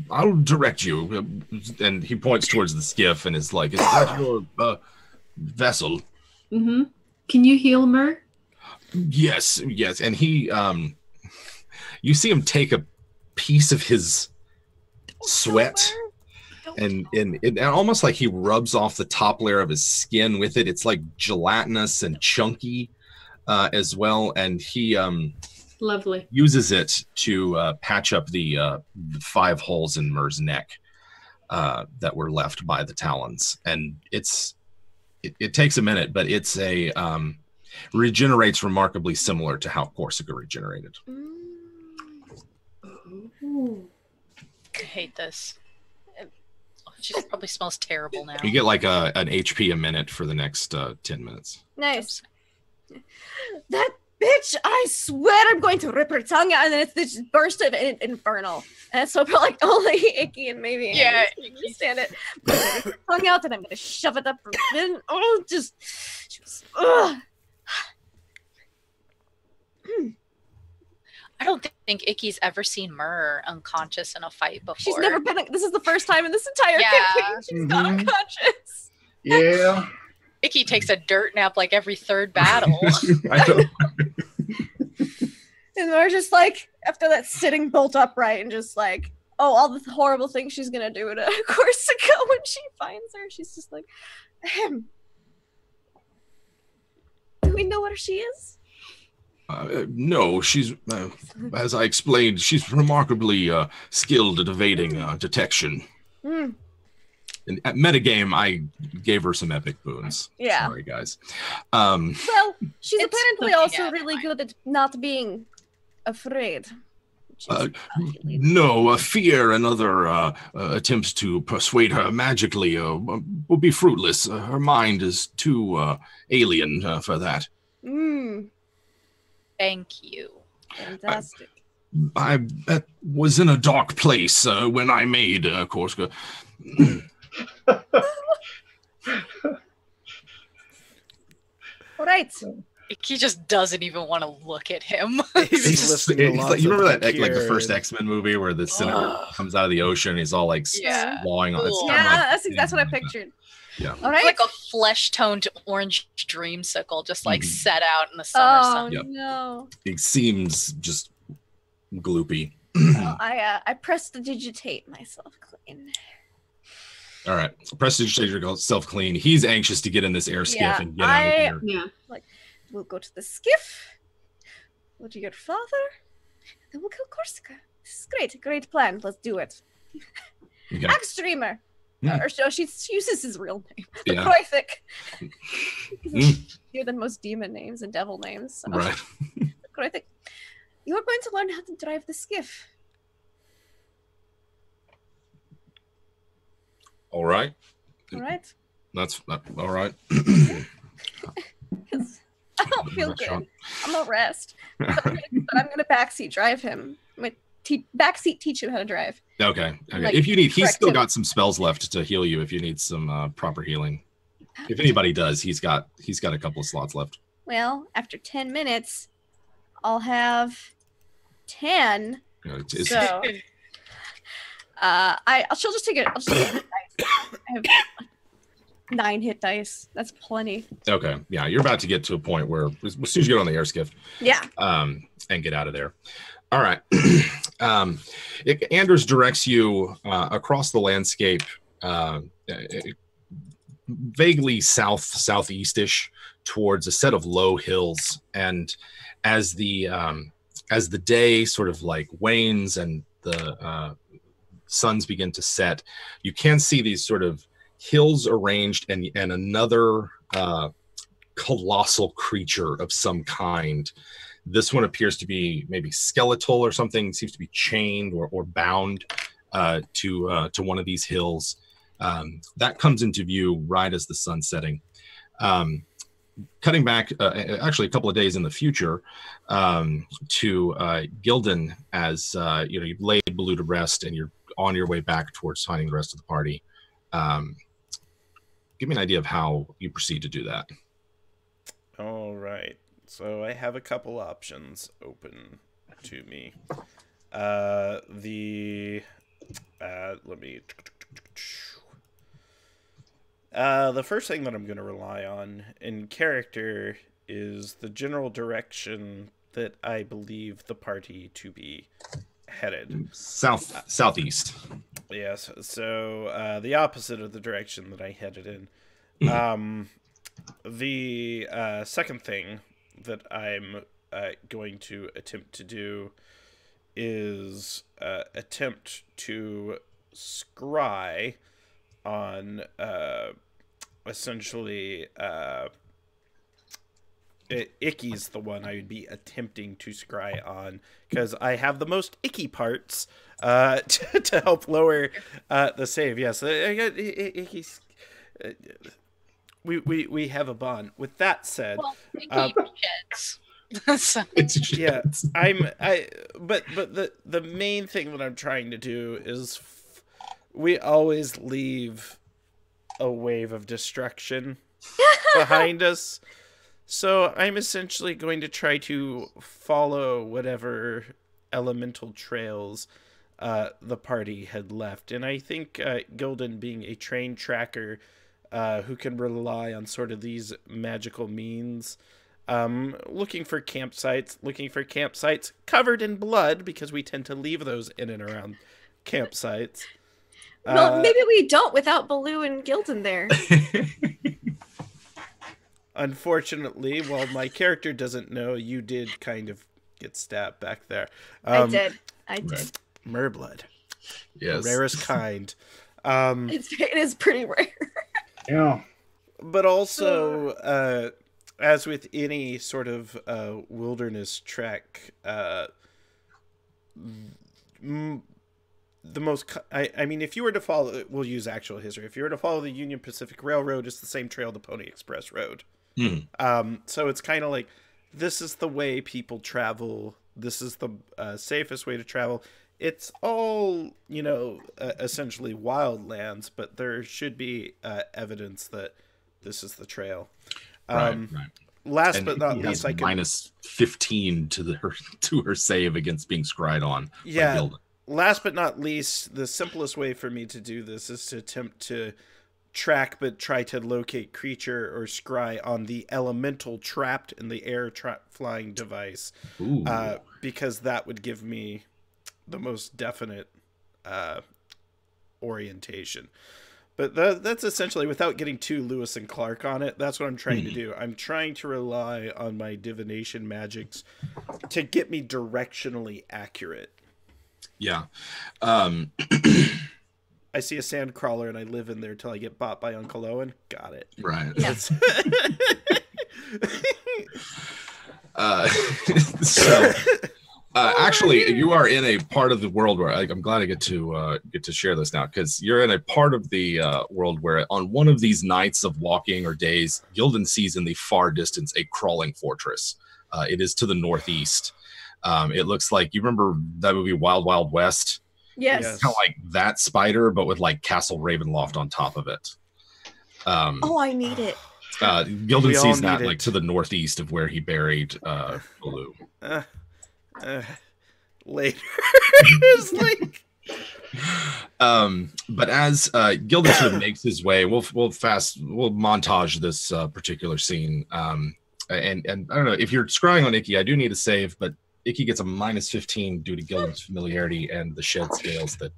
I'll direct you. And he points towards the skiff and is like, is that your vessel? Mm-hmm. Can you heal Mur? Yes. And he, you see him take a piece of his sweat. And almost like he rubs off the top layer of his skin with it. It's like gelatinous and chunky as well. And he lovely uses it to patch up the 5 holes in Mur's neck that were left by the talons. And it takes a minute, but it's a regenerates remarkably similar to how Corsica regenerated. I hate this. She probably smells terrible now. You get like an HP a minute for the next 10 minutes. Nice. That bitch, I swear I'm going to rip her tongue out, and then it's this burst of infernal. And so for like only Icky and maybe Andy can understand it. But her tongue out, and I'm going to shove it up her bin. Oh, just... I don't think Icky's ever seen Mur unconscious in a fight before. She's never been. This is the first time in this entire campaign she's gone unconscious. Yeah. Icky takes a dirt nap like every 3rd battle. I know. And we're just like, after that, sitting bolt upright and just like, all the horrible things she's gonna do to Corsica when she finds her. She's just like, ahem. Do we know where she is? No, she's, as I explained, she's remarkably skilled at evading detection. at metagame, I gave her some epic boons. Yeah. Sorry, guys. Well, she's apparently also really good at not being afraid. No, fear and other attempts to persuade her magically will be fruitless. Her mind is too alien for that. Thank you. Fantastic. I was in a dark place when I made Corsica. All right. He just doesn't even want to look at him. He's you remember that like the first X-Men movie where the senator comes out of the ocean and he's all like clawing on it. Yeah, that's what I pictured. Yeah. All right. Like a flesh-toned orange dreamsicle just like set out in the summer sun. Yep. No. It seems just gloopy. Well, I prestidigitate myself clean. All right. Prestidigitate yourself clean. He's anxious to get in this air skiff and get out of here. Yeah. Like, we'll go to the skiff. We'll to your father. Then we'll kill Corsica. This is great plan. Let's do it. Okay. Axe Dreamer. Or she uses his real name. The Yeah. Croithic. You're the most demon names and devil names. So. Right. Croithic. You're going to learn how to drive the skiff. All right. All right? That's all right. I don't feel good. I'm gonna rest. But I'm gonna backseat drive him. I'm gonna backseat teach him how to drive. Okay. Like, if you need, he's still him. got some spells left to heal you if you need some proper healing. If anybody does, he's got a couple of slots left. Well, after 10 minutes, I'll have 10. So she'll just take it. I'll just take it. I have 9 hit dice. That's plenty. Okay. Yeah, you're about to get to a point where as soon as you get on the air skiff, and get out of there. All right. Anders directs you across the landscape, vaguely southeast-ish, towards a set of low hills. And as the day sort of like wanes and the suns begin to set, you can see these sort of hills arranged and another colossal creature of some kind. This one appears to be maybe skeletal or something. It seems to be chained or bound to one of these hills. That comes into view right as the sun's setting. Cutting back actually a couple of days in the future to Gildan, as you've laid Baloo to rest and you're on your way back towards finding the rest of the party. Give me an idea of how you proceed to do that. All right. So I have a couple options open to me. Let me. The first thing that I'm going to rely on in character is the general direction that I believe the party to be headed. Southeast. Yes. So the opposite of the direction that I headed in. The second thing that I'm going to attempt to do is attempt to scry on essentially Icky's the one I would be attempting to scry on because I have the most icky parts to help lower the save. Yes, I got Icky's. We have a bond. With that said, but the main thing that I'm trying to do is we always leave a wave of destruction behind us. So I'm essentially going to try to follow whatever elemental trails the party had left. And I think Gildan, being a trained tracker who can rely on sort of these magical means, looking for campsites covered in blood, because we tend to leave those in and around campsites. Well, maybe we don't without Baloo and Gildan there. Unfortunately, while my character doesn't know, you did kind of get stabbed back there. I did. Merblood. Yes. Rarest kind. It is pretty rare. Yeah. But also, as with any sort of wilderness trek, the most, I mean, if you were to follow, we'll use actual history. If you were to follow the Union Pacific Railroad, it's the same trail the Pony Express rode. So it's kind of like, this is the way people travel. This is the safest way to travel. It's all, you know, essentially wild lands, but there should be evidence that this is the trail. Right. Last and but not least, I can minus 15 to her save against being scryed on. Yeah. Last but not least, the simplest way for me to do this is to attempt to track but try to locate creature or scry on the elemental trapped in the air flying device. Because that would give me the most definite orientation. But that's essentially, without getting too Lewis and Clark on it, that's what I'm trying to do. I'm trying to rely on my divination magics to get me directionally accurate. Yeah. I see a sand crawler and I live in there till I get bought by Uncle Owen. Got it. Right. Yeah. Actually, you are in a part of the world where I'm glad I get to share this now, because you're in a part of the world where on one of these nights of walking or days, Gildan sees in the far distance a crawling fortress. It is to the northeast. It looks like, you remember that movie Wild Wild West? Yes. It's kind of like that spider, but with like Castle Ravenloft on top of it. I need it. Gildan sees that like to the northeast of where he buried Baloo. Later. It's like... But as Gildan sort of makes his way, we'll montage this particular scene. And I don't know, if you're scrying on Icky, I do need a save, but Icky gets a minus 15 due to Gildan's familiarity and the shed scales that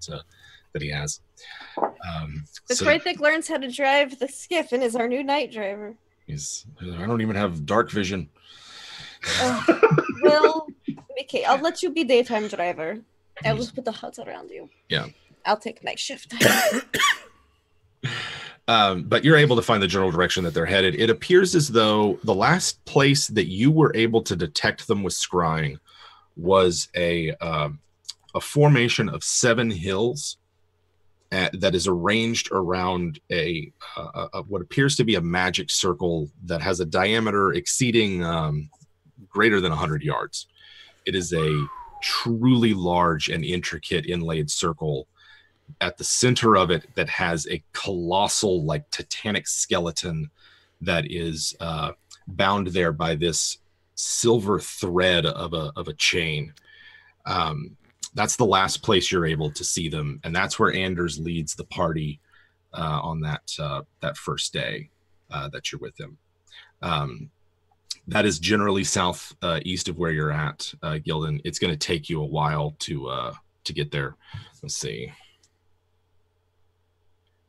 he has. The Kraythik learns how to drive the skiff and is our new night driver. I don't even have dark vision. Well, okay, I'll let you be daytime driver. I'll just put the huts around you. Yeah. I'll take night shift. But you're able to find the general direction that they're headed. It appears as though the last place that you were able to detect them with scrying was a formation of 7 hills that is arranged around a what appears to be a magic circle that has a diameter exceeding greater than 100 yards. It is a truly large and intricate inlaid circle at the center of it that has a colossal, like, titanic skeleton that is bound there by this silver thread of a chain. That's the last place you're able to see them, and that's where Anders leads the party on that first day that you're with him. That is generally south east of where you're at, Gildan. It's going to take you a while to get there. Let's see.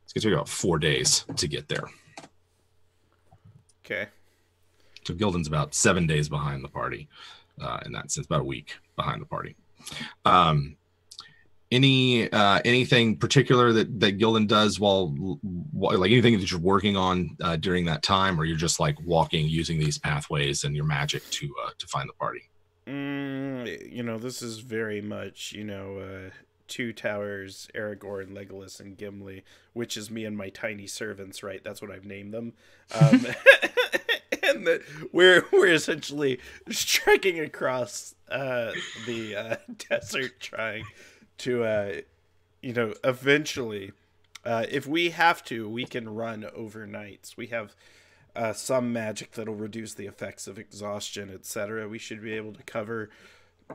It's going to take about 4 days to get there. Okay. So Gildan's about 7 days behind the party in that sense, about a week behind the party. Anything particular that Gildan does while like anything that you're working on during that time, or you're just like walking using these pathways and your magic to find the party? This is very much, Two Towers, Aragorn, Legolas, and Gimli, which is me and my tiny servants, right? That's what I've named them. And we're essentially trekking across the desert, trying to, eventually, if we have to, we can run overnights. We have some magic that'll reduce the effects of exhaustion, etc. We should be able to cover.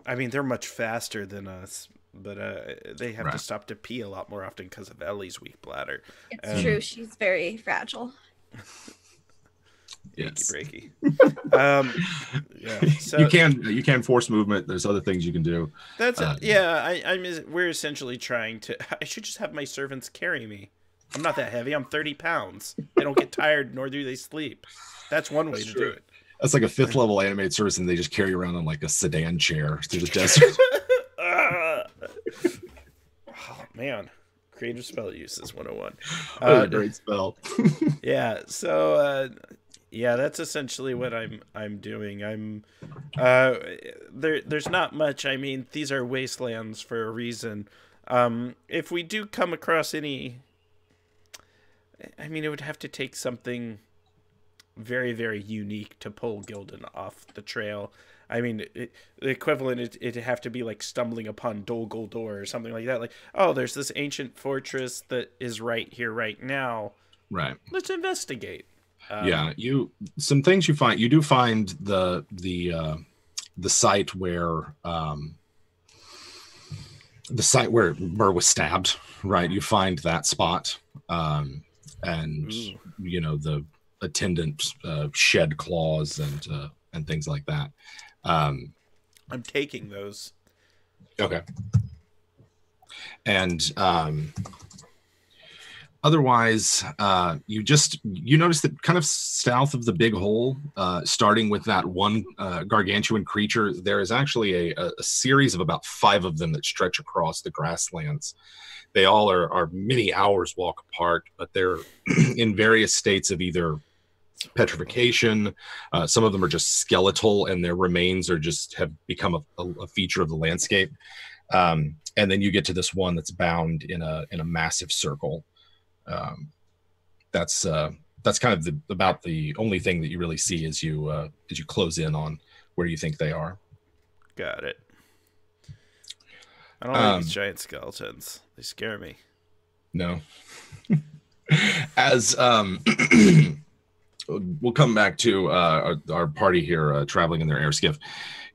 I mean, they're much faster than us, but they have to stop to pee a lot more often because of Ellie's weak bladder. It's true. She's very fragile. Yes. Breaky. Yeah. So you can force movement. There's other things you can do. That's we're essentially trying to. I should just have my servants carry me. I'm not that heavy. I'm 30 pounds. They don't get tired, nor do they sleep. That's one way to do it. That's like a 5th level animated service, and they just carry you around on like a sedan chair through the desert. Oh man, Creative Spell Uses 101. What a great spell. Yeah, so yeah, that's essentially what I'm doing. I'm there's not much. I mean, these are wastelands for a reason. If we do come across any, I mean, it would have to take something very, very unique to pull Gildan off the trail. I mean, the equivalent, it'd have to be like stumbling upon Dol Guldur or something like that. Like, oh, there's this ancient fortress that is right here, right now. Right. Let's investigate. Yeah, some things you find. You do find the site where Mur was stabbed. Right. You find that spot, and you know, the attendant shed claws and things like that. I'm taking those. Okay. And otherwise, you notice that kind of south of the big hole, starting with that one gargantuan creature, there is actually a series of about 5 of them that stretch across the grasslands. They all are many hours walk apart, but they're in various states of either petrification. Some of them are just skeletal, and their remains have become a feature of the landscape. And then you get to this one that's bound in a massive circle. That's kind of about the only thing that you really see as you close in on where you think they are. Got it. I don't like these giant skeletons. They scare me. No. As we'll come back to our party here traveling in their air skiff.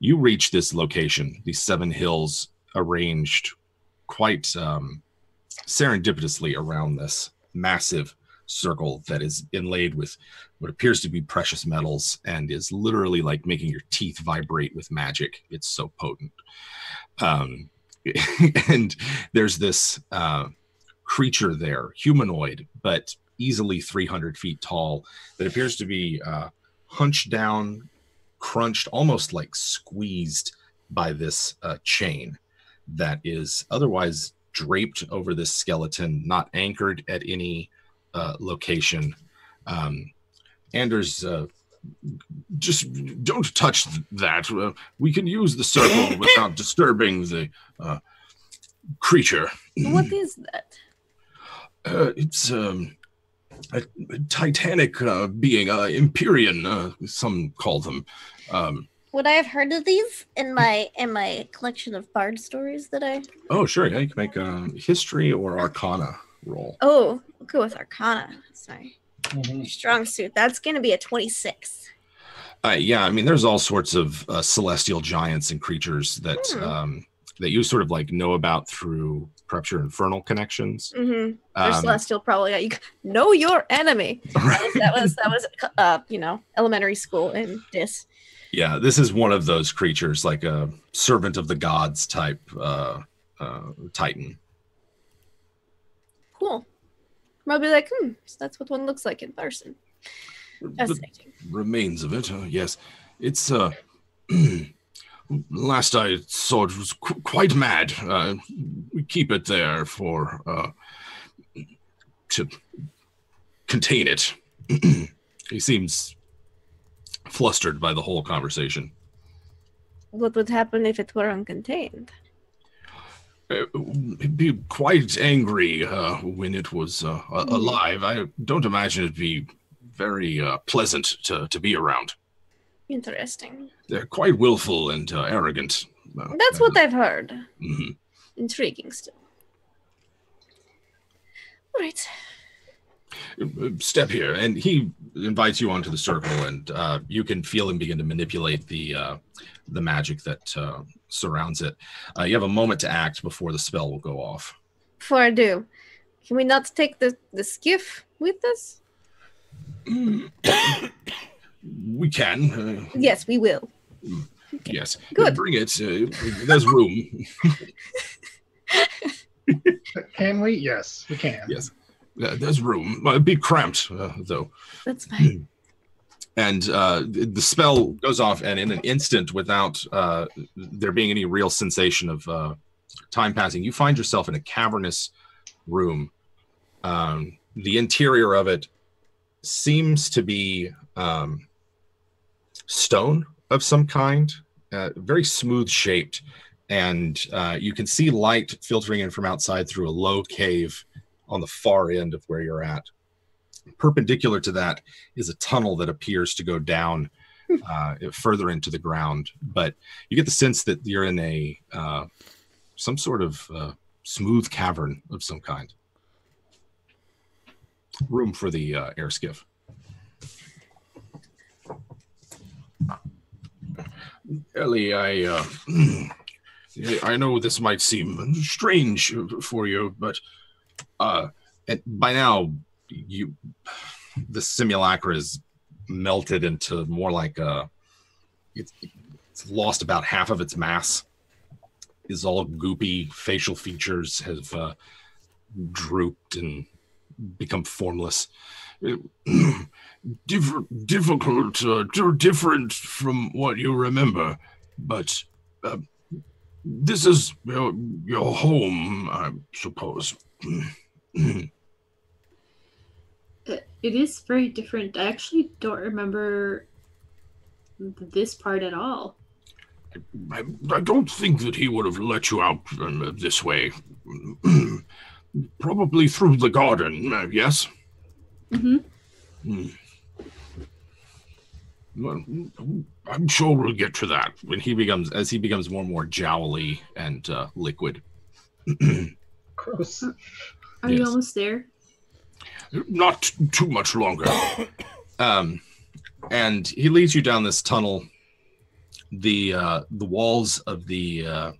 You reach this location, these 7 hills arranged quite serendipitously around this massive circle that is inlaid with what appears to be precious metals and is literally like making your teeth vibrate with magic. It's so potent. And there's this creature there, humanoid, but easily 300 feet tall, that appears to be hunched down, crunched, almost like squeezed by this chain that is otherwise draped over this skeleton, not anchored at any location. Anders, just don't touch that. We can use the circle without disturbing the creature. What is that? It's a titanic being, Empyrean, some call them. Would I have heard of these in my collection of bard stories that I... Oh, sure. Yeah, you can make a history or arcana roll. Oh, we'll go with arcana. Sorry. Strong suit. That's going to be a 26. Yeah, I mean, there's all sorts of celestial giants and creatures that that you sort of like know about through perhaps your infernal connections. They're celestial, probably. You know your enemy. Right. That was you know, elementary school in Dis. Yeah, this is one of those creatures, like a servant of the gods type titan. Cool. I'll be like, so that's what one looks like in person. Fascinating. The remains of it, yes. It's, last I saw it was quite mad. We keep it there to contain it. He seems flustered by the whole conversation. What would happen if it were uncontained? He'd be quite angry when it was alive. I don't imagine it'd be very pleasant to be around. Interesting. They're quite willful and arrogant. That's what I've heard. Intriguing still. All right. Step here, and he invites you onto the circle, and you can feel him begin to manipulate the magic that surrounds it. You have a moment to act before the spell will go off. Before I do, can we not take the skiff with us? We can. Yes, we will. Okay. Yes. Good. Bring it. There's room. Can we? Yes, we can. Yes. There's room. It'd be cramped, though. That's fine. And the spell goes off, and in an instant, without there being any real sensation of time passing, you find yourself in a cavernous room. The interior of it seems to be stone of some kind, very smooth shaped, and you can see light filtering in from outside through a low cave on the far end of where you're at. Perpendicular to that is a tunnel that appears to go down further into the ground, but you get the sense that you're in a some sort of smooth cavern of some kind. Room for the air skiff. Ellie, I know this might seem strange for you, but by now the simulacra is melted into more like it's lost about half of its mass. Is all goopy. Facial features have drooped and become formless. Difficult, different from what you remember, but this is your home, I suppose. It is very different. I actually don't remember this part at all. I don't think that he would have let you out this way. Probably through the garden, yes? Mm-hmm. Well, I'm sure we'll get to that. As he becomes more and more jowly and liquid. Gross. Are you almost there? Not too much longer. And he leads you down this tunnel. The walls of the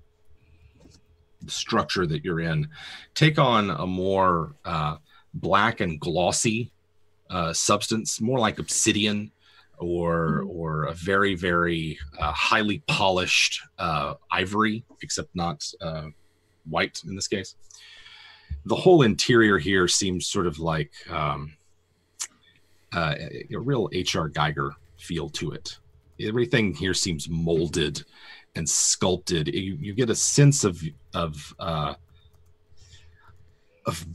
structure that you're in take on a more black and glossy substance, more like obsidian or a very, very highly polished ivory, except not white in this case. The whole interior here seems sort of like a real H.R. Geiger feel to it. Everything here seems molded and sculpted. You get a sense of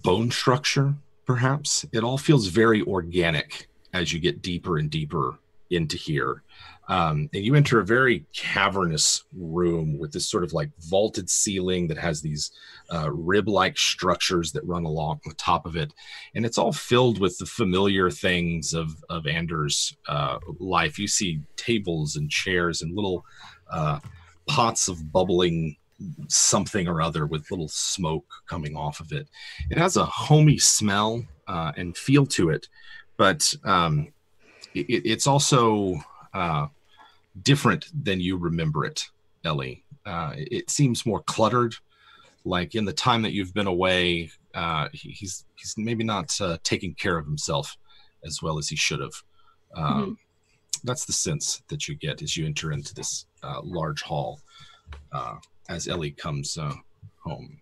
bone structure, perhaps. It all feels very organic as you get deeper and deeper into here. And you enter a very cavernous room with this sort of like vaulted ceiling that has these rib-like structures that run along the top of it. And it's all filled with the familiar things of Anders' life. You see tables and chairs and little pots of bubbling something or other with little smoke coming off of it. It has a homey smell and feel to it, but it's also different than you remember it, Ellie. It seems more cluttered. Like in the time that you've been away, he's maybe not taking care of himself as well as he should have. That's the sense that you get as you enter into this large hall as Ellie comes home.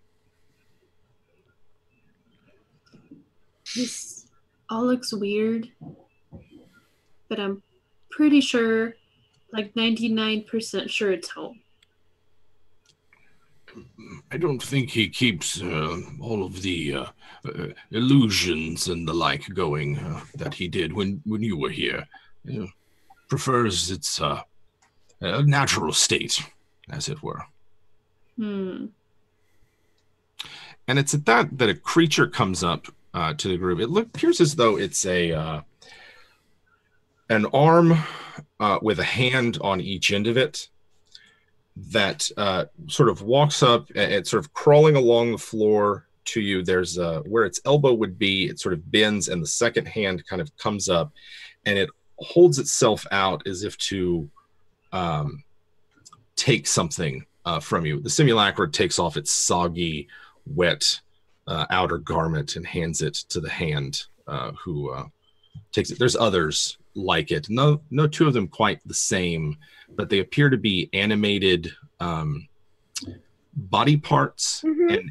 This all looks weird, but I'm pretty sure, like 99% sure it's home. I don't think he keeps all of the illusions and the like going that he did when you were here. Prefers its a natural state, as it were. Hmm. And it's at that a creature comes up to the group. It appears as though it's an arm with a hand on each end of it that sort of walks up and sort of crawling along the floor to you. There's where its elbow would be, it sort of bends, and the second hand kind of comes up, and it holds itself out as if to take something from you. The simulacra takes off its soggy, wet outer garment and hands it to the hand who takes it. There's others like it. No two of them quite the same, but they appear to be animated body parts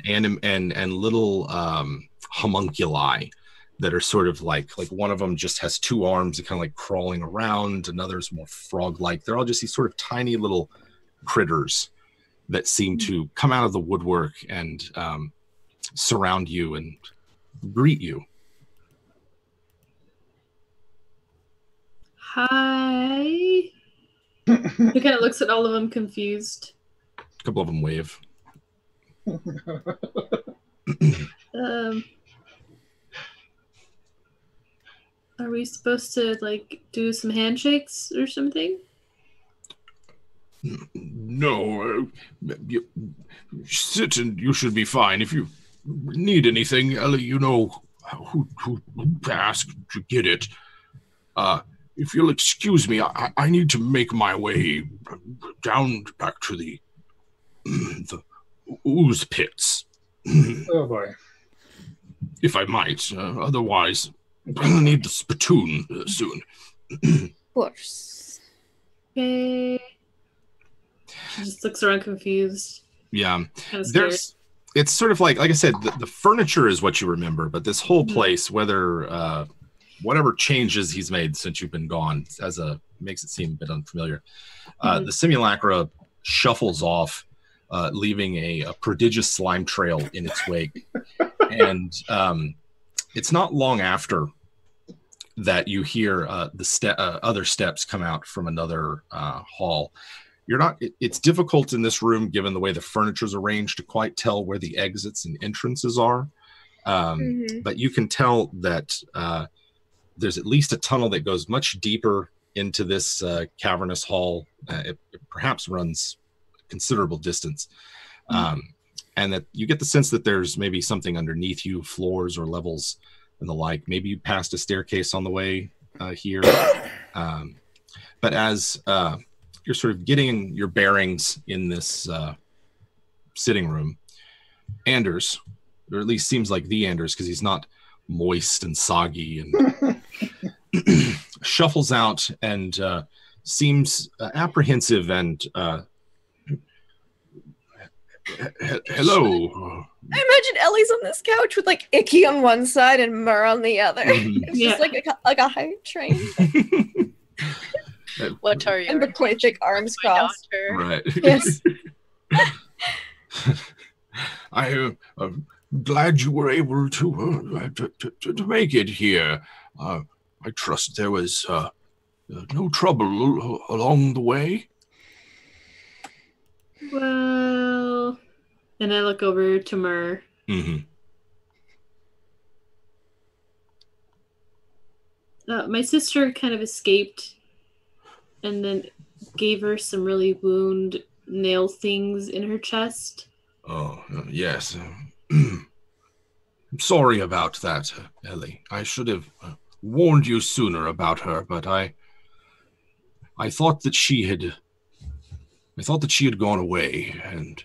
and little homunculi that are sort of like one of them just has two arms and kind of like crawling around. Another's more frog-like. They're all just these sort of tiny little critters that seem to come out of the woodwork and surround you and greet you. Hi. He kind of looks at all of them confused. A couple of them wave. Are we supposed to like do some handshakes or something? No, you sit and you should be fine. If you need anything, Ellie, you know who to ask to get it. If you'll excuse me, I need to make my way down back to the ooze pits. Oh boy. If I might. Otherwise, I'll need the spittoon soon. Of course. Okay. She just looks around confused. Yeah. Kind of scared. It's sort of like I said, the furniture is what you remember, but this whole place, whether whatever changes he's made since you've been gone, makes it seem a bit unfamiliar. The simulacra shuffles off, leaving a prodigious slime trail in its wake. And it's not long after that you hear other steps come out from another hall. It's difficult in this room, given the way the furniture is arranged, to quite tell where the exits and entrances are. But you can tell that there's at least a tunnel that goes much deeper into this cavernous hall. It perhaps runs a considerable distance. And that you get the sense that there's maybe something underneath you, floors or levels and the like. Maybe you passed a staircase on the way here. But as you're sort of getting your bearings in this sitting room, Anders, or at least seems like the Anders, because he's not moist and soggy, and shuffles out and seems apprehensive and hello. I imagine Ellie's on this couch with like Icky on one side and Mur on the other. It's just like a hype train. What are you? And the thick arms crossed. Right. Yes. I'm glad you were able to make it here. I trust there was no trouble along the way. Well, and I look over to Mur. My sister kind of escaped and then gave her some really wound nail things in her chest. Oh, yes. I'm sorry about that, Ellie. I should have warned you sooner about her, but I thought that she had gone away, and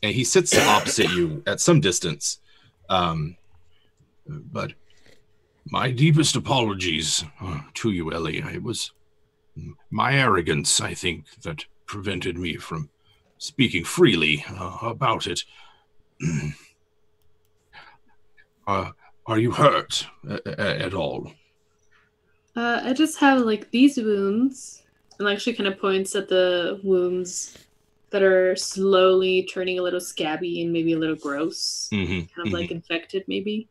he sits opposite you at some distance. But my deepest apologies to you, Ellie. It was my arrogance, I think, that prevented me from speaking freely about it. Are you hurt at all? I just have like these wounds, and actually kind of points at the wounds that are slowly turning a little scabby and maybe a little gross, kind of like infected, maybe.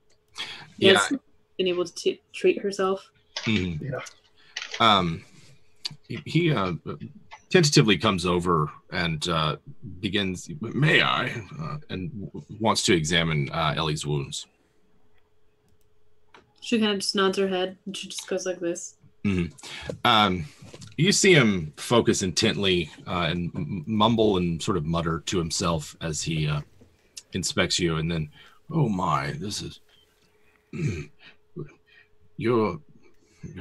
Yeah, been able to treat herself. Yeah. He tentatively comes over and begins, may I, and wants to examine Ellie's wounds. She kind of just nods her head, and she just goes like this. You see him focus intently and mumble and sort of mutter to himself as he inspects you, and then, oh my, this is... You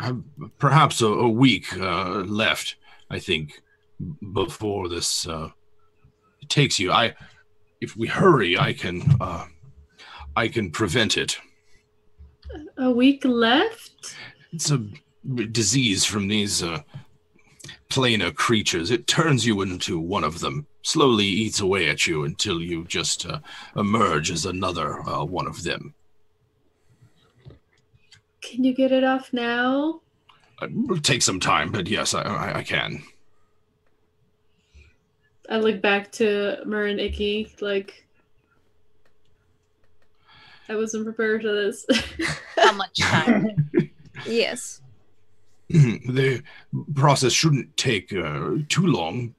have perhaps a week left, I think, before this takes you. If we hurry, I can prevent it. A week left? It's a disease from these planar creatures. It turns you into one of them, slowly eats away at you until you just emerge as another one of them. Can you get it off now? It'll take some time, but yes, I can. I look back to Mur and Icky, like, I wasn't prepared for this. How much time? Yes. The process shouldn't take too long,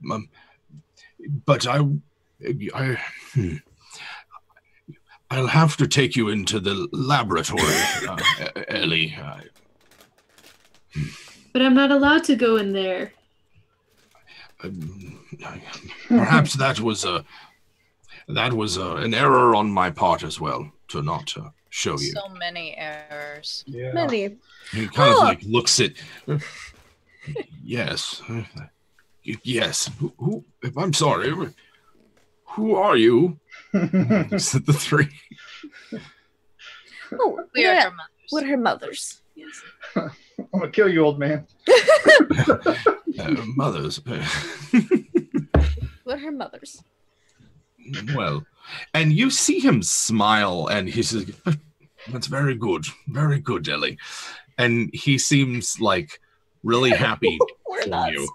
but I'll have to take you into the laboratory, Ellie. But I'm not allowed to go in there. Perhaps that was an error on my part as well, to not show you. So many errors. Yeah. Many. He kind of like looks at. Yes, yes. Who? I'm sorry. Who are you? Looks at the three. Oh, We are her mothers. We're her mothers. Yes. I'm gonna kill you, old man. Mothers. We're her mothers. Well, and you see him smile, and he says, "That's very good, Ellie." And he seems like really happy We're for not you.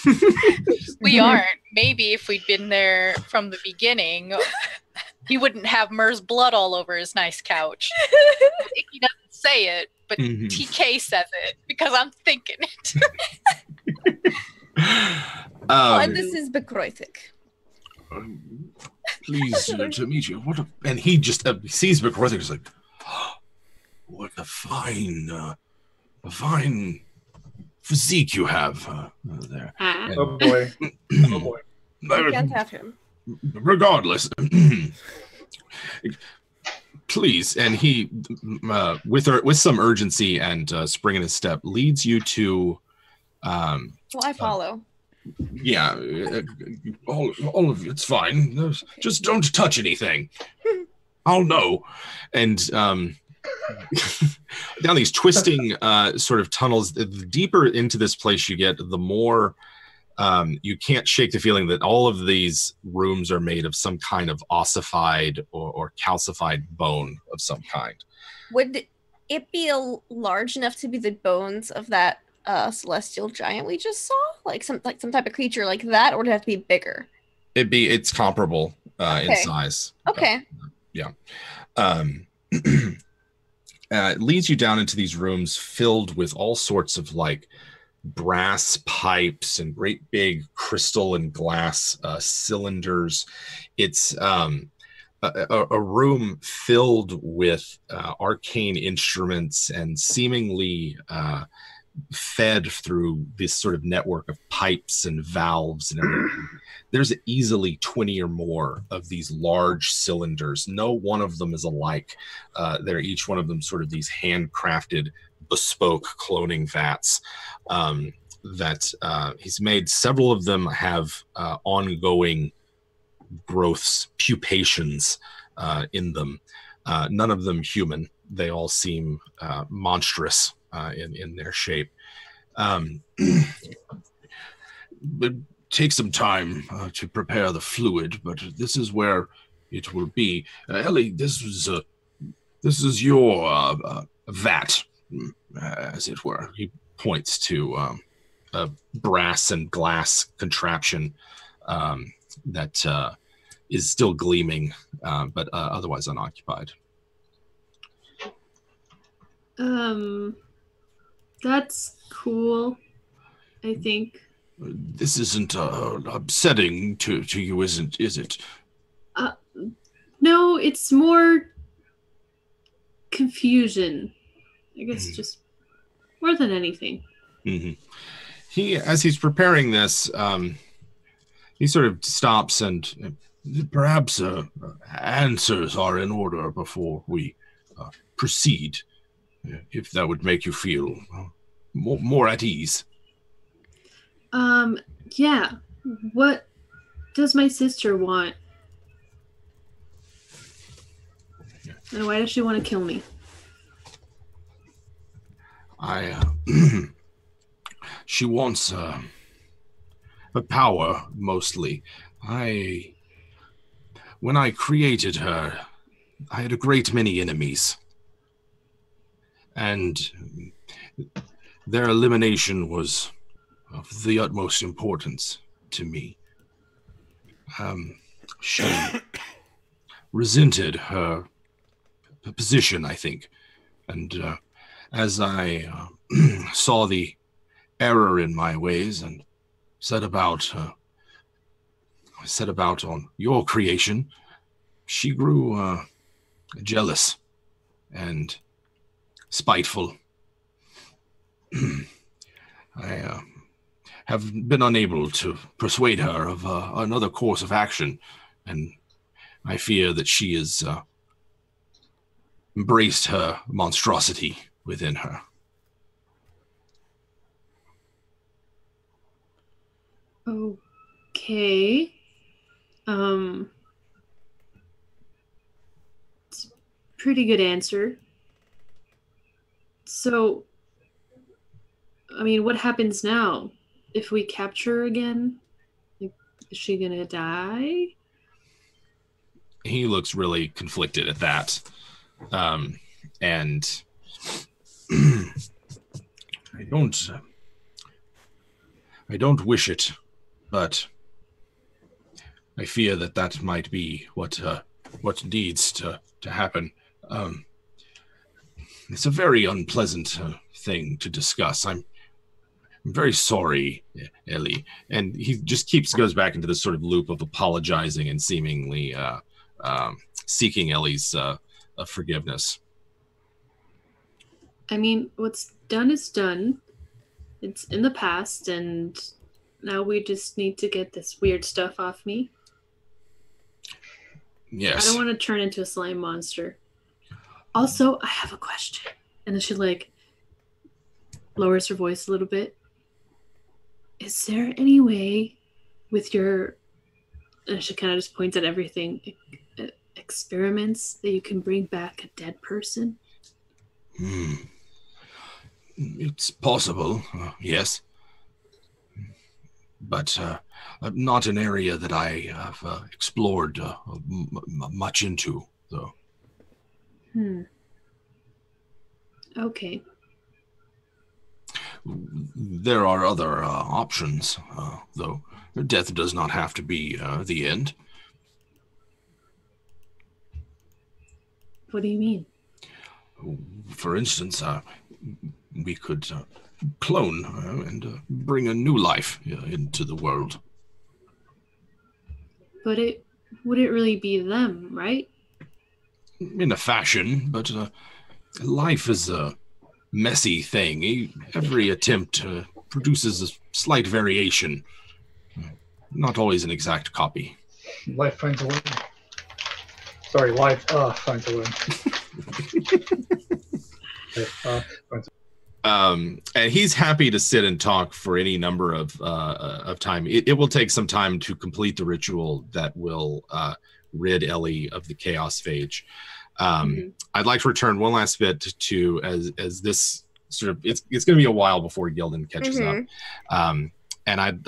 smiling. We aren't. Maybe if we'd been there from the beginning, he wouldn't have Mur's blood all over his nice couch. He doesn't say it, but TK says it because I'm thinking it. And this is Bekreuthik. Pleased to meet you. And he just sees McCarthy and is like, oh, what a fine physique you have there. Oh boy. Oh boy. You can't have him. Regardless, please. And he, with some urgency and spring in his step, leads you to. Well, I follow. Yeah, all of you, it's fine. Just don't touch anything. I'll know. And down these twisting sort of tunnels, the deeper into this place you get, the more you can't shake the feeling that all of these rooms are made of some kind of ossified or calcified bone of some kind. Would it be large enough to be the bones of that celestial giant we just saw? Like some type of creature like that, or would it have to be bigger? It's comparable in size. Okay. Yeah. It leads you down into these rooms filled with all sorts of like brass pipes and great big crystal and glass cylinders. It's a room filled with arcane instruments and seemingly fed through this sort of network of pipes and valves and everything. There's easily 20 or more of these large cylinders. No one of them is alike. They're each one of them sort of these handcrafted, bespoke cloning vats that he's made. Several of them have ongoing growths, pupations in them. None of them human. They all seem monstrous in their shape. It takes some time to prepare the fluid, but this is where it will be. Ellie, this is your vat, as it were. He points to a brass and glass contraption that is still gleaming, but otherwise unoccupied. That's cool, I think. This isn't upsetting to you, is it? No, it's more confusion. I guess just more than anything. He, as he's preparing this, he sort of stops and perhaps answers are in order before we proceed, if that would make you feel more at ease. Yeah. What does my sister want? And why does she want to kill me? She wants a power, mostly. When I created her, I had a great many enemies. And their elimination was of the utmost importance to me. She resented her position, I think. And as I saw the error in my ways and set about on your creation, she grew jealous and spiteful. I have been unable to persuade her of another course of action, and I fear that she has embraced her monstrosity within her. Okay. It's a pretty good answer. So, I mean, what happens now? If we capture her again? Like, is she gonna die? He looks really conflicted at that. And I don't wish it, but I fear that might be what needs to happen. It's a very unpleasant thing to discuss. I'm very sorry, Ellie. And he just goes back into this sort of loop of apologizing and seemingly seeking Ellie's forgiveness. I mean, what's done is done. It's in the past, and now we just need to get this weird stuff off me. Yes. I don't want to turn into a slime monster. Also, I have a question. And then she lowers her voice a little bit. Is there any way with your, and she kind of just points at everything, experiments that you can bring back a dead person? It's possible, yes. But not an area that I have explored much into, though. Okay. There are other options, though. Death does not have to be the end. What do you mean? For instance, we could clone and bring a new life into the world. But it wouldn't really be them, right? In a fashion, but life is a messy thing. Every attempt produces a slight variation. Not always an exact copy. Life finds a way. Sorry, life finds a way. And he's happy to sit and talk for any number of time. It will take some time to complete the ritual that will rid Ellie of the chaos phage. I'd like to return one last bit to as this sort of it's going to be a while before Gildan catches up. And I'd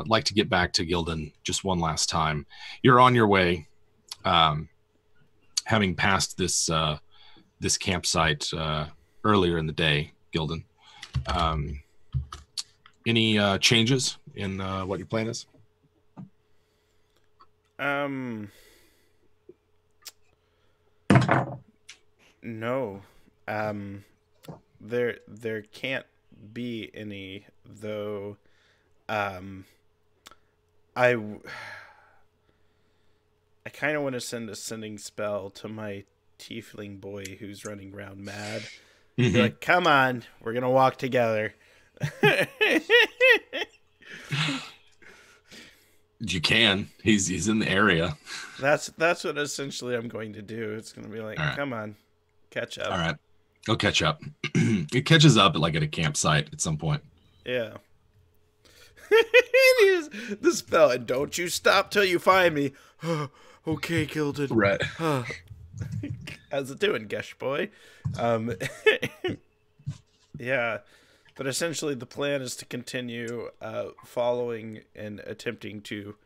like to get back to Gildan just one last time. You're on your way, having passed this this campsite earlier in the day, Gildan. Any changes in what your plan is? No. There can't be any, though. I kind of want to send a sending spell to my tiefling boy who's running around mad. Be like, come on, we're gonna walk together. You can. He's in the area. That's what essentially I'm going to do. It's gonna be like, right. Come on, catch up. All right, go catch up. It catches up at a campsite at some point. Yeah. The spell, and don't you stop till you find me. Okay, Gildan. Right. How's it doing, Gesh boy? Yeah, but essentially the plan is to continue following and attempting to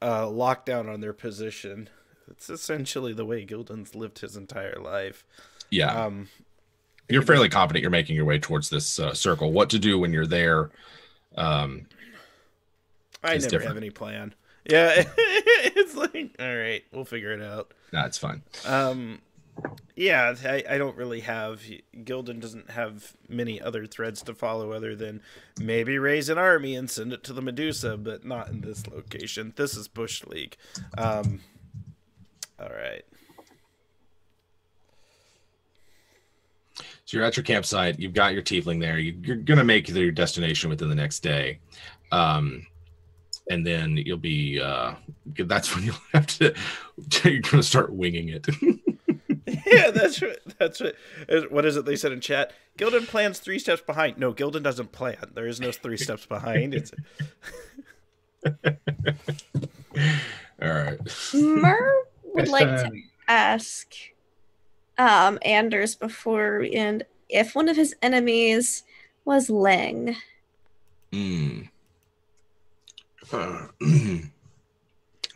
lock down on their position. It's essentially the way Gildan's lived his entire life. Yeah. You're fairly confident you're making your way towards this circle. What to do when you're there? I never have any plan. Yeah, it's like, all right, we'll figure it out. Nah, it's fine. Yeah, I don't really have... Gildan doesn't have many other threads to follow other than maybe raise an army and send it to the Medusa, but not in this location. This is Bush League. All right. So you're at your campsite. You've got your tiefling there. You're going to make your destination within the next day. And then you'll be... that's when you'll have to... You're going to start winging it. Yeah, that's right. That's right. What is it they said in chat? Gildan plans 3 steps behind. No, Gildan doesn't plan. There is no 3 steps behind. It's all right. Mer would like to ask Anders before we end if one of his enemies was Leng. The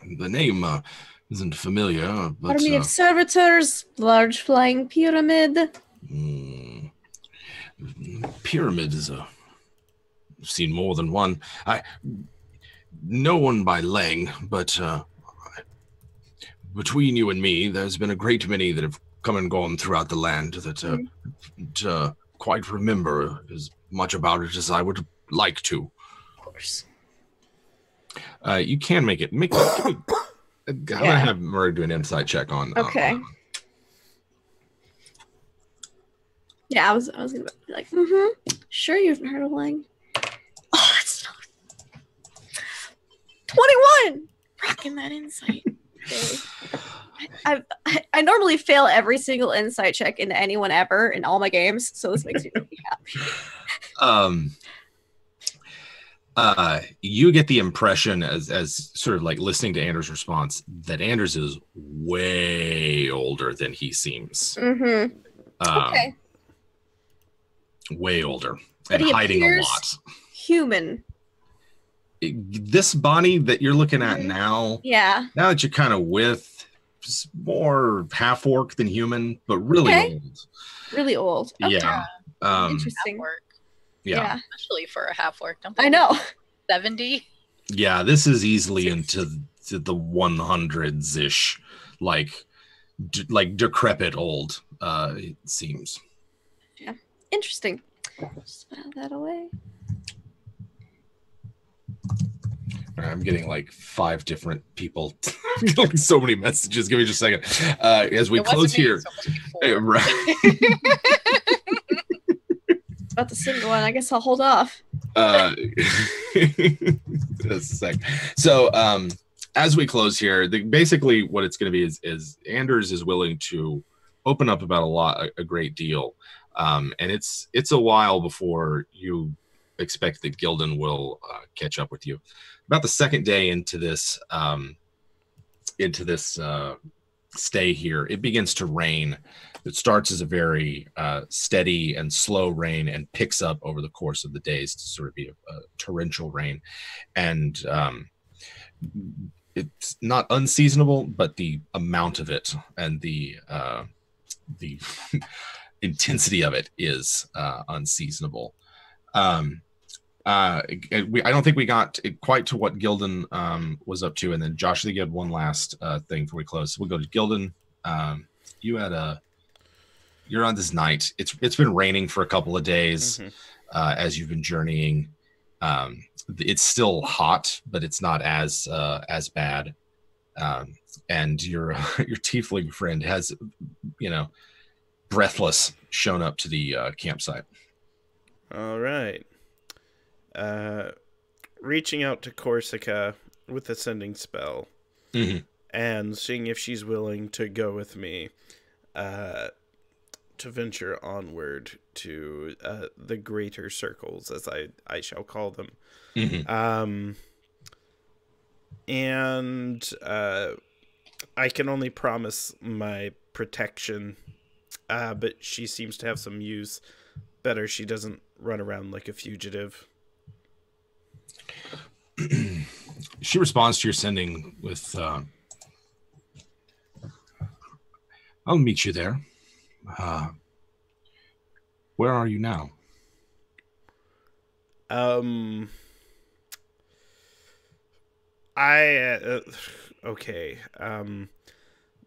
name isn't familiar, but... Army of servitors, large flying pyramid. Pyramid is I've seen more than one. No one by Leng, but between you and me, there's been a great many that have come and gone throughout the land that don't quite remember as much about it as I would like to. Of course. You can make it. I'm gonna have Murray do an insight check on. Okay. Yeah, I was gonna be like, sure you've heard of Leng. Oh, that's not 21. Rocking that insight. Okay. I normally fail every single insight check into anyone ever in all my games, so this makes me really happy. You get the impression as sort of like listening to Anders' response that Anders is way older than he seems. Okay. Way older But and he hiding a appears lot. Human. This Bonnie that you're looking at now, Yeah. now that you're kind of with, is more half orc than human, but really old. Really old. Okay. Yeah. Interesting. Half-orc. Yeah. Especially for a half-orc. I know. 70? Yeah, this is easily into the 100s ish, like decrepit old. It seems. Yeah, interesting. Just file that away. I'm getting like 5 different people. I'm getting so many messages. Give me just a second. As we close here, right. About the single one, I guess I'll hold off. Just a sec. So as we close here, basically what it's going to be is Anders is willing to open up about a great deal, and it's a while before you expect that Gildan will catch up with you. About the second day into this stay here, it begins to rain. It starts as a very steady and slow rain and picks up over the course of the days to sort of be a torrential rain. And it's not unseasonable, but the amount of it and the intensity of it is unseasonable. I don't think we got quite to what Gildan was up to. And then Josh, I think you had one last thing before we close. So we'll go to Gildan. You're on this night. It's been raining for a couple of days as you've been journeying. It's still hot, but it's not as bad. And your tiefling friend has, breathless, shown up to the campsite. All right. Reaching out to Corsica with a sending spell and seeing if she's willing to go with me to venture onward to the greater circles, as I shall call them. And I can only promise my protection, but she seems to have some use. Better she doesn't run around like a fugitive. She responds to your sending with, I'll meet you there. Where are you now? Okay.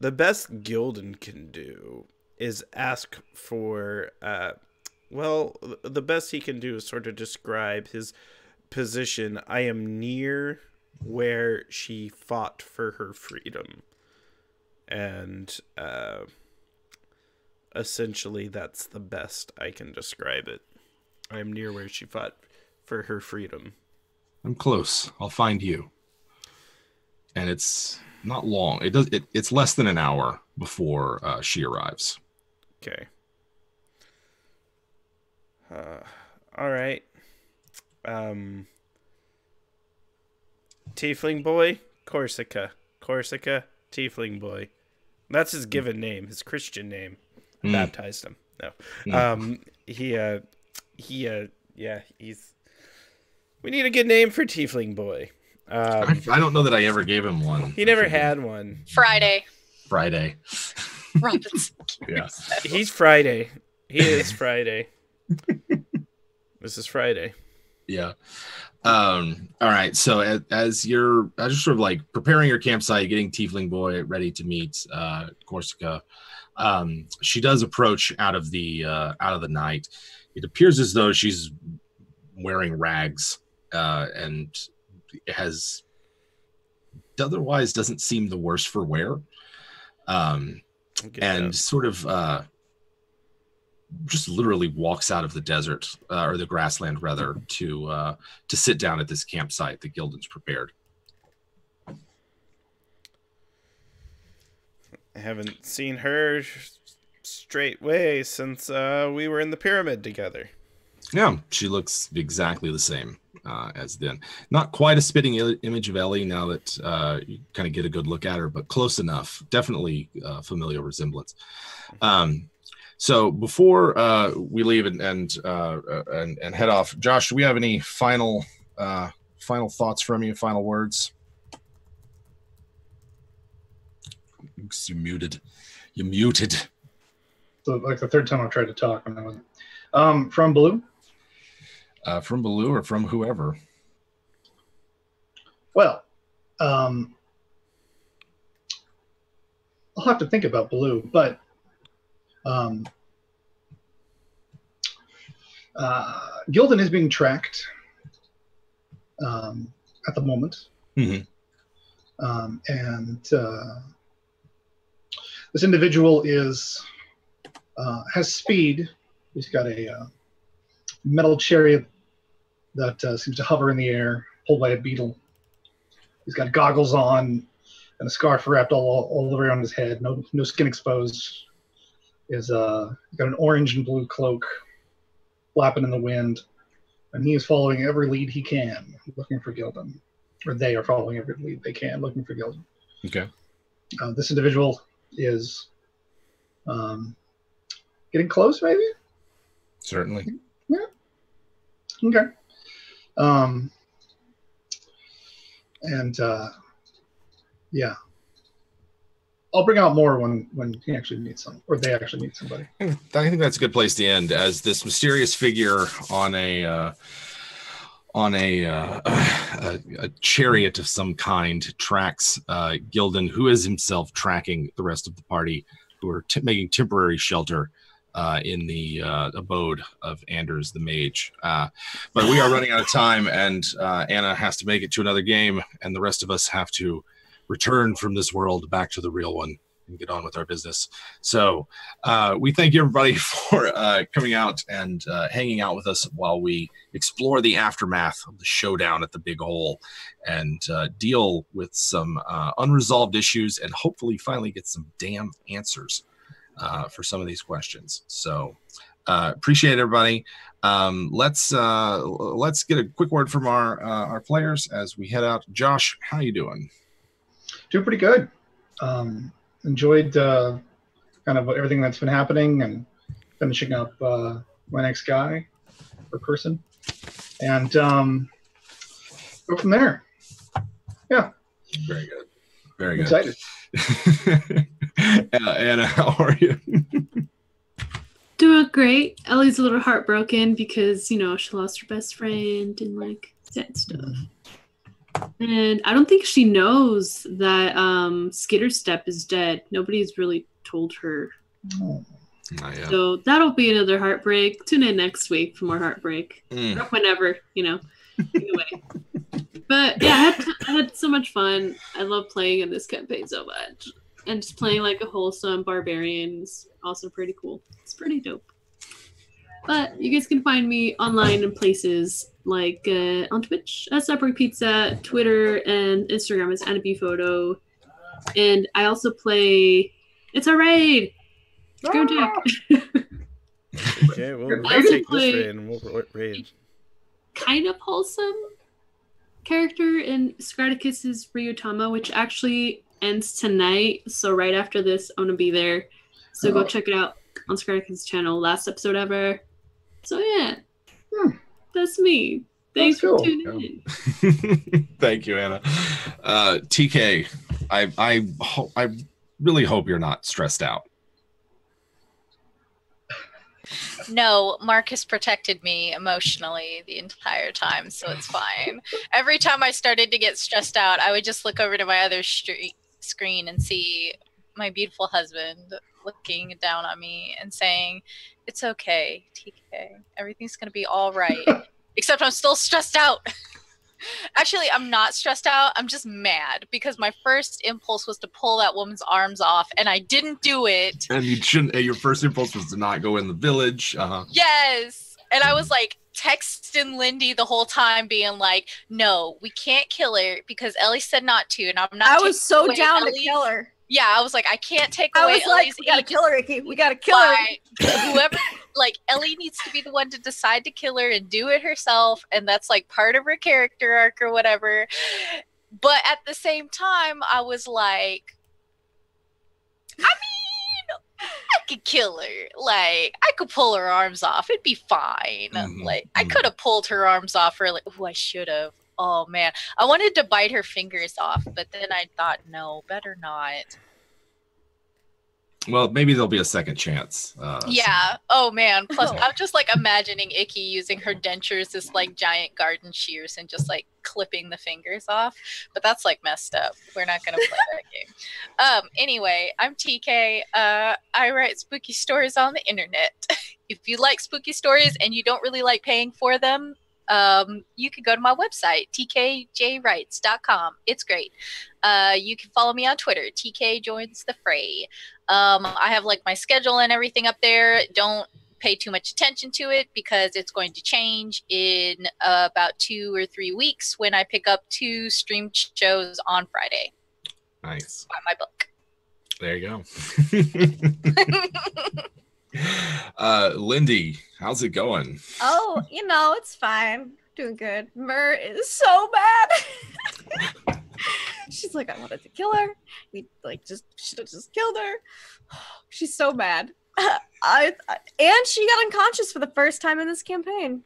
The best Gildan can do is ask for, the best he can do is sort of describe his position. I am near where she fought for her freedom. And essentially that's the best I can describe it. I am near where she fought for her freedom. I'm close. I'll find you. And it's not long. It's less than an hour before she arrives. Okay. All right. Tiefling boy, Corsica, Tiefling boy. That's his given name, his Christian name. Baptized him. No. He's. We need a good name for Tiefling boy. I don't know that I ever gave him one. He never had one. Friday. Robinson. Yeah. He's Friday. He is Friday. This is Friday. Yeah. All right. So as you're just sort of like preparing your campsite, getting Tiefling boy ready to meet Corsica, she does approach out of the night. It appears as though she's wearing rags and has otherwise doesn't seem the worse for wear. And sort of just literally walks out of the desert or the grassland rather to sit down at this campsite that Gildan's prepared. I haven't seen her straightway since we were in the pyramid together. Yeah, she looks exactly the same as then. Not quite a spitting image of Ellie now that you kind of get a good look at her, but close enough. Definitely familial resemblance. So before we leave and head off, Josh, do we have any final thoughts from you? Final words? You're muted. You're muted. So like the third time I've tried to talk and I wasn't. From Blue? From Baloo or from whoever? Well, I'll have to think about Baloo, but Gildan is being tracked at the moment. Mm-hmm. And this individual has speed. He's got a metal chariot that seems to hover in the air, pulled by a beetle. He's got goggles on and a scarf wrapped all around his head, no skin exposed. He's got an orange and blue cloak flapping in the wind, and he is following every lead he can, looking for Gildan. Or they are following every lead they can, looking for Gildan. Okay. This individual is getting close, maybe? Certainly. Yeah. Okay. Yeah. I'll bring out more when he actually meets some, or they actually meet somebody. I think that's a good place to end, as this mysterious figure on a chariot of some kind tracks Gildan, who is himself tracking the rest of the party, who are making temporary shelter in the abode of Anders the Mage. But we are running out of time, and Anna has to make it to another game, and the rest of us have to return from this world back to the real one and get on with our business. So we thank you, everybody, for coming out and hanging out with us while we explore the aftermath of the showdown at the Big Hole and deal with some unresolved issues and hopefully finally get some damn answers for some of these questions. So appreciate it, everybody. Let's get a quick word from our players as we head out. Josh, how you doing? Doing pretty good. Enjoyed kind of everything that's been happening and finishing up my next guy or person, and go from there. Yeah. Very good. Very good. Excited. Anna, how are you? Doing great. Ellie's a little heartbroken because, she lost her best friend and, sad stuff. And I don't think she knows that Skitterstep is dead. Nobody's really told her. Oh, yeah. So that'll be another heartbreak. Tune in next week for more heartbreak. Or whenever, Either way. But yeah, I had so much fun. I love playing in this campaign so much. And just playing like a wholesome barbarian is also pretty cool. It's pretty dope. But you guys can find me online in places like on Twitch at Subway Pizza, Twitter and Instagram as AnnaBPhoto. And I also play It's a Raid! Go Jack! Okay, well, we'll take this raid and we'll raid. Kind of wholesome character in Spartacus's Ryutama, which actually ends tonight. So right after this, I'm going to be there. So go check it out on Spartacus' channel. Last episode ever. So yeah, that's me. Thanks for tuning in. Thank you, Anna. TK, I really hope you're not stressed out. No, Marcus protected me emotionally the entire time, so it's fine. Every time I started to get stressed out, I would just look over to my other screen and see my beautiful husband looking down on me and saying, "It's okay, TK. Everything's going to be all right." Except I'm still stressed out. Actually, I'm not stressed out. I'm just mad because my first impulse was to pull that woman's arms off, and I didn't do it. And you shouldn't. Your first impulse was to not go in the village. Yes. And I was like texting Lindy the whole time, being like, "No, we can't kill her because Ellie said not to." And I'm not. I was so down to kill her. Yeah, I was like, I can't take away Ellie's. Like, we gotta kill her, Icky. We gotta kill her. Whoever, like, Ellie needs to be the one to decide to kill her and do it herself, and that's like part of her character arc or whatever. But at the same time, I was like, I mean, I could kill her. Like, I could pull her arms off. It'd be fine. Like, I could have pulled her arms off, or like, I should have. Oh man, I wanted to bite her fingers off, but then I thought, no, better not. Well, maybe there'll be a second chance. Yeah. Oh man. Plus, I'm just like imagining Icky using her dentures as like giant garden shears and just like clipping the fingers off. But that's like messed up. We're not gonna play that game. Anyway, I'm TK. I write spooky stories on the internet. If you like spooky stories and you don't really like paying for them, you can go to my website, tkjwrites.com. It's great. You can follow me on Twitter, TK Joins the Fray. I have like my schedule and everything up there. Don't pay too much attention to it because it's going to change in about 2 or 3 weeks when I pick up 2 streamed shows on Friday. Nice. Buy my book. There you go. Lindy, how's it going? Oh, it's fine. Doing good. Mer is so bad. She's like, I wanted to kill her. We should have just killed her. She's so bad. And she got unconscious for the first time in this campaign.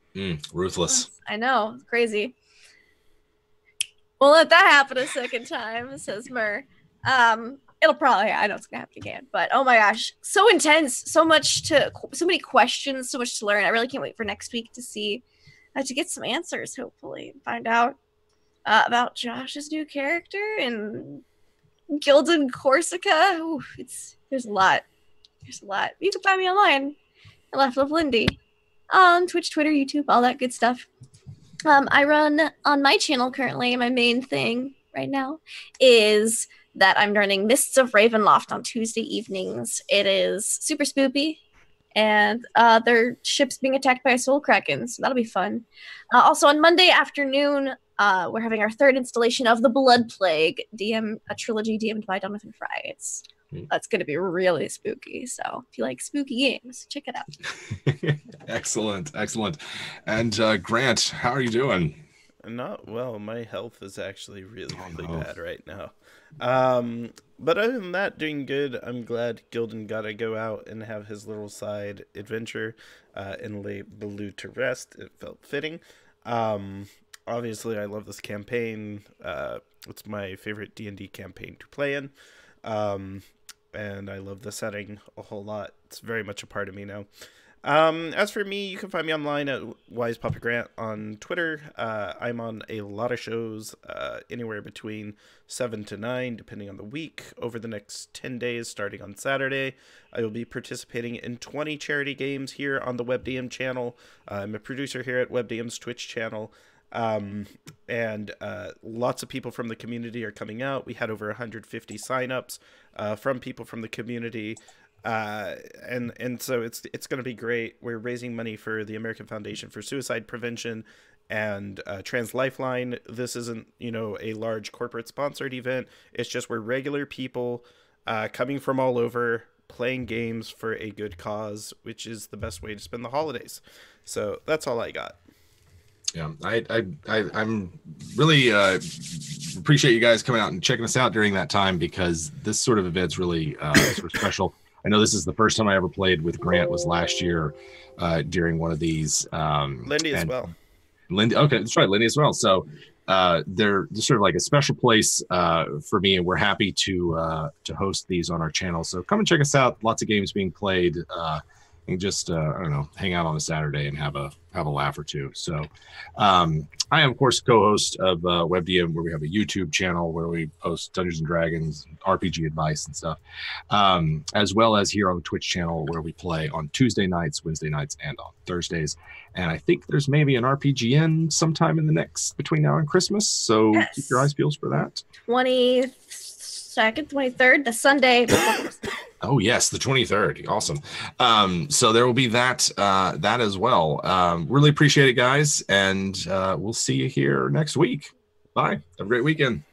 Ruthless. I know, it's crazy. We'll let that happen a second time, says Mer. It'll probably, I know it's gonna happen again, but oh my gosh, so intense, so many questions, so much to learn. I really can't wait for next week to see, to get some answers, hopefully, and find out about Josh's new character and Gildan Corsica. Ooh, there's a lot. You can find me online at Left Love Lindy on Twitch, Twitter, YouTube, all that good stuff. I run on my channel currently. My main thing right now is that I'm running Mists of Ravenloft on Tuesday evenings. It is super spoopy, and their ship's being attacked by a soul kraken, so that'll be fun. Also on Monday afternoon, we're having our 3rd installation of The Blood Plague, a trilogy DM'd by Jonathan Fry. That's going to be really spooky, so if you like spooky games, check it out. Excellent. And Grant, how are you doing? Not well. My health is actually really bad right now. But other than that, doing good. I'm glad Gildan got to go out and have his little side adventure and lay Baloo to rest. It felt fitting. Obviously, I love this campaign. It's my favorite D&D campaign to play in. And I love the setting a whole lot. It's very much a part of me now. As for me, you can find me online at Wise Puppet Grant on Twitter. I'm on a lot of shows, anywhere between 7 to 9, depending on the week. Over the next 10 days, starting on Saturday, I will be participating in 20 charity games here on the WebDM channel. I'm a producer here at WebDM's Twitch channel. And lots of people from the community are coming out. We had over 150 signups from people from the community. And so it's going to be great. We're raising money for the American Foundation for Suicide Prevention and Trans Lifeline. This isn't, a large corporate sponsored event. It's just we're regular people coming from all over, playing games for a good cause, which is the best way to spend the holidays. So that's all I got. Yeah, I'm really appreciate you guys coming out and checking us out during that time, because this sort of event's really sort of special. I know this is the first time I ever played with Grant was last year during one of these. Lindy as well. Lindy, okay, that's right, Lindy as well. So they're sort of like a special place for me, and we're happy to host these on our channel. So come and check us out. Lots of games being played, and just I don't know, hang out on a Saturday and have a laugh or two. So I am, of course, co-host of WebDM, where we have a YouTube channel where we post Dungeons and Dragons, RPG advice and stuff, as well as here on the Twitch channel where we play on Tuesday nights, Wednesday nights, and on Thursdays. And I think there's maybe an RPGN sometime in the next, between now and Christmas. So keep your eyes peeled for that. 22nd, 23rd, the Sunday before Christmas. Oh yes, the 23rd. Awesome. So there will be that as well. Really appreciate it, guys, and we'll see you here next week. Bye. Have a great weekend.